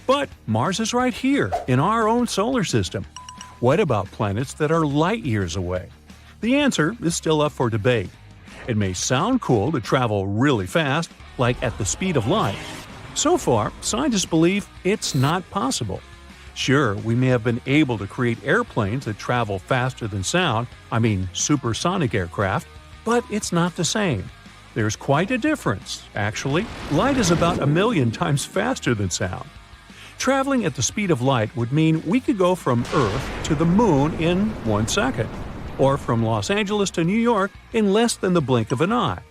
But Mars is right here, in our own solar system. What about planets that are light years away? The answer is still up for debate. It may sound cool to travel really fast, like at the speed of light. So far, scientists believe it's not possible. Sure, we may have been able to create airplanes that travel faster than sound, supersonic aircraft, but it's not the same. There's quite a difference, actually. Light is about 1 million times faster than sound. Traveling at the speed of light would mean we could go from Earth to the Moon in 1 second, or from Los Angeles to New York in less than the blink of an eye.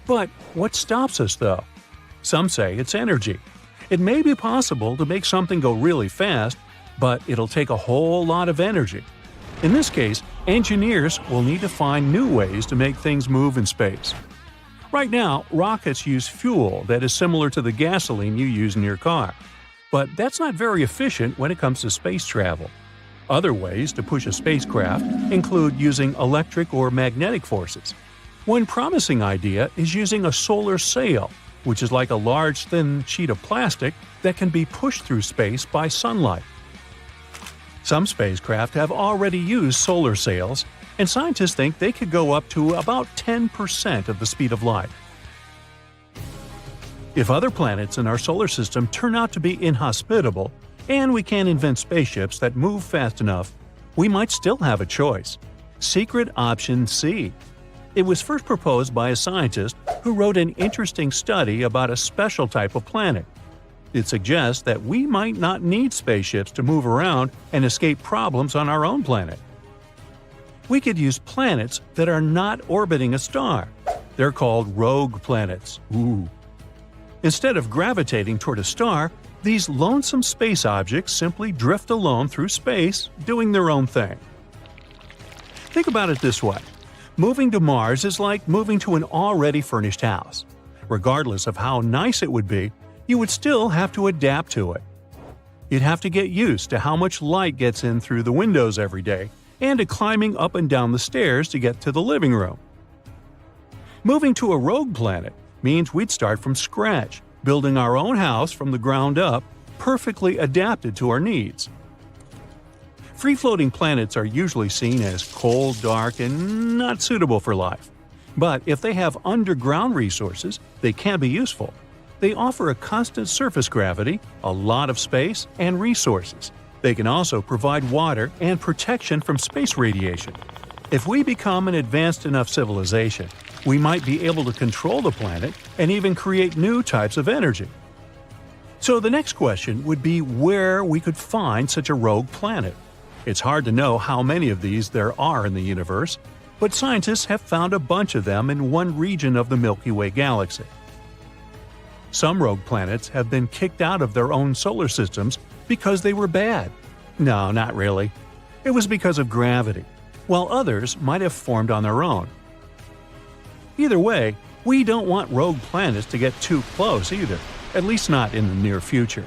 But what stops us, though? Some say it's energy. It may be possible to make something go really fast, but it'll take a whole lot of energy. In this case, engineers will need to find new ways to make things move in space. Right now, rockets use fuel that is similar to the gasoline you use in your car. But that's not very efficient when it comes to space travel. Other ways to push a spacecraft include using electric or magnetic forces. One promising idea is using a solar sail, which is like a large thin sheet of plastic that can be pushed through space by sunlight. Some spacecraft have already used solar sails, and scientists think they could go up to about 10% of the speed of light. If other planets in our solar system turn out to be inhospitable, and we can't invent spaceships that move fast enough, we might still have a choice. Secret Option C. It was first proposed by a scientist who wrote an interesting study about a special type of planet. It suggests that we might not need spaceships to move around and escape problems on our own planet. We could use planets that are not orbiting a star. They're called rogue planets. Ooh. Instead of gravitating toward a star, these lonesome space objects simply drift alone through space, doing their own thing. Think about it this way. Moving to Mars is like moving to an already furnished house. Regardless of how nice it would be, you would still have to adapt to it. You'd have to get used to how much light gets in through the windows every day, and to climbing up and down the stairs to get to the living room. Moving to a rogue planet means we'd start from scratch, building our own house from the ground up, perfectly adapted to our needs. Free-floating planets are usually seen as cold, dark, and not suitable for life. But if they have underground resources, they can be useful. They offer a constant surface gravity, a lot of space, and resources. They can also provide water and protection from space radiation. If we become an advanced enough civilization, we might be able to control the planet and even create new types of energy. So the next question would be where we could find such a rogue planet. It's hard to know how many of these there are in the universe, but scientists have found a bunch of them in one region of the Milky Way galaxy. Some rogue planets have been kicked out of their own solar systems because they were bad. No, not really. It was because of gravity. while others might have formed on their own. Either way, we don't want rogue planets to get too close either, at least not in the near future.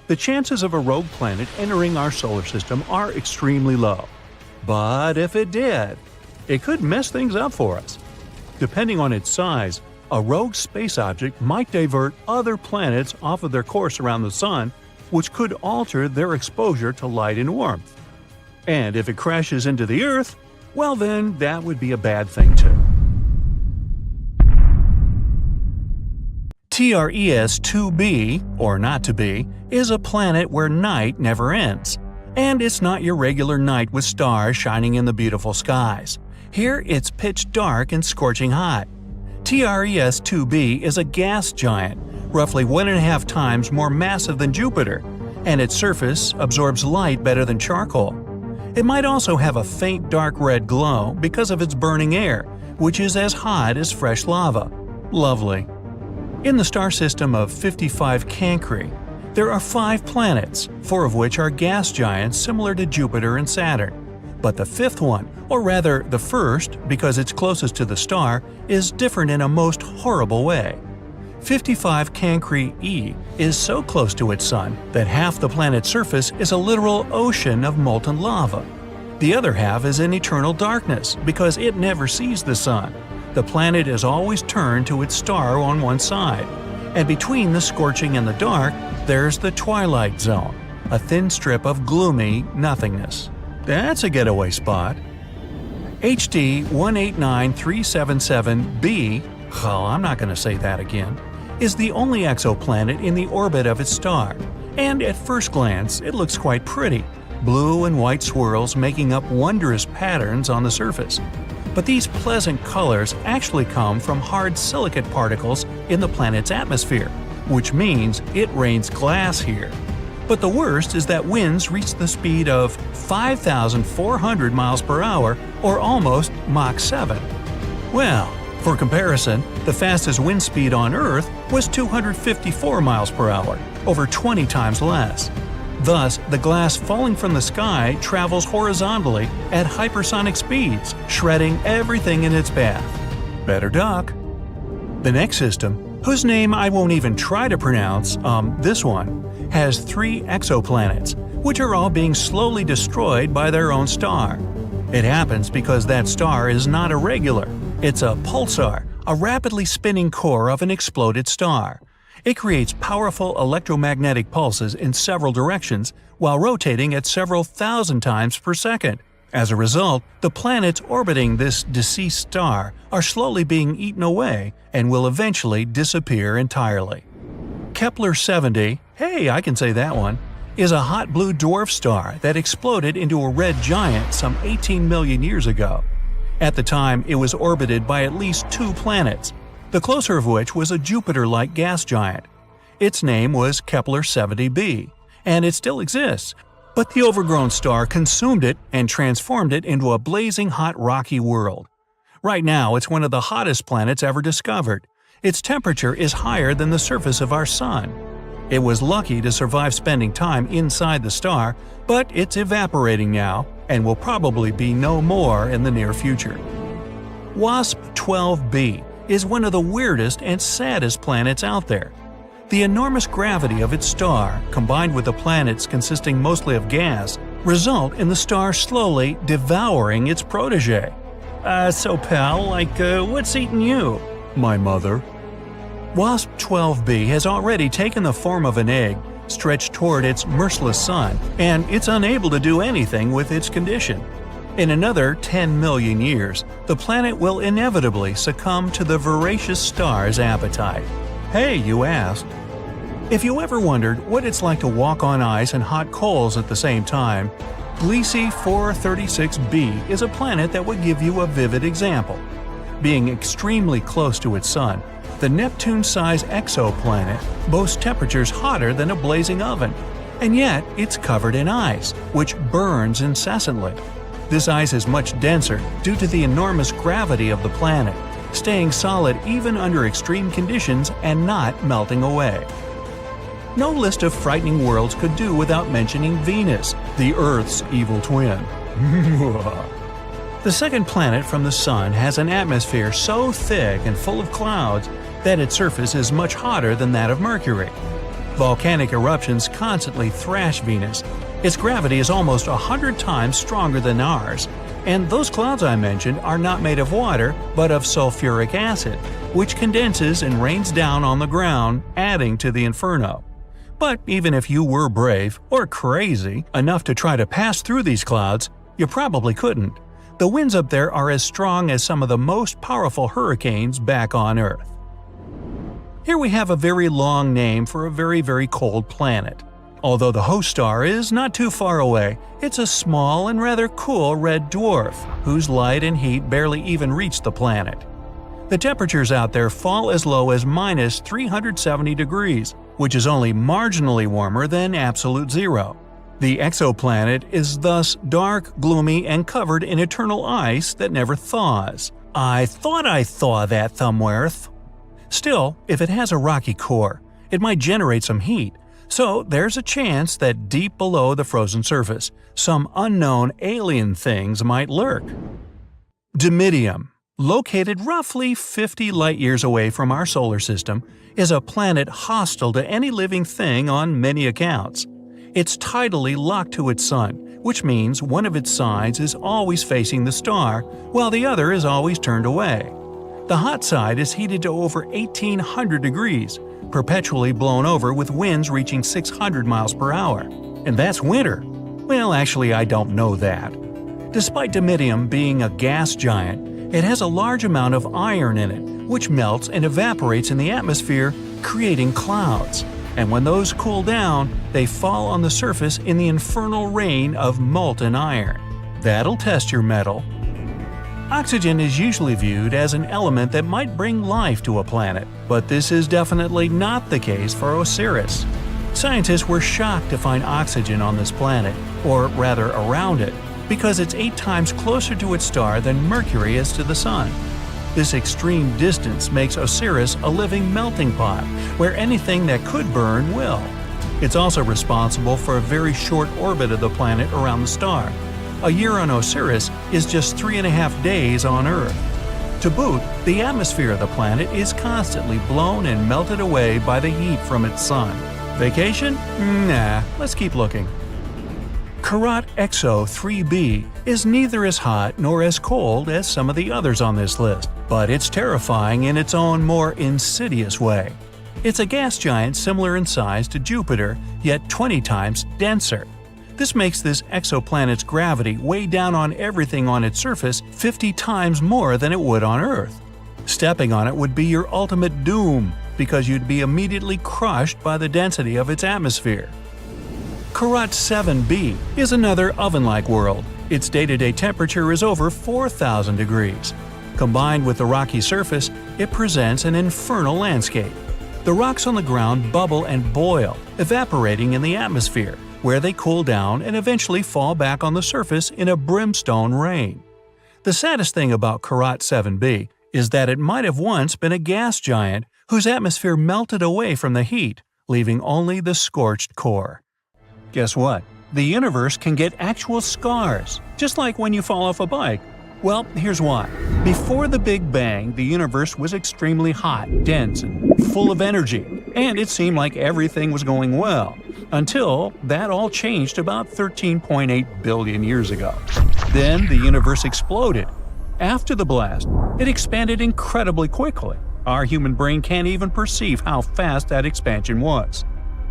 The chances of a rogue planet entering our solar system are extremely low. But if it did, it could mess things up for us. Depending on its size, a rogue space object might divert other planets off of their course around the Sun, which could alter their exposure to light and warmth. And if it crashes into the Earth, well then that would be a bad thing too. TRES-2b, or not to be, is a planet where night never ends. And it's not your regular night with stars shining in the beautiful skies. Here it's pitch dark and scorching hot. TRES-2b is a gas giant, roughly 1.5 times more massive than Jupiter, and its surface absorbs light better than charcoal. It might also have a faint dark red glow because of its burning air, which is as hot as fresh lava. Lovely. In the star system of 55 Cancri, there are 5 planets, 4 of which are gas giants similar to Jupiter and Saturn. But the 5th one, or rather the first because it's closest to the star, is different in a most horrible way. 55 Cancri e is so close to its sun that half the planet's surface is a literal ocean of molten lava. The other half is in eternal darkness because it never sees the sun. The planet is always turned to its star on one side, and between the scorching and the dark, there's the twilight zone, a thin strip of gloomy nothingness. That's a getaway spot. HD 189377b, oh, I'm not going to say that again, is the only exoplanet in the orbit of its star, and at first glance it looks quite pretty, blue and white swirls making up wondrous patterns on the surface. But these pleasant colors actually come from hard silicate particles in the planet's atmosphere, which means it rains glass here. But the worst is that winds reach the speed of 5,400 miles per hour, or almost Mach 7. Well, for comparison, the fastest wind speed on Earth was 254 miles per hour, over 20 times less. Thus, the glass falling from the sky travels horizontally at hypersonic speeds, shredding everything in its path. Better duck. The next system, whose name I won't even try to pronounce, this one, has 3 exoplanets, which are all being slowly destroyed by their own star. It happens because that star is not a regular. It's a pulsar, a rapidly spinning core of an exploded star. It creates powerful electromagnetic pulses in several directions while rotating at several thousand times per second. As a result, the planets orbiting this deceased star are slowly being eaten away and will eventually disappear entirely. Kepler-70, hey, I can say that one, is a hot blue dwarf star that exploded into a red giant some 18 million years ago. At the time, it was orbited by at least 2 planets, the closer of which was a Jupiter-like gas giant. Its name was Kepler-70b, and it still exists, but the overgrown star consumed it and transformed it into a blazing hot rocky world. Right now, it's one of the hottest planets ever discovered. Its temperature is higher than the surface of our Sun. It was lucky to survive spending time inside the star, but it's evaporating now and will probably be no more in the near future. WASP-12b is one of the weirdest and saddest planets out there. The enormous gravity of its star, combined with the planets consisting mostly of gas, result in the star slowly devouring its protege. So pal, what's eating you? My mother. WASP-12b has already taken the form of an egg, stretched toward its merciless sun, and it's unable to do anything with its condition. In another 10 million years, the planet will inevitably succumb to the voracious star's appetite. Hey, you asked. If you ever wondered what it's like to walk on ice and hot coals at the same time, Gliese 436b is a planet that would give you a vivid example. Being extremely close to its sun, the Neptune-sized exoplanet boasts temperatures hotter than a blazing oven, and yet it's covered in ice, which burns incessantly. This ice is much denser due to the enormous gravity of the planet, staying solid even under extreme conditions and not melting away. No list of frightening worlds could do without mentioning Venus, the Earth's evil twin. The second planet from the Sun has an atmosphere so thick and full of clouds that its surface is much hotter than that of Mercury. Volcanic eruptions constantly thrash Venus. Its gravity is almost 100 times stronger than ours, and those clouds I mentioned are not made of water but of sulfuric acid, which condenses and rains down on the ground, adding to the inferno. But even if you were brave, or crazy, enough to try to pass through these clouds, you probably couldn't. The winds up there are as strong as some of the most powerful hurricanes back on Earth. Here we have a very long name for a very, very cold planet. Although the host star is not too far away, it's a small and rather cool red dwarf, whose light and heat barely even reach the planet. The temperatures out there fall as low as minus 370 degrees, which is only marginally warmer than absolute zero. The exoplanet is thus dark, gloomy, and covered in eternal ice that never thaws. I thought I thaw that thumbworth. Still, if it has a rocky core, it might generate some heat, so there's a chance that deep below the frozen surface, some unknown alien things might lurk. Dimidium, located roughly 50 light-years away from our solar system, is a planet hostile to any living thing on many accounts. It's tidally locked to its sun, which means one of its sides is always facing the star, while the other is always turned away. The hot side is heated to over 1800 degrees, perpetually blown over with winds reaching 600 miles per hour. And that's winter. Well, actually, I don't know that. Despite Dimidium being a gas giant, it has a large amount of iron in it, which melts and evaporates in the atmosphere, creating clouds. And when those cool down, they fall on the surface in the infernal rain of molten iron. That'll test your mettle. Oxygen is usually viewed as an element that might bring life to a planet, but this is definitely not the case for Osiris. Scientists were shocked to find oxygen on this planet, or rather around it, because it's 8 times closer to its star than Mercury is to the Sun. This extreme distance makes Osiris a living melting pot, where anything that could burn will. It's also responsible for a very short orbit of the planet around the star. A year on Osiris is just 3.5 days on Earth. To boot, the atmosphere of the planet is constantly blown and melted away by the heat from its sun. Vacation? Nah, let's keep looking. Karat Exo 3b is neither as hot nor as cold as some of the others on this list, but it's terrifying in its own more insidious way. It's a gas giant similar in size to Jupiter, yet 20 times denser. This makes this exoplanet's gravity weigh down on everything on its surface 50 times more than it would on Earth. Stepping on it would be your ultimate doom, because you'd be immediately crushed by the density of its atmosphere. Karat 7b is another oven-like world. Its day-to-day temperature is over 4,000 degrees. Combined with the rocky surface, it presents an infernal landscape. The rocks on the ground bubble and boil, evaporating in the atmosphere, where they cool down and eventually fall back on the surface in a brimstone rain. The saddest thing about Karat 7b is that it might have once been a gas giant whose atmosphere melted away from the heat, leaving only the scorched core. Guess what? The universe can get actual scars, just like when you fall off a bike. Well, here's why. Before the Big Bang, the universe was extremely hot, dense, and full of energy, and it seemed like everything was going well, until that all changed about 13.8 billion years ago. Then the universe exploded. After the blast, it expanded incredibly quickly. Our human brain can't even perceive how fast that expansion was.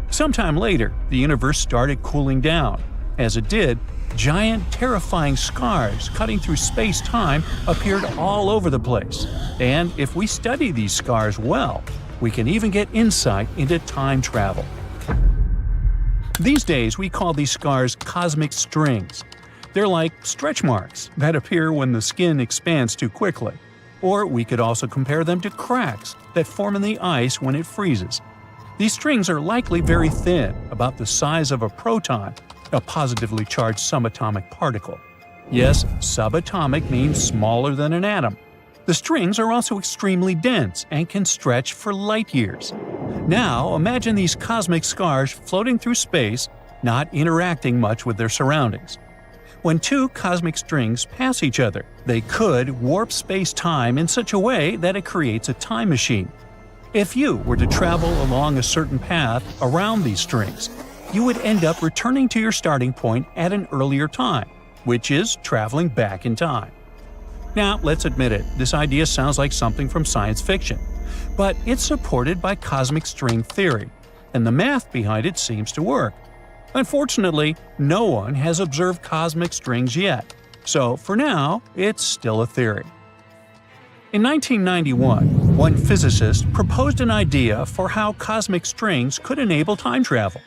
Sometime later, the universe started cooling down. As it did, giant, terrifying scars cutting through space-time appeared all over the place. And if we study these scars well, we can even get insight into time travel. These days, we call these scars cosmic strings. They're like stretch marks that appear when the skin expands too quickly. Or we could also compare them to cracks that form in the ice when it freezes. These strings are likely very thin, about the size of a proton, a positively charged subatomic particle. Yes, subatomic means smaller than an atom. The strings are also extremely dense and can stretch for light years. Now, imagine these cosmic scars floating through space, not interacting much with their surroundings. When two cosmic strings pass each other, they could warp space-time in such a way that it creates a time machine. If you were to travel along a certain path around these strings, you would end up returning to your starting point at an earlier time, which is traveling back in time. Now, let's admit it, this idea sounds like something from science fiction, but it's supported by cosmic string theory, and the math behind it seems to work. Unfortunately, no one has observed cosmic strings yet, so for now, it's still a theory. In 1991, one physicist proposed an idea for how cosmic strings could enable time travel.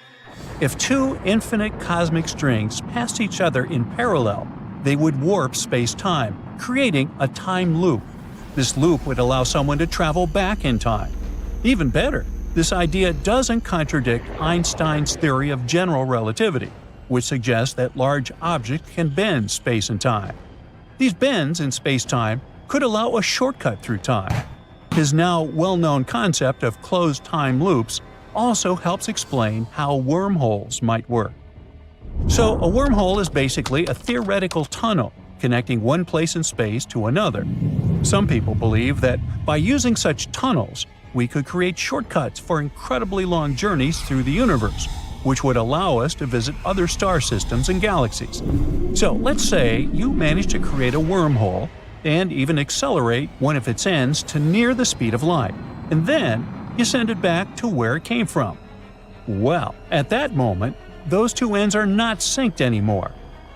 If two infinite cosmic strings passed each other in parallel, they would warp space-time, creating a time loop. This loop would allow someone to travel back in time. Even better, this idea doesn't contradict Einstein's theory of general relativity, which suggests that large objects can bend space and time. These bends in space-time could allow a shortcut through time. His now well-known concept of closed time loops also helps explain how wormholes might work. So, a wormhole is basically a theoretical tunnel connecting one place in space to another. Some people believe that by using such tunnels, we could create shortcuts for incredibly long journeys through the universe, which would allow us to visit other star systems and galaxies. So let's say you manage to create a wormhole and even accelerate one of its ends to near the speed of light, and then you send it back to where it came from. Well, at that moment, those two ends are not synced anymore.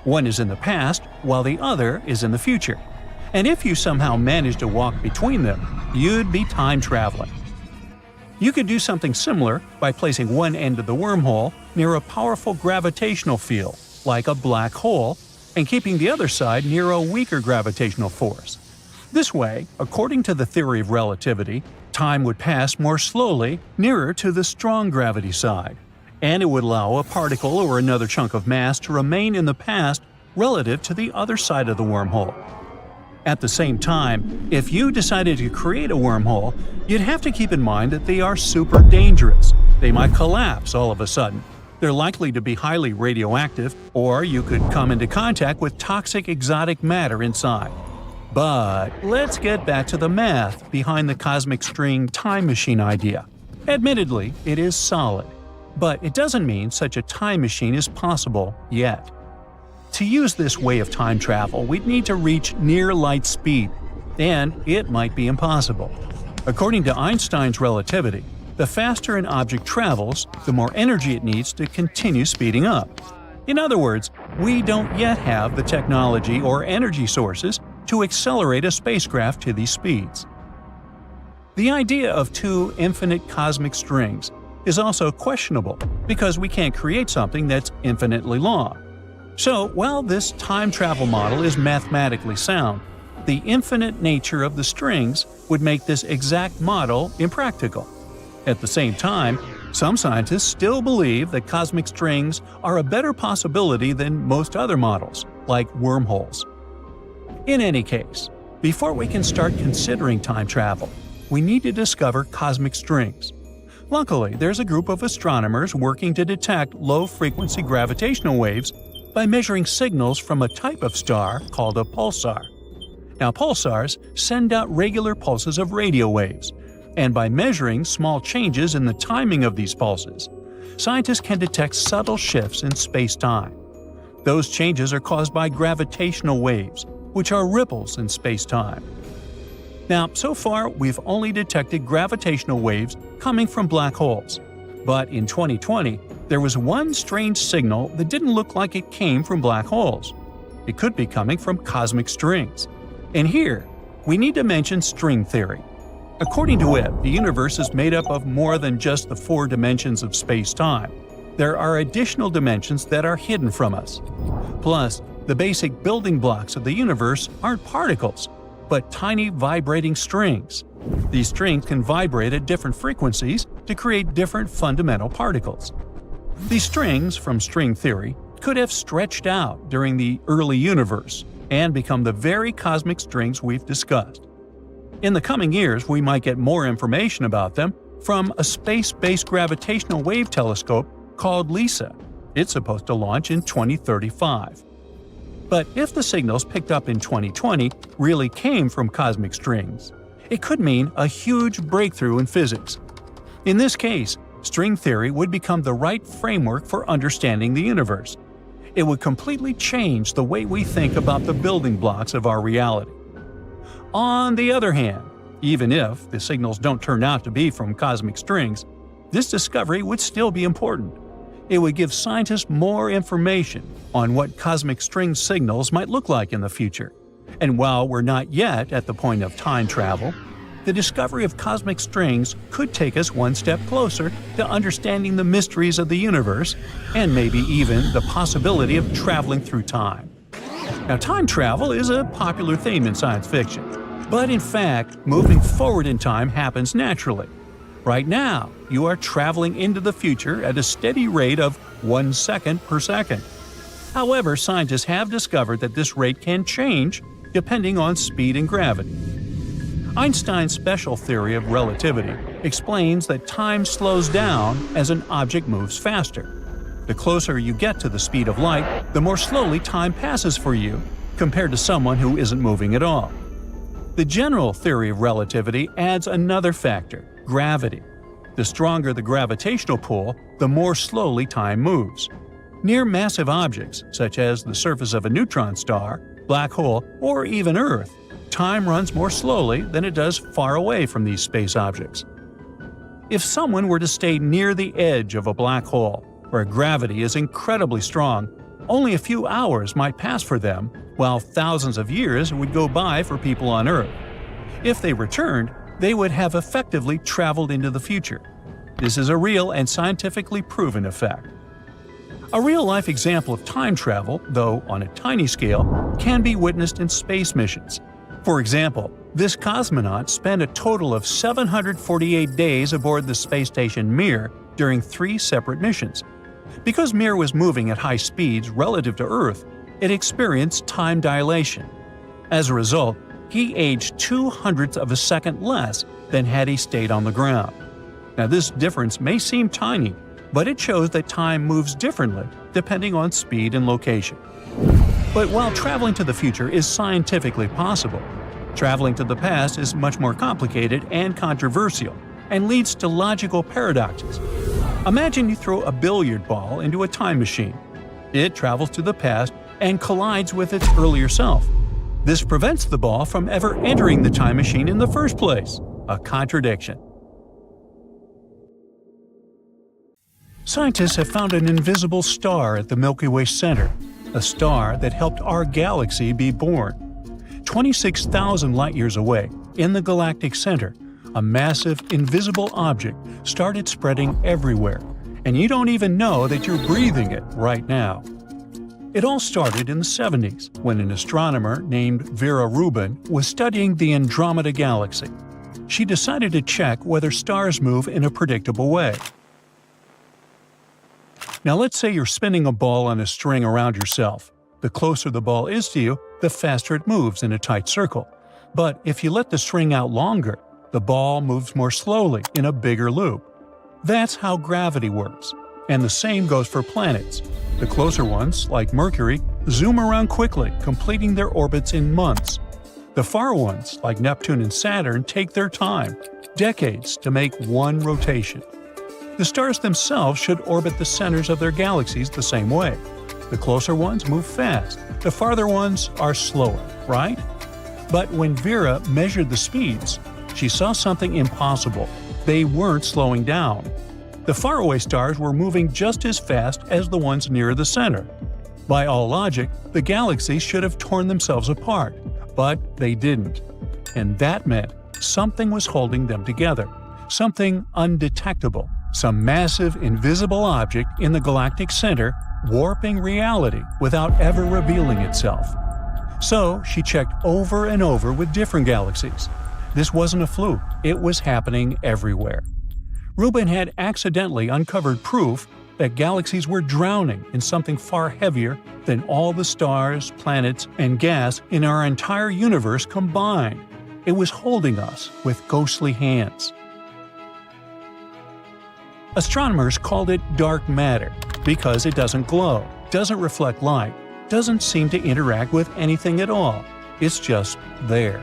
One is in the past, while the other is in the future. And if you somehow manage to walk between them, you'd be time traveling. You could do something similar by placing one end of the wormhole near a powerful gravitational field, like a black hole, and keeping the other side near a weaker gravitational force. This way, according to the theory of relativity, time would pass more slowly nearer to the strong gravity side, and it would allow a particle or another chunk of mass to remain in the past relative to the other side of the wormhole. At the same time, if you decided to create a wormhole, you'd have to keep in mind that they are super dangerous. They might collapse all of a sudden. They're likely to be highly radioactive, or you could come into contact with toxic exotic matter inside. But let's get back to the math behind the cosmic string time machine idea. Admittedly, it is solid, but it doesn't mean such a time machine is possible yet. To use this way of time travel, we'd need to reach near light speed, and it might be impossible. According to Einstein's relativity, the faster an object travels, the more energy it needs to continue speeding up. In other words, we don't yet have the technology or energy sources to accelerate a spacecraft to these speeds. The idea of two infinite cosmic strings is also questionable because we can't create something that's infinitely long. So, while this time travel model is mathematically sound, the infinite nature of the strings would make this exact model impractical. At the same time, some scientists still believe that cosmic strings are a better possibility than most other models, like wormholes. In any case, before we can start considering time travel, we need to discover cosmic strings. Luckily, there's a group of astronomers working to detect low-frequency gravitational waves by measuring signals from a type of star called a pulsar. Now, pulsars send out regular pulses of radio waves, and by measuring small changes in the timing of these pulses, scientists can detect subtle shifts in space-time. Those changes are caused by gravitational waves, which are ripples in space-time. Now, so far, we've only detected gravitational waves coming from black holes. But in 2020, there was one strange signal that didn't look like it came from black holes. It could be coming from cosmic strings. And here, we need to mention string theory. According to it, the universe is made up of more than just the four dimensions of space-time. There are additional dimensions that are hidden from us. Plus, the basic building blocks of the universe aren't particles, but tiny vibrating strings. These strings can vibrate at different frequencies to create different fundamental particles. These strings, from string theory, could have stretched out during the early universe and become the very cosmic strings we've discussed. In the coming years, we might get more information about them from a space-based gravitational wave telescope called LISA. It's supposed to launch in 2035. But if the signals picked up in 2020 really came from cosmic strings, it could mean a huge breakthrough in physics. In this case, string theory would become the right framework for understanding the universe. It would completely change the way we think about the building blocks of our reality. On the other hand, even if the signals don't turn out to be from cosmic strings, this discovery would still be important. It would give scientists more information on what cosmic string signals might look like in the future. And while we're not yet at the point of time travel, the discovery of cosmic strings could take us one step closer to understanding the mysteries of the universe and maybe even the possibility of traveling through time. Now, time travel is a popular theme in science fiction, but in fact, moving forward in time happens naturally. Right now, you are traveling into the future at a steady rate of 1 second per second. However, scientists have discovered that this rate can change depending on speed and gravity. Einstein's special theory of relativity explains that time slows down as an object moves faster. The closer you get to the speed of light, the more slowly time passes for you, compared to someone who isn't moving at all. The general theory of relativity adds another factor: gravity. The stronger the gravitational pull, the more slowly time moves. Near massive objects, such as the surface of a neutron star, black hole, or even Earth, time runs more slowly than it does far away from these space objects. If someone were to stay near the edge of a black hole, where gravity is incredibly strong, only a few hours might pass for them, while thousands of years would go by for people on Earth. If they returned, they would have effectively traveled into the future. This is a real and scientifically proven effect. A real-life example of time travel, though on a tiny scale, can be witnessed in space missions. For example, this cosmonaut spent a total of 748 days aboard the space station Mir during 3 separate missions. Because Mir was moving at high speeds relative to Earth, it experienced time dilation. As a result, he aged 0.02 of a second less than had he stayed on the ground. Now, this difference may seem tiny, but it shows that time moves differently depending on speed and location. But while traveling to the future is scientifically possible, traveling to the past is much more complicated and controversial, and leads to logical paradoxes. Imagine you throw a billiard ball into a time machine. It travels to the past and collides with its earlier self. This prevents the ball from ever entering the time machine in the first place. A contradiction. Scientists have found an invisible star at the Milky Way center, a star that helped our galaxy be born. 26,000 light-years away, in the galactic center, a massive, invisible object started spreading everywhere, and you don't even know that you're breathing it right now. It all started in the 70s, when an astronomer named Vera Rubin was studying the Andromeda Galaxy. She decided to check whether stars move in a predictable way. Now let's say you're spinning a ball on a string around yourself. The closer the ball is to you, the faster it moves in a tight circle. But if you let the string out longer, the ball moves more slowly in a bigger loop. That's how gravity works. And the same goes for planets. The closer ones, like Mercury, zoom around quickly, completing their orbits in months. The far ones, like Neptune and Saturn, take their time, decades, to make one rotation. The stars themselves should orbit the centers of their galaxies the same way. The closer ones move fast, the farther ones are slower, right? But when Vera measured the speeds, she saw something impossible. They weren't slowing down. The faraway stars were moving just as fast as the ones near the center. By all logic, the galaxies should have torn themselves apart, but they didn't. And that meant something was holding them together, something undetectable, some massive invisible object in the galactic center warping reality without ever revealing itself. So she checked over and over with different galaxies. This wasn't a fluke, it was happening everywhere. Rubin had accidentally uncovered proof that galaxies were drowning in something far heavier than all the stars, planets, and gas in our entire universe combined. It was holding us with ghostly hands. Astronomers called it dark matter because it doesn't glow, doesn't reflect light, doesn't seem to interact with anything at all. It's just there.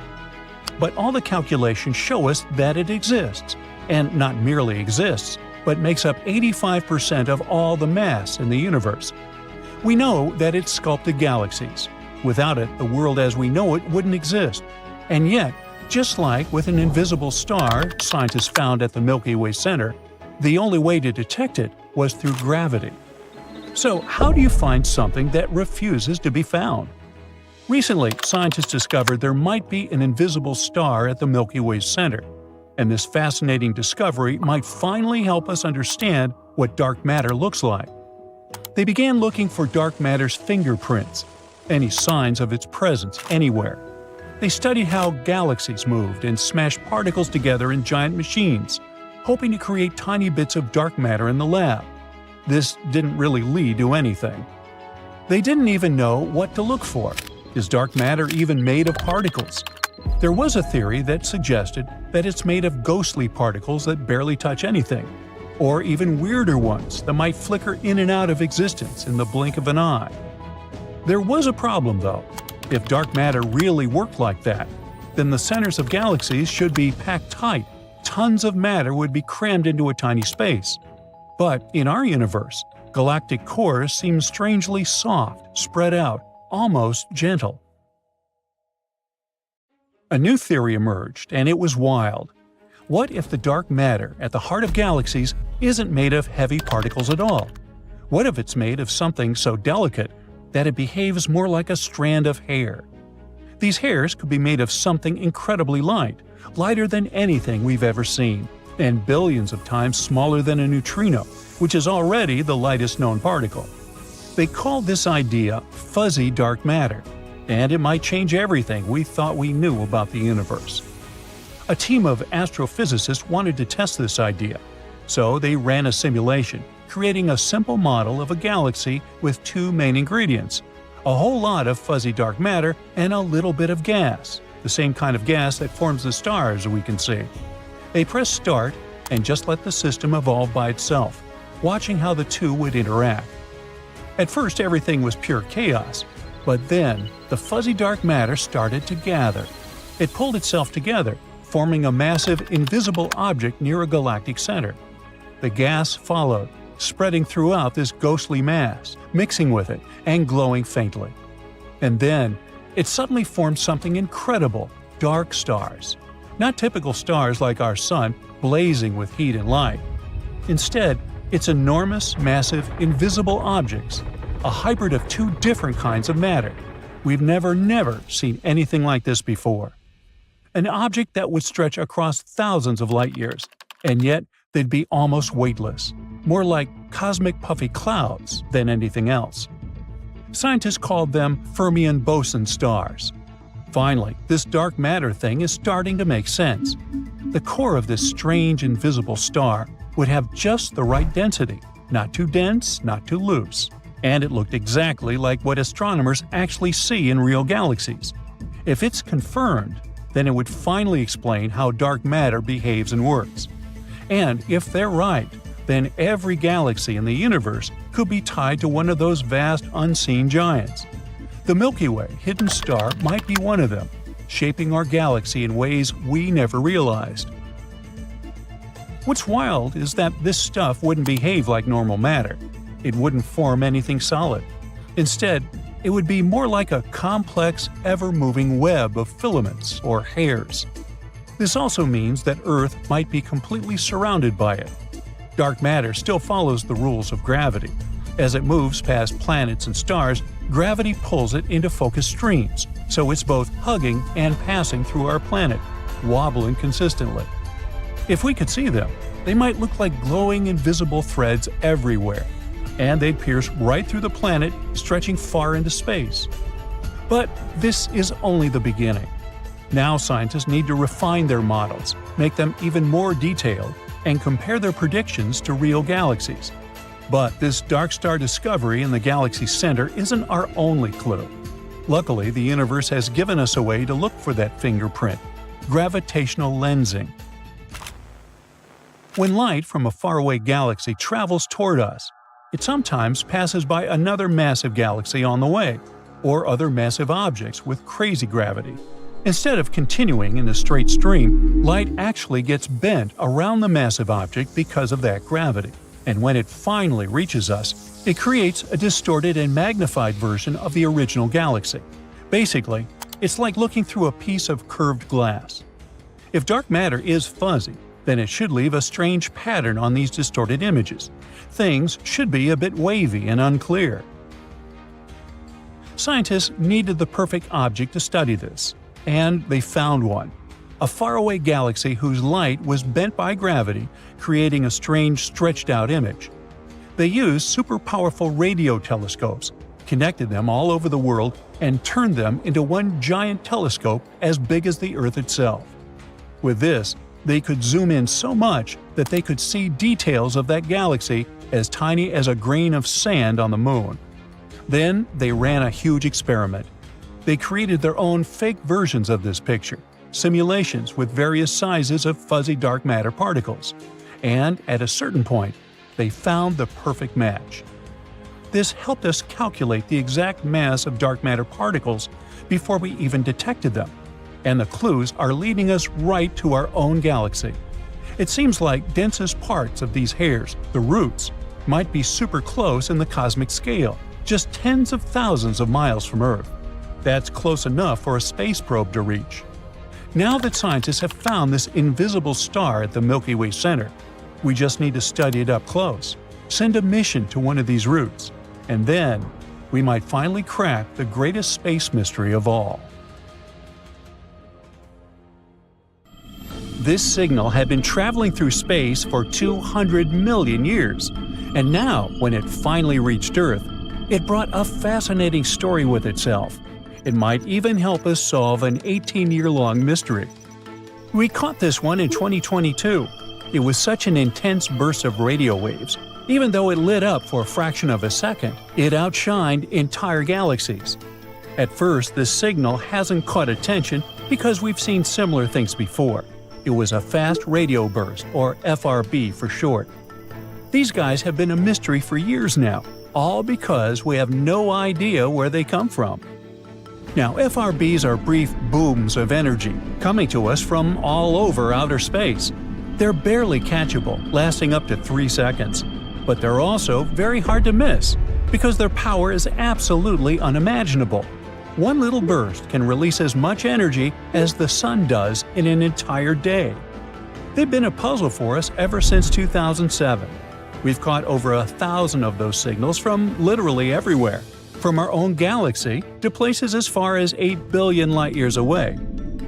But all the calculations show us that it exists, and not merely exists, but makes up 85% of all the mass in the universe. We know that it sculpted galaxies. Without it, the world as we know it wouldn't exist. And yet, just like with an invisible star scientists found at the Milky Way center, the only way to detect it was through gravity. So how do you find something that refuses to be found? Recently, scientists discovered there might be an invisible star at the Milky Way center, and this fascinating discovery might finally help us understand what dark matter looks like. They began looking for dark matter's fingerprints, any signs of its presence anywhere. They studied how galaxies moved and smashed particles together in giant machines, hoping to create tiny bits of dark matter in the lab. This didn't really lead to anything. They didn't even know what to look for. Is dark matter even made of particles? There was a theory that suggested that it's made of ghostly particles that barely touch anything, or even weirder ones that might flicker in and out of existence in the blink of an eye. There was a problem, though. If dark matter really worked like that, then the centers of galaxies should be packed tight. Tons of matter would be crammed into a tiny space. But in our universe, galactic cores seem strangely soft, spread out, almost gentle. A new theory emerged, and it was wild. What if the dark matter at the heart of galaxies isn't made of heavy particles at all? What if it's made of something so delicate that it behaves more like a strand of hair? These hairs could be made of something incredibly light, lighter than anything we've ever seen, and billions of times smaller than a neutrino, which is already the lightest known particle. They called this idea fuzzy dark matter, and it might change everything we thought we knew about the universe. A team of astrophysicists wanted to test this idea, so they ran a simulation, creating a simple model of a galaxy with two main ingredients: a whole lot of fuzzy dark matter and a little bit of gas, the same kind of gas that forms the stars we can see. They pressed start and just let the system evolve by itself, watching how the two would interact. At first everything was pure chaos, but then the fuzzy dark matter started to gather. It pulled itself together, forming a massive invisible object near a galactic center. The gas followed, spreading throughout this ghostly mass, mixing with it and glowing faintly. And then, it suddenly formed something incredible: dark stars. Not typical stars like our sun, blazing with heat and light. Instead, it's enormous, massive, invisible objects, a hybrid of two different kinds of matter. We've never seen anything like this before. An object that would stretch across thousands of light years, and yet they'd be almost weightless, more like cosmic puffy clouds than anything else. Scientists called them Fermion boson stars. Finally, this dark matter thing is starting to make sense. The core of this strange invisible star would have just the right density, not too dense, not too loose, and it looked exactly like what astronomers actually see in real galaxies. If it's confirmed, then it would finally explain how dark matter behaves and works. And if they're right, then every galaxy in the universe could be tied to one of those vast unseen giants. The Milky Way hidden star might be one of them, shaping our galaxy in ways we never realized. What's wild is that this stuff wouldn't behave like normal matter. It wouldn't form anything solid. Instead, it would be more like a complex, ever-moving web of filaments or hairs. This also means that Earth might be completely surrounded by it. Dark matter still follows the rules of gravity. As it moves past planets and stars, gravity pulls it into focused streams, so it's both hugging and passing through our planet, wobbling consistently. If we could see them, they might look like glowing invisible threads everywhere, and they'd pierce right through the planet, stretching far into space. But this is only the beginning. Now scientists need to refine their models, make them even more detailed, and compare their predictions to real galaxies. But this dark star discovery in the galaxy's center isn't our only clue. Luckily, the universe has given us a way to look for that fingerprint: gravitational lensing. When light from a faraway galaxy travels toward us, it sometimes passes by another massive galaxy on the way, or other massive objects with crazy gravity. Instead of continuing in a straight stream, light actually gets bent around the massive object because of that gravity. And when it finally reaches us, it creates a distorted and magnified version of the original galaxy. Basically, it's like looking through a piece of curved glass. If dark matter is fuzzy, then it should leave a strange pattern on these distorted images. Things should be a bit wavy and unclear. Scientists needed the perfect object to study this, and they found one. A faraway galaxy whose light was bent by gravity, creating a strange stretched-out image. They used super powerful radio telescopes, connected them all over the world, and turned them into one giant telescope as big as the Earth itself. With this, they could zoom in so much that they could see details of that galaxy as tiny as a grain of sand on the moon. Then they ran a huge experiment. They created their own fake versions of this picture, simulations with various sizes of fuzzy dark matter particles. And at a certain point, they found the perfect match. This helped us calculate the exact mass of dark matter particles before we even detected them. And the clues are leading us right to our own galaxy. It seems like densest parts of these hairs, the roots, might be super close in the cosmic scale, just tens of thousands of miles from Earth. That's close enough for a space probe to reach. Now that scientists have found this invisible star at the Milky Way center, we just need to study it up close, send a mission to one of these roots, and then we might finally crack the greatest space mystery of all. This signal had been traveling through space for 200 million years, and now, when it finally reached Earth, it brought a fascinating story with itself. It might even help us solve an 18-year-long mystery. We caught this one in 2022. It was such an intense burst of radio waves. Even though it lit up for a fraction of a second, it outshined entire galaxies. At first, this signal hasn't caught attention because we've seen similar things before. It was a fast radio burst, or FRB for short. These guys have been a mystery for years now, all because we have no idea where they come from. Now, FRBs are brief booms of energy coming to us from all over outer space. They're barely catchable, lasting up to 3 seconds. But they're also very hard to miss, because their power is absolutely unimaginable. One little burst can release as much energy as the sun does in an entire day. They've been a puzzle for us ever since 2007. We've caught over 1,000 of those signals from literally everywhere, from our own galaxy to places as far as 8 billion light-years away.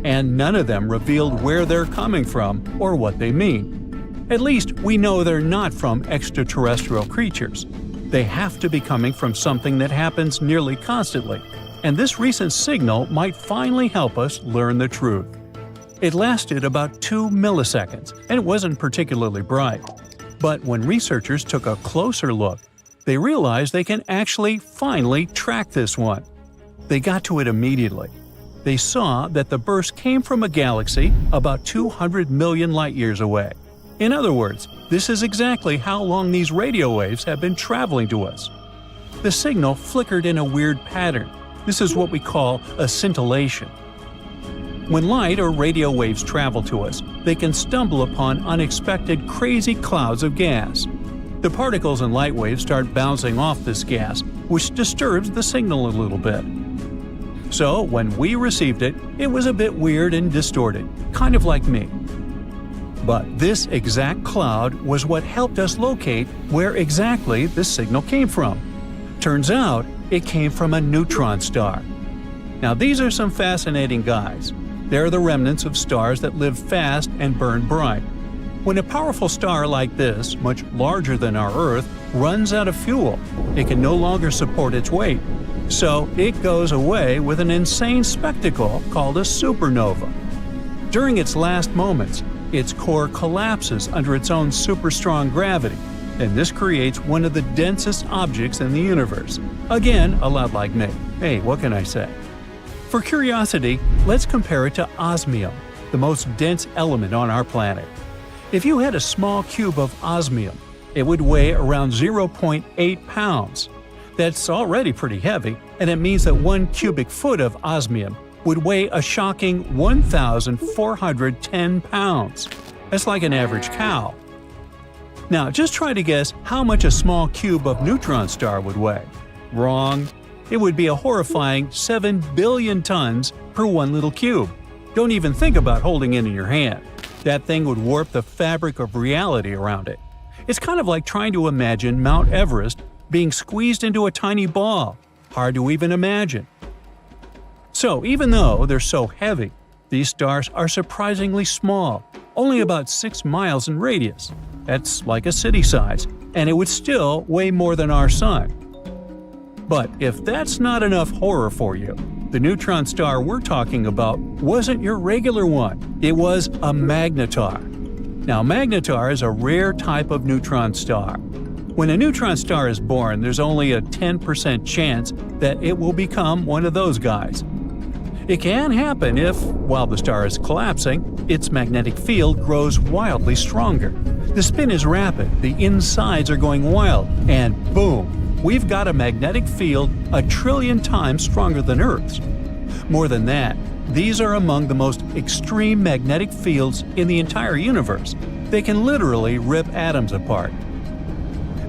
And none of them revealed where they're coming from or what they mean. At least we know they're not from extraterrestrial creatures. They have to be coming from something that happens nearly constantly, and this recent signal might finally help us learn the truth. It lasted about 2 milliseconds, and it wasn't particularly bright. But when researchers took a closer look, they realized they can actually finally track this one. They got to it immediately. They saw that the burst came from a galaxy about 200 million light-years away. In other words, this is exactly how long these radio waves have been traveling to us. The signal flickered in a weird pattern. This is what we call a scintillation. When light or radio waves travel to us, they can stumble upon unexpected crazy clouds of gas. The particles in light waves start bouncing off this gas, which disturbs the signal a little bit. So when we received it, it was a bit weird and distorted, kind of like me. But this exact cloud was what helped us locate where exactly this signal came from. Turns out, it came from a neutron star. Now these are some fascinating guys. They're the remnants of stars that live fast and burn bright. When a powerful star like this, much larger than our Earth, runs out of fuel, it can no longer support its weight. So it goes away with an insane spectacle called a supernova. During its last moments, its core collapses under its own super strong gravity, and this creates one of the densest objects in the universe. Again, a lot like me. Hey, what can I say? For curiosity, let's compare it to osmium, the most dense element on our planet. If you had a small cube of osmium, it would weigh around 0.8 pounds. That's already pretty heavy, and it means that 1 cubic foot of osmium would weigh a shocking 1,410 pounds. That's like an average cow. Now, just try to guess how much a small cube of neutron star would weigh. Wrong. It would be a horrifying 7 billion tons per one little cube. Don't even think about holding it in your hand. That thing would warp the fabric of reality around it. It's kind of like trying to imagine Mount Everest being squeezed into a tiny ball. Hard to even imagine. So, even though they're so heavy, these stars are surprisingly small, only about 6 miles in radius. That's like a city size, and it would still weigh more than our Sun. But if that's not enough horror for you, the neutron star we're talking about wasn't your regular one. It was a magnetar. Now, magnetar is a rare type of neutron star. When a neutron star is born, there's only a 10% chance that it will become one of those guys. It can happen if, while the star is collapsing, its magnetic field grows wildly stronger. The spin is rapid, the insides are going wild, and boom, we've got a magnetic field 1 trillion times stronger than Earth's. More than that, these are among the most extreme magnetic fields in the entire universe. They can literally rip atoms apart.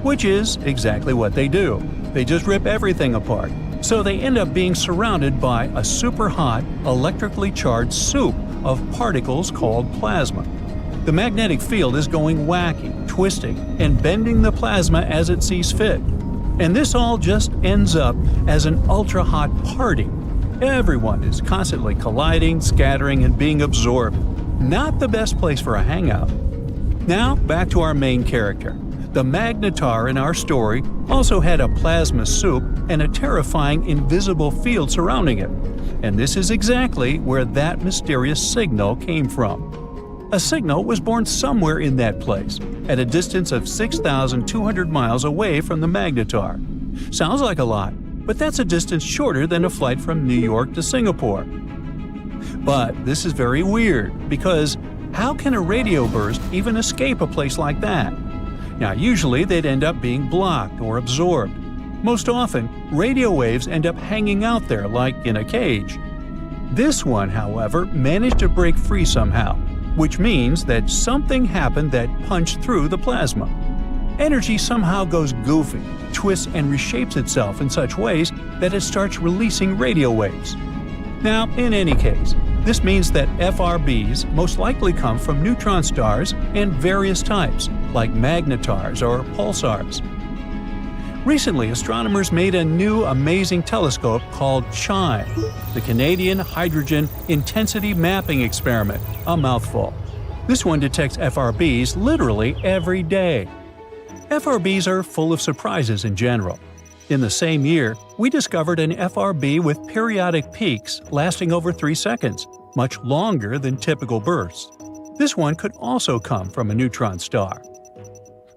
Which is exactly what they do. They just rip everything apart. So they end up being surrounded by a super hot, electrically charged soup of particles called plasma. The magnetic field is going wacky, twisting, and bending the plasma as it sees fit. And this all just ends up as an ultra-hot party. Everyone is constantly colliding, scattering, and being absorbed. Not the best place for a hangout. Now, back to our main character. The magnetar in our story also had a plasma soup and a terrifying invisible field surrounding it. And this is exactly where that mysterious signal came from. A signal was born somewhere in that place, at a distance of 6,200 miles away from the magnetar. Sounds like a lot, but that's a distance shorter than a flight from New York to Singapore. But this is very weird, because how can a radio burst even escape a place like that? Now, usually they'd end up being blocked or absorbed. Most often, radio waves end up hanging out there like in a cage. This one, however, managed to break free somehow, which means that something happened that punched through the plasma. Energy somehow goes goofy, twists and reshapes itself in such ways that it starts releasing radio waves. Now, in any case, this means that FRBs most likely come from neutron stars and various types, like magnetars or pulsars. Recently, astronomers made a new amazing telescope called CHIME, the Canadian Hydrogen Intensity Mapping Experiment, a mouthful. This one detects FRBs literally every day. FRBs are full of surprises in general. In the same year, we discovered an FRB with periodic peaks lasting over 3 seconds, much longer than typical bursts. This one could also come from a neutron star.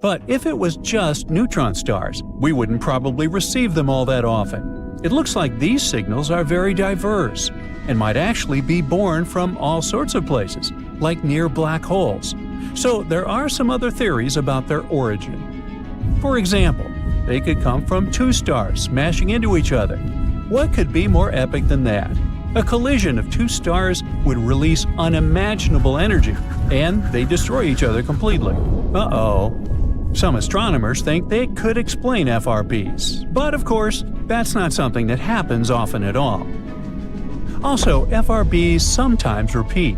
But if it was just neutron stars, we wouldn't probably receive them all that often. It looks like these signals are very diverse and might actually be born from all sorts of places, like near black holes. So there are some other theories about their origin. For example, they could come from 2 stars smashing into each other. What could be more epic than that? A collision of 2 stars would release unimaginable energy, and they destroy each other completely. Uh-oh. Some astronomers think they could explain FRBs, but of course, that's not something that happens often at all. Also, FRBs sometimes repeat.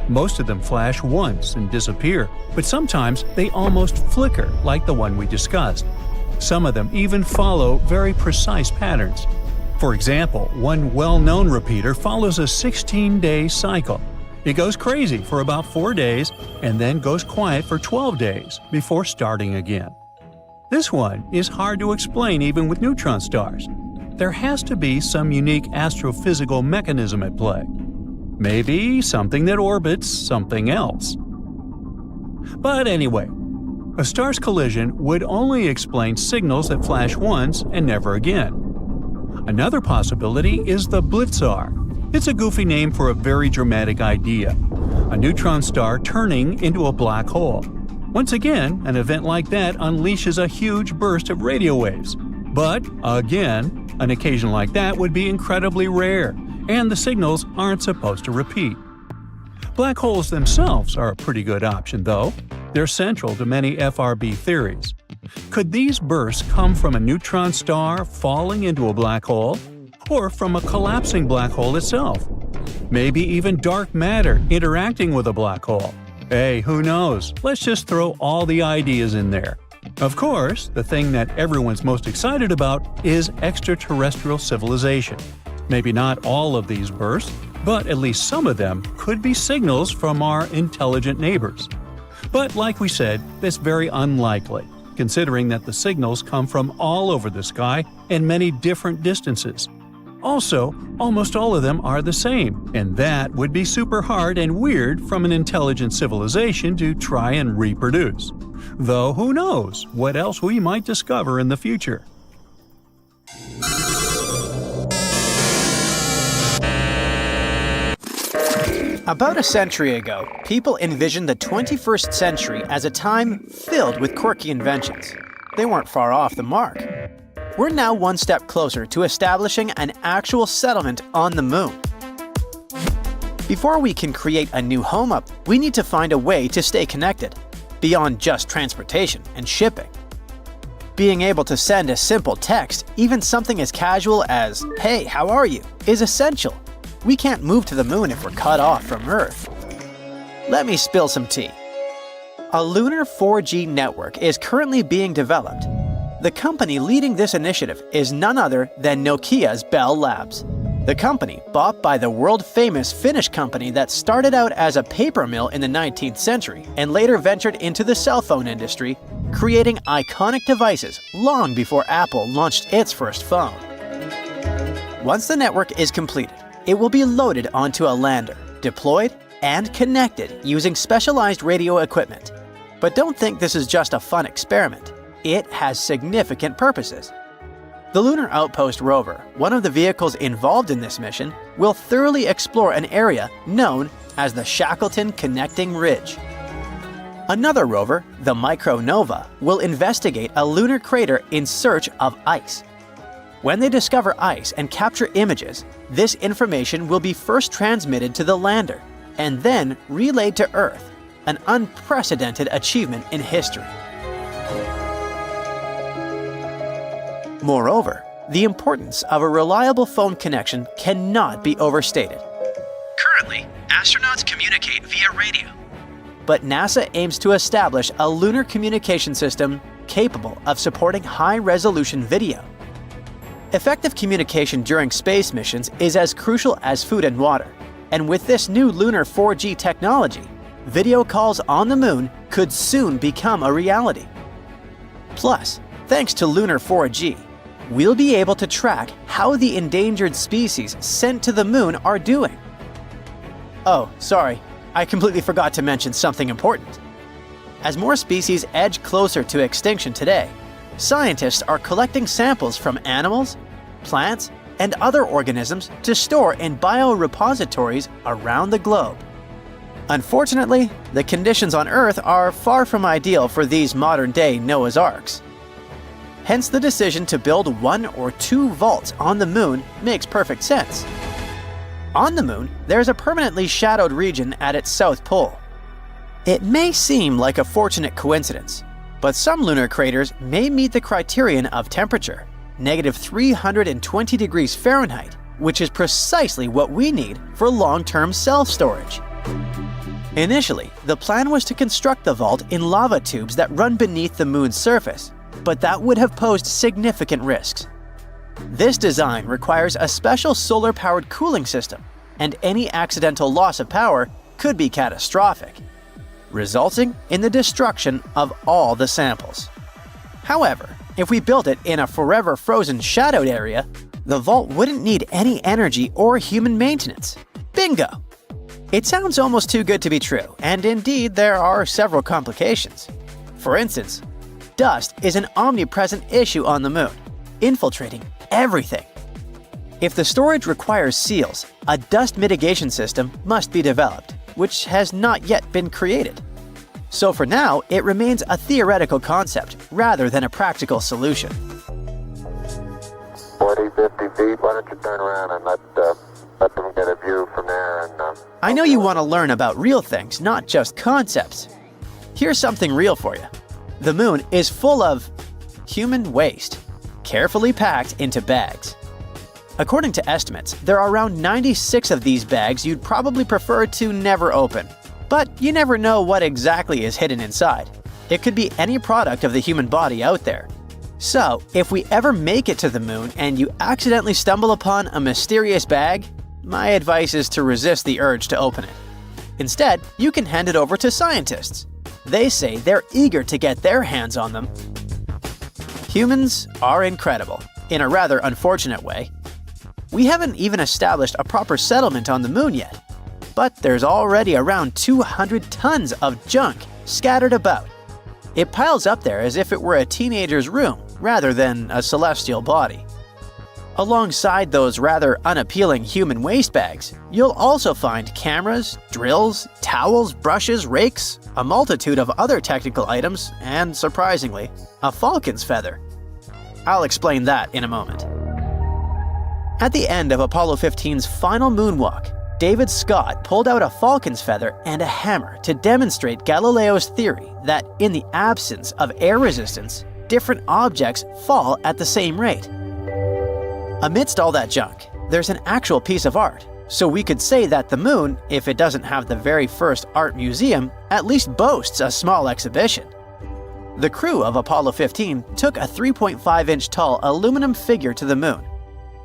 Most of them flash once and disappear, but sometimes they almost flicker, like the one we discussed. Some of them even follow very precise patterns. For example, one well-known repeater follows a 16-day cycle. It goes crazy for about 4 days and then goes quiet for 12 days before starting again. This one is hard to explain even with neutron stars. There has to be some unique astrophysical mechanism at play. Maybe something that orbits something else. But anyway, a star's collision would only explain signals that flash once and never again. Another possibility is the blitzar. It's a goofy name for a very dramatic idea. A neutron star turning into a black hole. Once again, an event like that unleashes a huge burst of radio waves. But, again, an occasion like that would be incredibly rare, and the signals aren't supposed to repeat. Black holes themselves are a pretty good option, though. They're central to many FRB theories. Could these bursts come from a neutron star falling into a black hole? Or from a collapsing black hole itself? Maybe even dark matter interacting with a black hole? Hey, who knows? Let's just throw all the ideas in there. Of course, the thing that everyone's most excited about is extraterrestrial civilization. Maybe not all of these bursts, but at least some of them could be signals from our intelligent neighbors. But like we said, that's very unlikely, considering that the signals come from all over the sky and many different distances. Also, almost all of them are the same, and that would be super hard and weird from an intelligent civilization to try and reproduce. Though who knows what else we might discover in the future. About a century ago, people envisioned the 21st century as a time filled with quirky inventions. They weren't far off the mark. We're now one step closer to establishing an actual settlement on the moon. Before we can create a new home up, we need to find a way to stay connected, beyond just transportation and shipping. Being able to send a simple text, even something as casual as, "Hey, how are you?" is essential. We can't move to the moon if we're cut off from Earth. Let me spill some tea. A lunar 4G network is currently being developed. The company leading this initiative is none other than Nokia's Bell Labs. The company, bought by the world-famous Finnish company that started out as a paper mill in the 19th century and later ventured into the cell phone industry, creating iconic devices long before Apple launched its first phone. Once the network is completed, it will be loaded onto a lander, deployed, and connected using specialized radio equipment. But don't think this is just a fun experiment. It has significant purposes. The Lunar Outpost rover, one of the vehicles involved in this mission, will thoroughly explore an area known as the Shackleton Connecting Ridge. Another rover, the Micronova, will investigate a lunar crater in search of ice. When they discover ice and capture images, this information will be first transmitted to the lander and then relayed to Earth, an unprecedented achievement in history. Moreover, the importance of a reliable phone connection cannot be overstated. Currently, astronauts communicate via radio. But NASA aims to establish a lunar communication system capable of supporting high-resolution video. Effective communication during space missions is as crucial as food and water, and with this new lunar 4G technology, video calls on the moon could soon become a reality. Plus, thanks to lunar 4G, we'll be able to track how the endangered species sent to the moon are doing. Oh, sorry, I completely forgot to mention something important. As more species edge closer to extinction today, scientists are collecting samples from animals, plants, and other organisms to store in biorepositories around the globe. Unfortunately, the conditions on Earth are far from ideal for these modern-day Noah's Arks. Hence, the decision to build 1 or 2 vaults on the moon makes perfect sense. On the moon, there's a permanently shadowed region at its south pole. It may seem like a fortunate coincidence, but some lunar craters may meet the criterion of temperature, -320 degrees Fahrenheit, which is precisely what we need for long-term self-storage. Initially, the plan was to construct the vault in lava tubes that run beneath the moon's surface, but that would have posed significant risks. This design requires a special solar-powered cooling system, and any accidental loss of power could be catastrophic, resulting in the destruction of all the samples. However, if we built it in a forever frozen shadowed area, the vault wouldn't need any energy or human maintenance. Bingo! It sounds almost too good to be true, and indeed there are several complications. For instance, dust is an omnipresent issue on the moon, infiltrating everything. If the storage requires seals, a dust mitigation system must be developed, which has not yet been created. So for now, it remains a theoretical concept rather than a practical solution. 50 feet. Why don't you turn around and let them get a view from there? And I know you want to learn about real things, not just concepts. Here's something real for you. The moon is full of human waste, carefully packed into bags. According to estimates, there are around 96 of these bags you'd probably prefer to never open. But you never know what exactly is hidden inside. It could be any product of the human body out there. So, if we ever make it to the moon and you accidentally stumble upon a mysterious bag, my advice is to resist the urge to open it. Instead, you can hand it over to scientists. They say they're eager to get their hands on them. Humans are incredible, in a rather unfortunate way. We haven't even established a proper settlement on the moon yet, but there's already around 200 tons of junk scattered about. It piles up there as if it were a teenager's room rather than a celestial body. Alongside those rather unappealing human waste bags, you'll also find cameras, drills, towels, brushes, rakes, a multitude of other technical items, and, surprisingly, a falcon's feather. I'll explain that in a moment. At the end of Apollo 15's final moonwalk, David Scott pulled out a falcon's feather and a hammer to demonstrate Galileo's theory that in the absence of air resistance, different objects fall at the same rate. Amidst all that junk, there's an actual piece of art, so we could say that the moon, if it doesn't have the very first art museum, at least boasts a small exhibition. The crew of Apollo 15 took a 3.5-inch tall aluminum figure to the moon.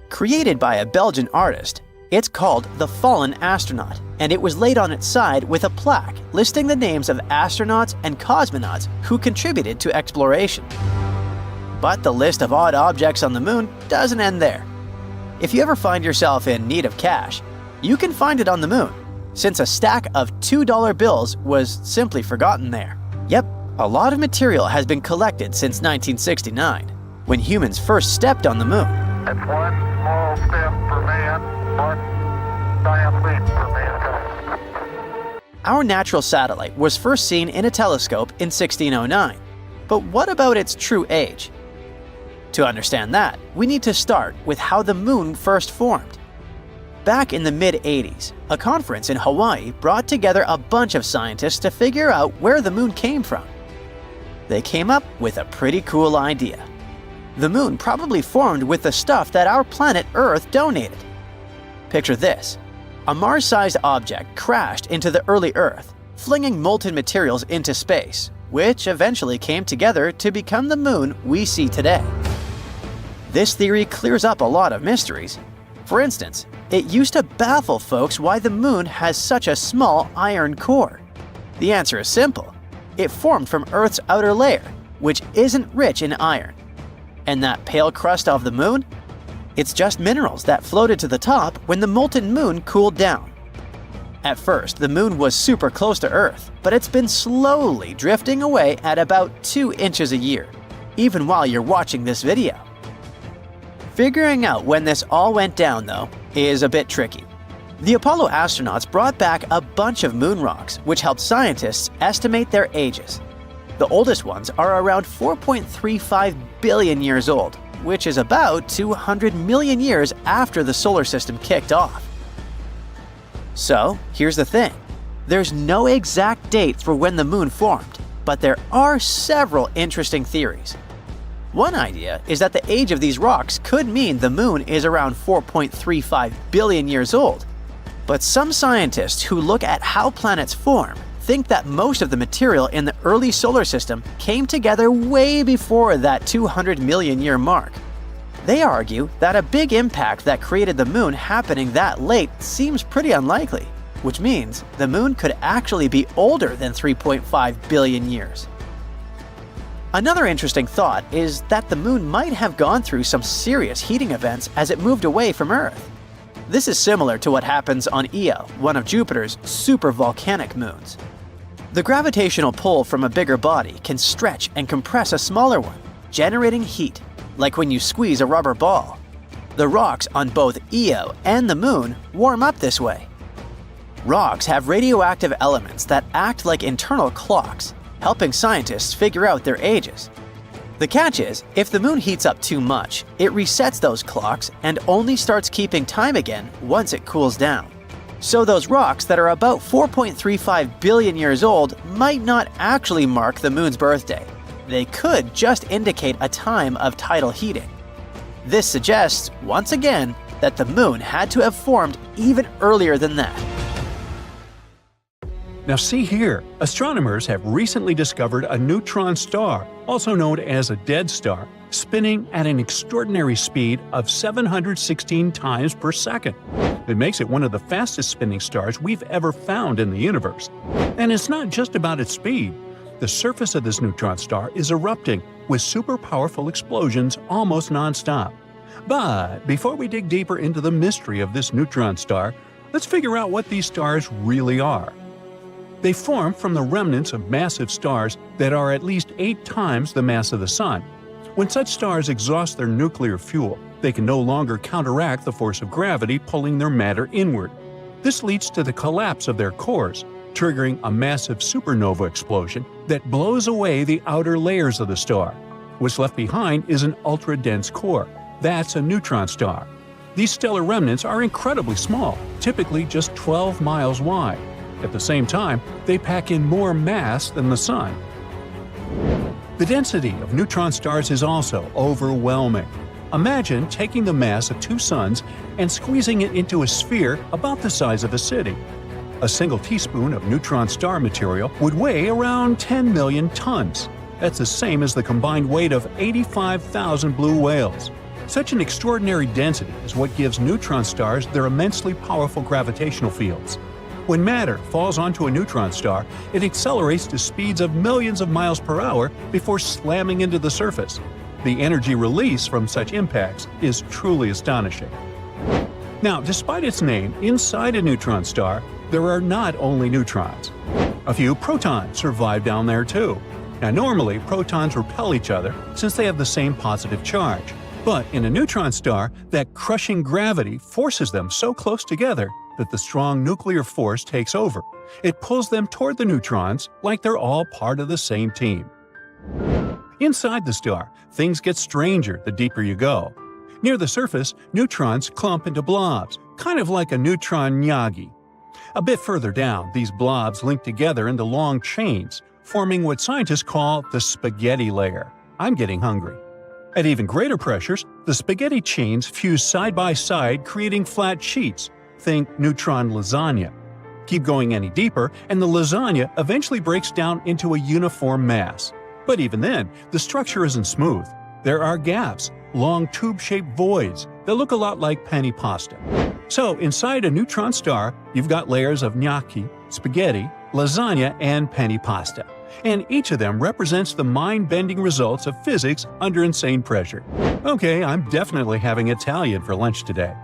Created by a Belgian artist, it's called the Fallen Astronaut, and it was laid on its side with a plaque listing the names of astronauts and cosmonauts who contributed to exploration. But the list of odd objects on the moon doesn't end there. If you ever find yourself in need of cash, you can find it on the moon, since a stack of $2 bills was simply forgotten there. Yep, a lot of material has been collected since 1969, when humans first stepped on the moon. it's one small step for man, one giant leap for mankind. Our natural satellite was first seen in a telescope in 1609. But what about its true age? To understand that, we need to start with how the moon first formed. Back in the mid-80s, a conference in Hawaii brought together a bunch of scientists to figure out where the moon came from. They came up with a pretty cool idea. The moon probably formed with the stuff that our planet Earth donated. Picture this. A Mars-sized object crashed into the early Earth, flinging molten materials into space, which eventually came together to become the moon we see today. This theory clears up a lot of mysteries. For instance, it used to baffle folks why the moon has such a small iron core. The answer is simple. It formed from Earth's outer layer, which isn't rich in iron. And that pale crust of the moon? It's just minerals that floated to the top when the molten moon cooled down. At first, the moon was super close to Earth, but it's been slowly drifting away at about 2 inches a year, even while you're watching this video. Figuring out when this all went down, though, is a bit tricky. The Apollo astronauts brought back a bunch of moon rocks, which helped scientists estimate their ages. The oldest ones are around 4.35 billion years old, which is about 200 million years after the solar system kicked off. So, here's the thing. There's no exact date for when the moon formed, but there are several interesting theories. One idea is that the age of these rocks could mean the moon is around 4.35 billion years old. But some scientists who look at how planets form think that most of the material in the early solar system came together way before that 200 million year mark. They argue that a big impact that created the moon happening that late seems pretty unlikely, which means the moon could actually be older than 3.5 billion years. Another interesting thought is that the moon might have gone through some serious heating events as it moved away from Earth. This is similar to what happens on Io, one of Jupiter's supervolcanic moons. The gravitational pull from a bigger body can stretch and compress a smaller one, generating heat, like when you squeeze a rubber ball. The rocks on both Io and the moon warm up this way. Rocks have radioactive elements that act like internal clocks, helping scientists figure out their ages. The catch is, if the moon heats up too much, it resets those clocks and only starts keeping time again once it cools down. So those rocks that are about 4.35 billion years old might not actually mark the moon's birthday. They could just indicate a time of tidal heating. This suggests, once again, that the moon had to have formed even earlier than that. Now see here, astronomers have recently discovered a neutron star, also known as a dead star, spinning at an extraordinary speed of 716 times per second. It makes it one of the fastest spinning stars we've ever found in the universe. And it's not just about its speed. The surface of this neutron star is erupting with super powerful explosions almost non-stop. But before we dig deeper into the mystery of this neutron star, let's figure out what these stars really are. They form from the remnants of massive stars that are at least 8 times the mass of the Sun. When such stars exhaust their nuclear fuel, they can no longer counteract the force of gravity pulling their matter inward. This leads to the collapse of their cores, triggering a massive supernova explosion that blows away the outer layers of the star. What's left behind is an ultra-dense core. That's a neutron star. These stellar remnants are incredibly small, typically just 12 miles wide. At the same time, they pack in more mass than the Sun. The density of neutron stars is also overwhelming. Imagine taking the mass of 2 suns and squeezing it into a sphere about the size of a city. A single teaspoon of neutron star material would weigh around 10 million tons. That's the same as the combined weight of 85,000 blue whales. Such an extraordinary density is what gives neutron stars their immensely powerful gravitational fields. When matter falls onto a neutron star, it accelerates to speeds of millions of miles per hour before slamming into the surface. The energy release from such impacts is truly astonishing. Now, despite its name, inside a neutron star, there are not only neutrons. A few protons survive down there too. Now, normally, protons repel each other since they have the same positive charge. But in a neutron star, that crushing gravity forces them so close together that the strong nuclear force takes over. It pulls them toward the neutrons like they're all part of the same team. Inside the star, things get stranger the deeper you go. Near the surface, neutrons clump into blobs, kind of like a neutron gnocchi. A bit further down, these blobs link together into long chains, forming what scientists call the spaghetti layer. I'm getting hungry. At even greater pressures, the spaghetti chains fuse side by side, creating flat sheets. Think neutron lasagna. Keep going any deeper, and the lasagna eventually breaks down into a uniform mass. But even then, the structure isn't smooth. There are gaps, long tube-shaped voids that look a lot like penny pasta. So inside a neutron star, you've got layers of gnocchi, spaghetti, lasagna, and penny pasta. And each of them represents the mind-bending results of physics under insane pressure. Okay, I'm definitely having Italian for lunch today.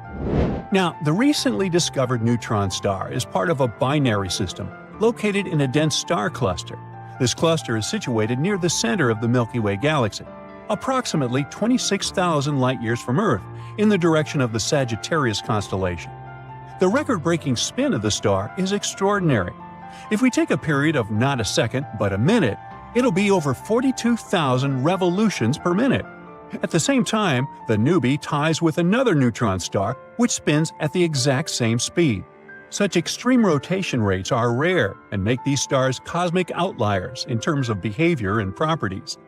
Now, the recently discovered neutron star is part of a binary system located in a dense star cluster. This cluster is situated near the center of the Milky Way galaxy, approximately 26,000 light-years from Earth, in the direction of the Sagittarius constellation. The record-breaking spin of the star is extraordinary. If we take a period of not a second, but a minute, it'll be over 42,000 revolutions per minute. At the same time, the newbie ties with another neutron star, which spins at the exact same speed. Such extreme rotation rates are rare and make these stars cosmic outliers in terms of behavior and properties.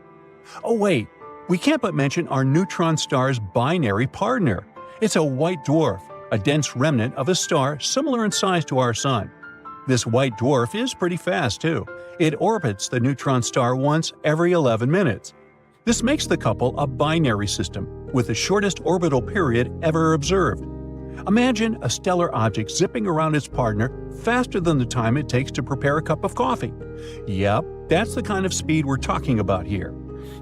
Oh wait, we can't but mention our neutron star's binary partner. It's a white dwarf, a dense remnant of a star similar in size to our Sun. This white dwarf is pretty fast too. It orbits the neutron star once every 11 minutes. This makes the couple a binary system, with the shortest orbital period ever observed. Imagine a stellar object zipping around its partner faster than the time it takes to prepare a cup of coffee. Yep, that's the kind of speed we're talking about here.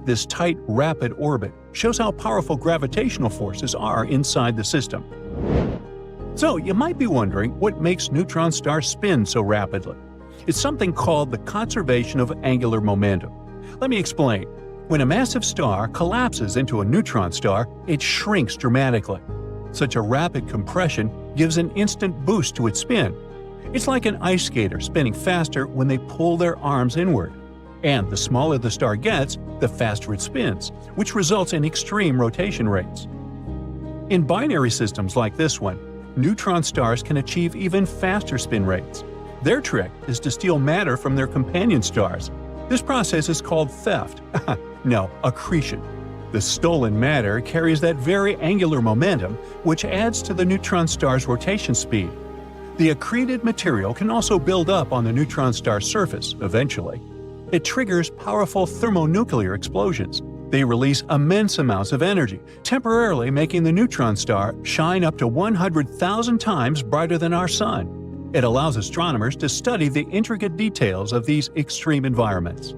This tight, rapid orbit shows how powerful gravitational forces are inside the system. So, you might be wondering what makes neutron stars spin so rapidly. It's something called the conservation of angular momentum. Let me explain. When a massive star collapses into a neutron star, it shrinks dramatically. Such a rapid compression gives an instant boost to its spin. It's like an ice skater spinning faster when they pull their arms inward. And the smaller the star gets, the faster it spins, which results in extreme rotation rates. In binary systems like this one, neutron stars can achieve even faster spin rates. Their trick is to steal matter from their companion stars. This process is called theft. No, accretion. The stolen matter carries that very angular momentum, which adds to the neutron star's rotation speed. The accreted material can also build up on the neutron star surface eventually. It triggers powerful thermonuclear explosions. They release immense amounts of energy, temporarily making the neutron star shine up to 100,000 times brighter than our Sun. It allows astronomers to study the intricate details of these extreme environments.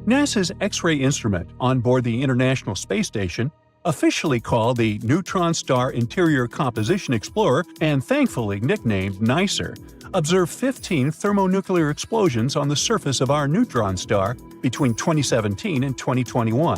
NASA's X-ray instrument on board the International Space Station, officially called the Neutron Star Interior Composition Explorer and thankfully nicknamed NICER, observed 15 thermonuclear explosions on the surface of our neutron star between 2017 and 2021.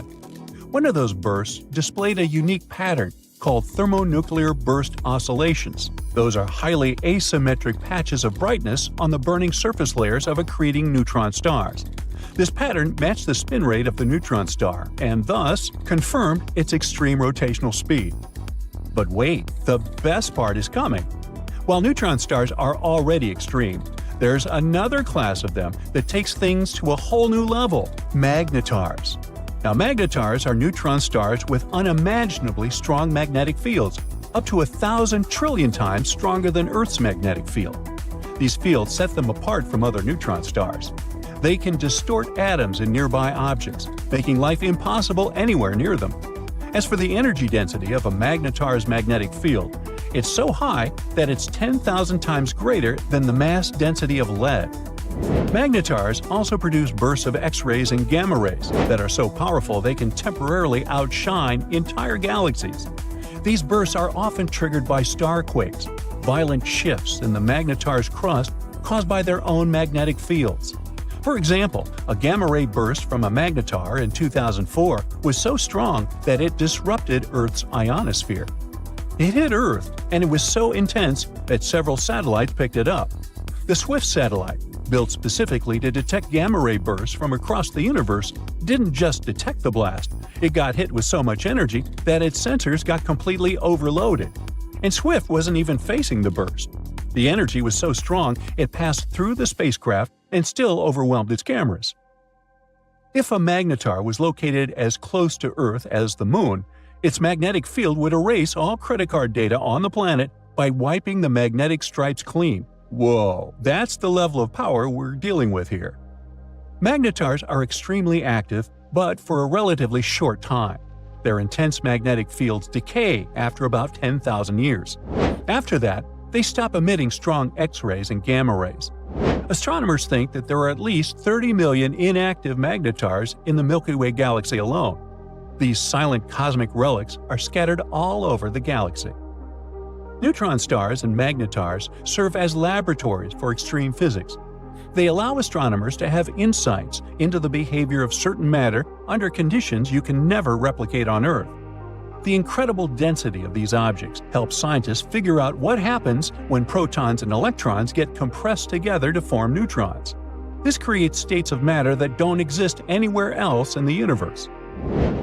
One of those bursts displayed a unique pattern called thermonuclear burst oscillations. Those are highly asymmetric patches of brightness on the burning surface layers of accreting neutron stars. This pattern matched the spin rate of the neutron star and thus confirmed its extreme rotational speed. But wait, the best part is coming. While neutron stars are already extreme, there's another class of them that takes things to a whole new level – magnetars. Now, magnetars are neutron stars with unimaginably strong magnetic fields, up to 1,000 trillion times stronger than Earth's magnetic field. These fields set them apart from other neutron stars. They can distort atoms in nearby objects, making life impossible anywhere near them. As for the energy density of a magnetar's magnetic field, it's so high that it's 10,000 times greater than the mass density of lead. Magnetars also produce bursts of X-rays and gamma rays that are so powerful they can temporarily outshine entire galaxies. These bursts are often triggered by star quakes, violent shifts in the magnetar's crust caused by their own magnetic fields. For example, a gamma-ray burst from a magnetar in 2004 was so strong that it disrupted Earth's ionosphere. It hit Earth, and it was so intense that several satellites picked it up. The SWIFT satellite, built specifically to detect gamma-ray bursts from across the universe, didn't just detect the blast, it got hit with so much energy that its sensors got completely overloaded. And SWIFT wasn't even facing the burst. The energy was so strong it passed through the spacecraft and still overwhelmed its cameras. If a magnetar was located as close to Earth as the Moon, its magnetic field would erase all credit card data on the planet by wiping the magnetic stripes clean. Whoa, that's the level of power we're dealing with here. Magnetars are extremely active, but for a relatively short time. Their intense magnetic fields decay after about 10,000 years. After that, they stop emitting strong X-rays and gamma rays. Astronomers think that there are at least 30 million inactive magnetars in the Milky Way galaxy alone. These silent cosmic relics are scattered all over the galaxy. Neutron stars and magnetars serve as laboratories for extreme physics. They allow astronomers to have insights into the behavior of certain matter under conditions you can never replicate on Earth. The incredible density of these objects helps scientists figure out what happens when protons and electrons get compressed together to form neutrons. This creates states of matter that don't exist anywhere else in the universe.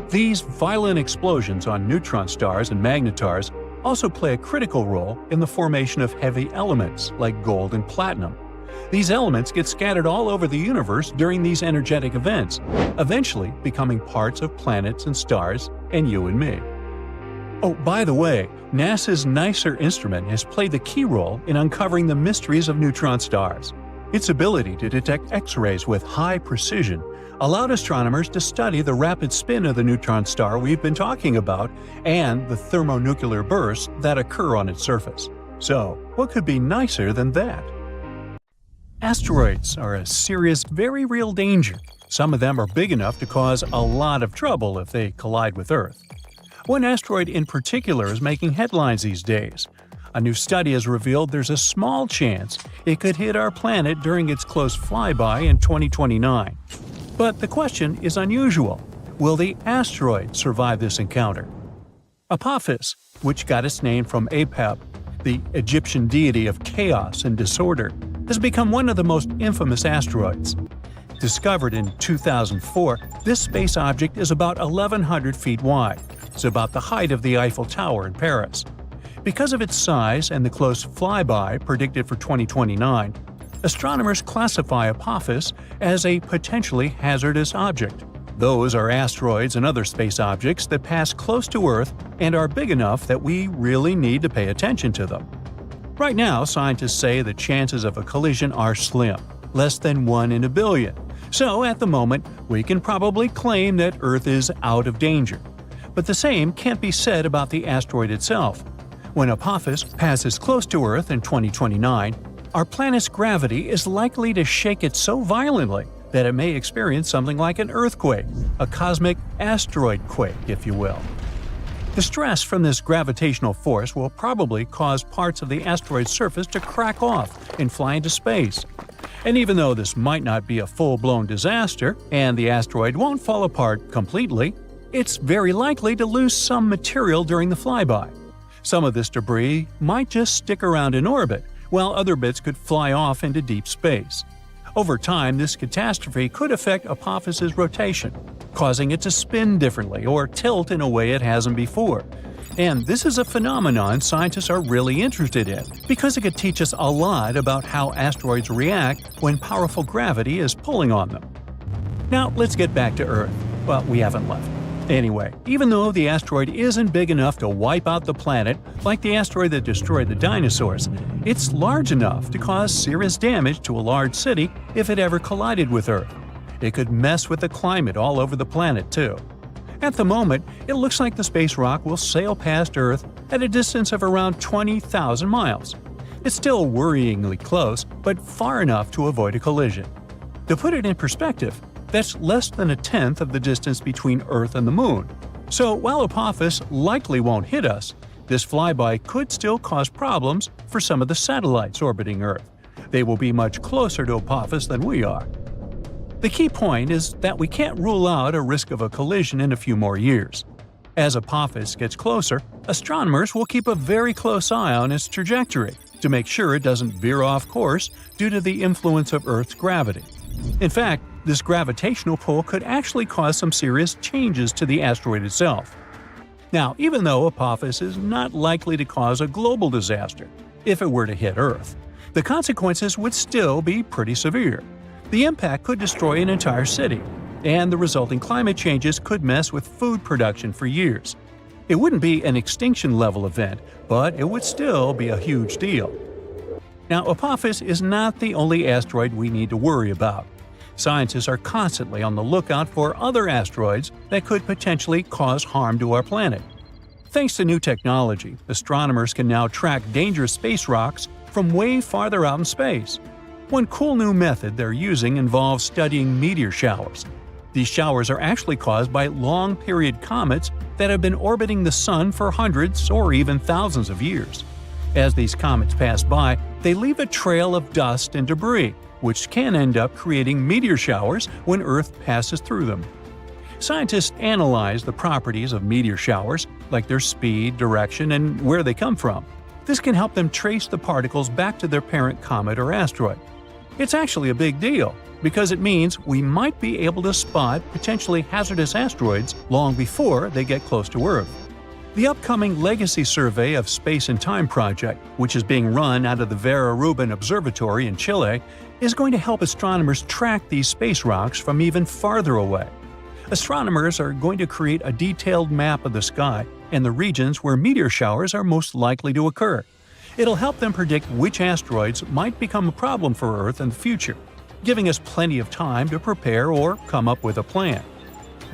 These violent explosions on neutron stars and magnetars also play a critical role in the formation of heavy elements like gold and platinum. These elements get scattered all over the universe during these energetic events, eventually becoming parts of planets and stars and you and me. Oh, by the way, NASA's NICER instrument has played the key role in uncovering the mysteries of neutron stars. Its ability to detect X-rays with high precision allowed astronomers to study the rapid spin of the neutron star we've been talking about and the thermonuclear bursts that occur on its surface. So, what could be nicer than that? Asteroids are a serious, very real danger. Some of them are big enough to cause a lot of trouble if they collide with Earth. One asteroid in particular is making headlines these days. A new study has revealed there's a small chance it could hit our planet during its close flyby in 2029. But the question is unusual. Will the asteroid survive this encounter? Apophis, which got its name from Apep, the Egyptian deity of chaos and disorder, has become one of the most infamous asteroids. Discovered in 2004, this space object is about 1,100 feet wide. It's about the height of the Eiffel Tower in Paris. Because of its size and the close flyby predicted for 2029, astronomers classify Apophis as a potentially hazardous object. Those are asteroids and other space objects that pass close to Earth and are big enough that we really need to pay attention to them. Right now, scientists say the chances of a collision are slim, less than 1 in a billion. So, at the moment, we can probably claim that Earth is out of danger. But the same can't be said about the asteroid itself. When Apophis passes close to Earth in 2029, our planet's gravity is likely to shake it so violently that it may experience something like an earthquake, a cosmic asteroid quake, if you will. The stress from this gravitational force will probably cause parts of the asteroid's surface to crack off and fly into space. And even though this might not be a full-blown disaster, and the asteroid won't fall apart completely, it's very likely to lose some material during the flyby. Some of this debris might just stick around in orbit, while other bits could fly off into deep space. Over time, this catastrophe could affect Apophis's rotation, causing it to spin differently or tilt in a way it hasn't before. And this is a phenomenon scientists are really interested in, because it could teach us a lot about how asteroids react when powerful gravity is pulling on them. Now, let's get back to Earth. Well, we haven't left. Anyway, even though the asteroid isn't big enough to wipe out the planet like the asteroid that destroyed the dinosaurs, it's large enough to cause serious damage to a large city if it ever collided with Earth. It could mess with the climate all over the planet, too. At the moment, it looks like the space rock will sail past Earth at a distance of around 20,000 miles. It's still worryingly close, but far enough to avoid a collision. To put it in perspective, that's less than a tenth of the distance between Earth and the Moon. So while Apophis likely won't hit us, this flyby could still cause problems for some of the satellites orbiting Earth. They will be much closer to Apophis than we are. The key point is that we can't rule out a risk of a collision in a few more years. As Apophis gets closer, astronomers will keep a very close eye on its trajectory to make sure it doesn't veer off course due to the influence of Earth's gravity. In fact, this gravitational pull could actually cause some serious changes to the asteroid itself. Now, even though Apophis is not likely to cause a global disaster if it were to hit Earth, the consequences would still be pretty severe. The impact could destroy an entire city, and the resulting climate changes could mess with food production for years. It wouldn't be an extinction-level event, but it would still be a huge deal. Now, Apophis is not the only asteroid we need to worry about. Scientists are constantly on the lookout for other asteroids that could potentially cause harm to our planet. Thanks to new technology, astronomers can now track dangerous space rocks from way farther out in space. One cool new method they're using involves studying meteor showers. These showers are actually caused by long-period comets that have been orbiting the Sun for hundreds or even thousands of years. As these comets pass by, they leave a trail of dust and debris, which can end up creating meteor showers when Earth passes through them. Scientists analyze the properties of meteor showers, like their speed, direction, and where they come from. This can help them trace the particles back to their parent comet or asteroid. It's actually a big deal, because it means we might be able to spot potentially hazardous asteroids long before they get close to Earth. The upcoming Legacy Survey of Space and Time project, which is being run out of the Vera Rubin Observatory in Chile, is going to help astronomers track these space rocks from even farther away. Astronomers are going to create a detailed map of the sky and the regions where meteor showers are most likely to occur. It'll help them predict which asteroids might become a problem for Earth in the future, giving us plenty of time to prepare or come up with a plan.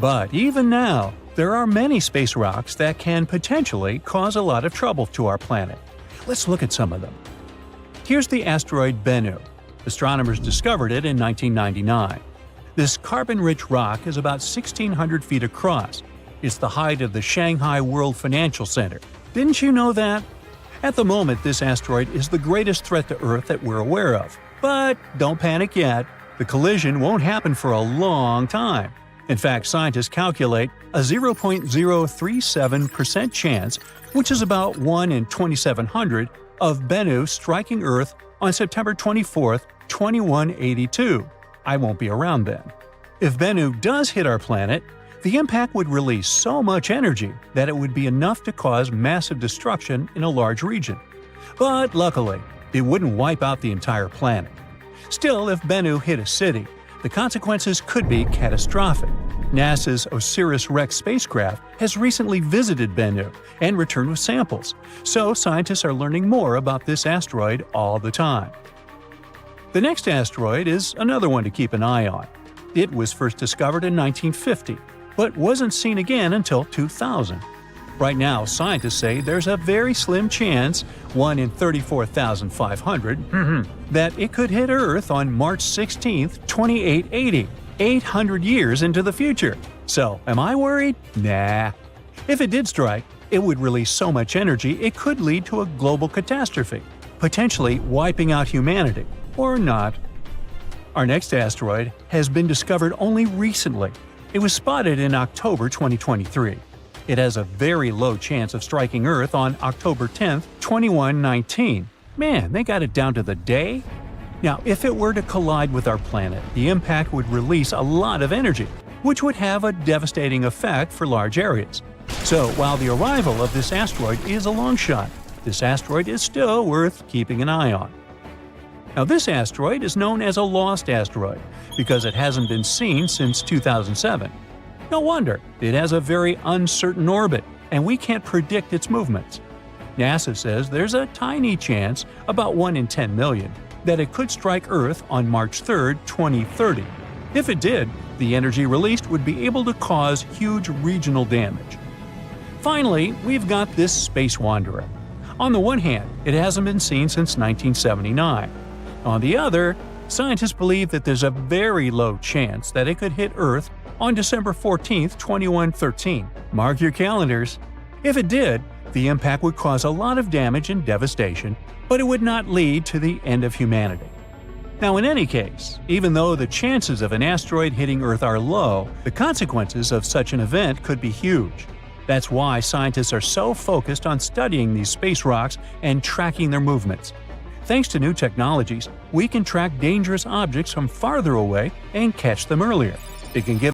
But even now, there are many space rocks that can potentially cause a lot of trouble to our planet. Let's look at some of them. Here's the asteroid Bennu. Astronomers discovered it in 1999. This carbon-rich rock is about 1,600 feet across. It's the height of the Shanghai World Financial Center. Didn't you know that? At the moment, this asteroid is the greatest threat to Earth that we're aware of. But don't panic yet. The collision won't happen for a long time. In fact, scientists calculate a 0.037% chance, which is about 1 in 2,700, of Bennu striking Earth on September 24, 2182. I won't be around then. If Bennu does hit our planet, the impact would release so much energy that it would be enough to cause massive destruction in a large region. But luckily, it wouldn't wipe out the entire planet. Still, if Bennu hit a city, the consequences could be catastrophic. NASA's OSIRIS-REx spacecraft has recently visited Bennu and returned with samples, so scientists are learning more about this asteroid all the time. The next asteroid is another one to keep an eye on. It was first discovered in 1950, but wasn't seen again until 2000. Right now, scientists say there's a very slim chance, 1 in 34,500, that it could hit Earth on March 16, 2880, 800 years into the future. So, am I worried? Nah. If it did strike, it would release so much energy it could lead to a global catastrophe, potentially wiping out humanity, or not. Our next asteroid has been discovered only recently. It was spotted in October 2023. It has a very low chance of striking Earth on October 10, 2119. Man, they got it down to the day? Now, if it were to collide with our planet, the impact would release a lot of energy, which would have a devastating effect for large areas. So, while the arrival of this asteroid is a long shot, this asteroid is still worth keeping an eye on. Now, this asteroid is known as a lost asteroid because it hasn't been seen since 2007. No wonder, it has a very uncertain orbit, and we can't predict its movements. NASA says there's a tiny chance, about 1 in 10 million, that it could strike Earth on March 3, 2030. If it did, the energy released would be able to cause huge regional damage. Finally, we've got this space wanderer. On the one hand, it hasn't been seen since 1979. On the other, scientists believe that there's a very low chance that it could hit Earth on December 14, 2113. Mark your calendars. If it did, the impact would cause a lot of damage and devastation, but it would not lead to the end of humanity. Now, in any case, even though the chances of an asteroid hitting Earth are low, the consequences of such an event could be huge. That's why scientists are so focused on studying these space rocks and tracking their movements. Thanks to new technologies, we can track dangerous objects from farther away and catch them earlier. It can give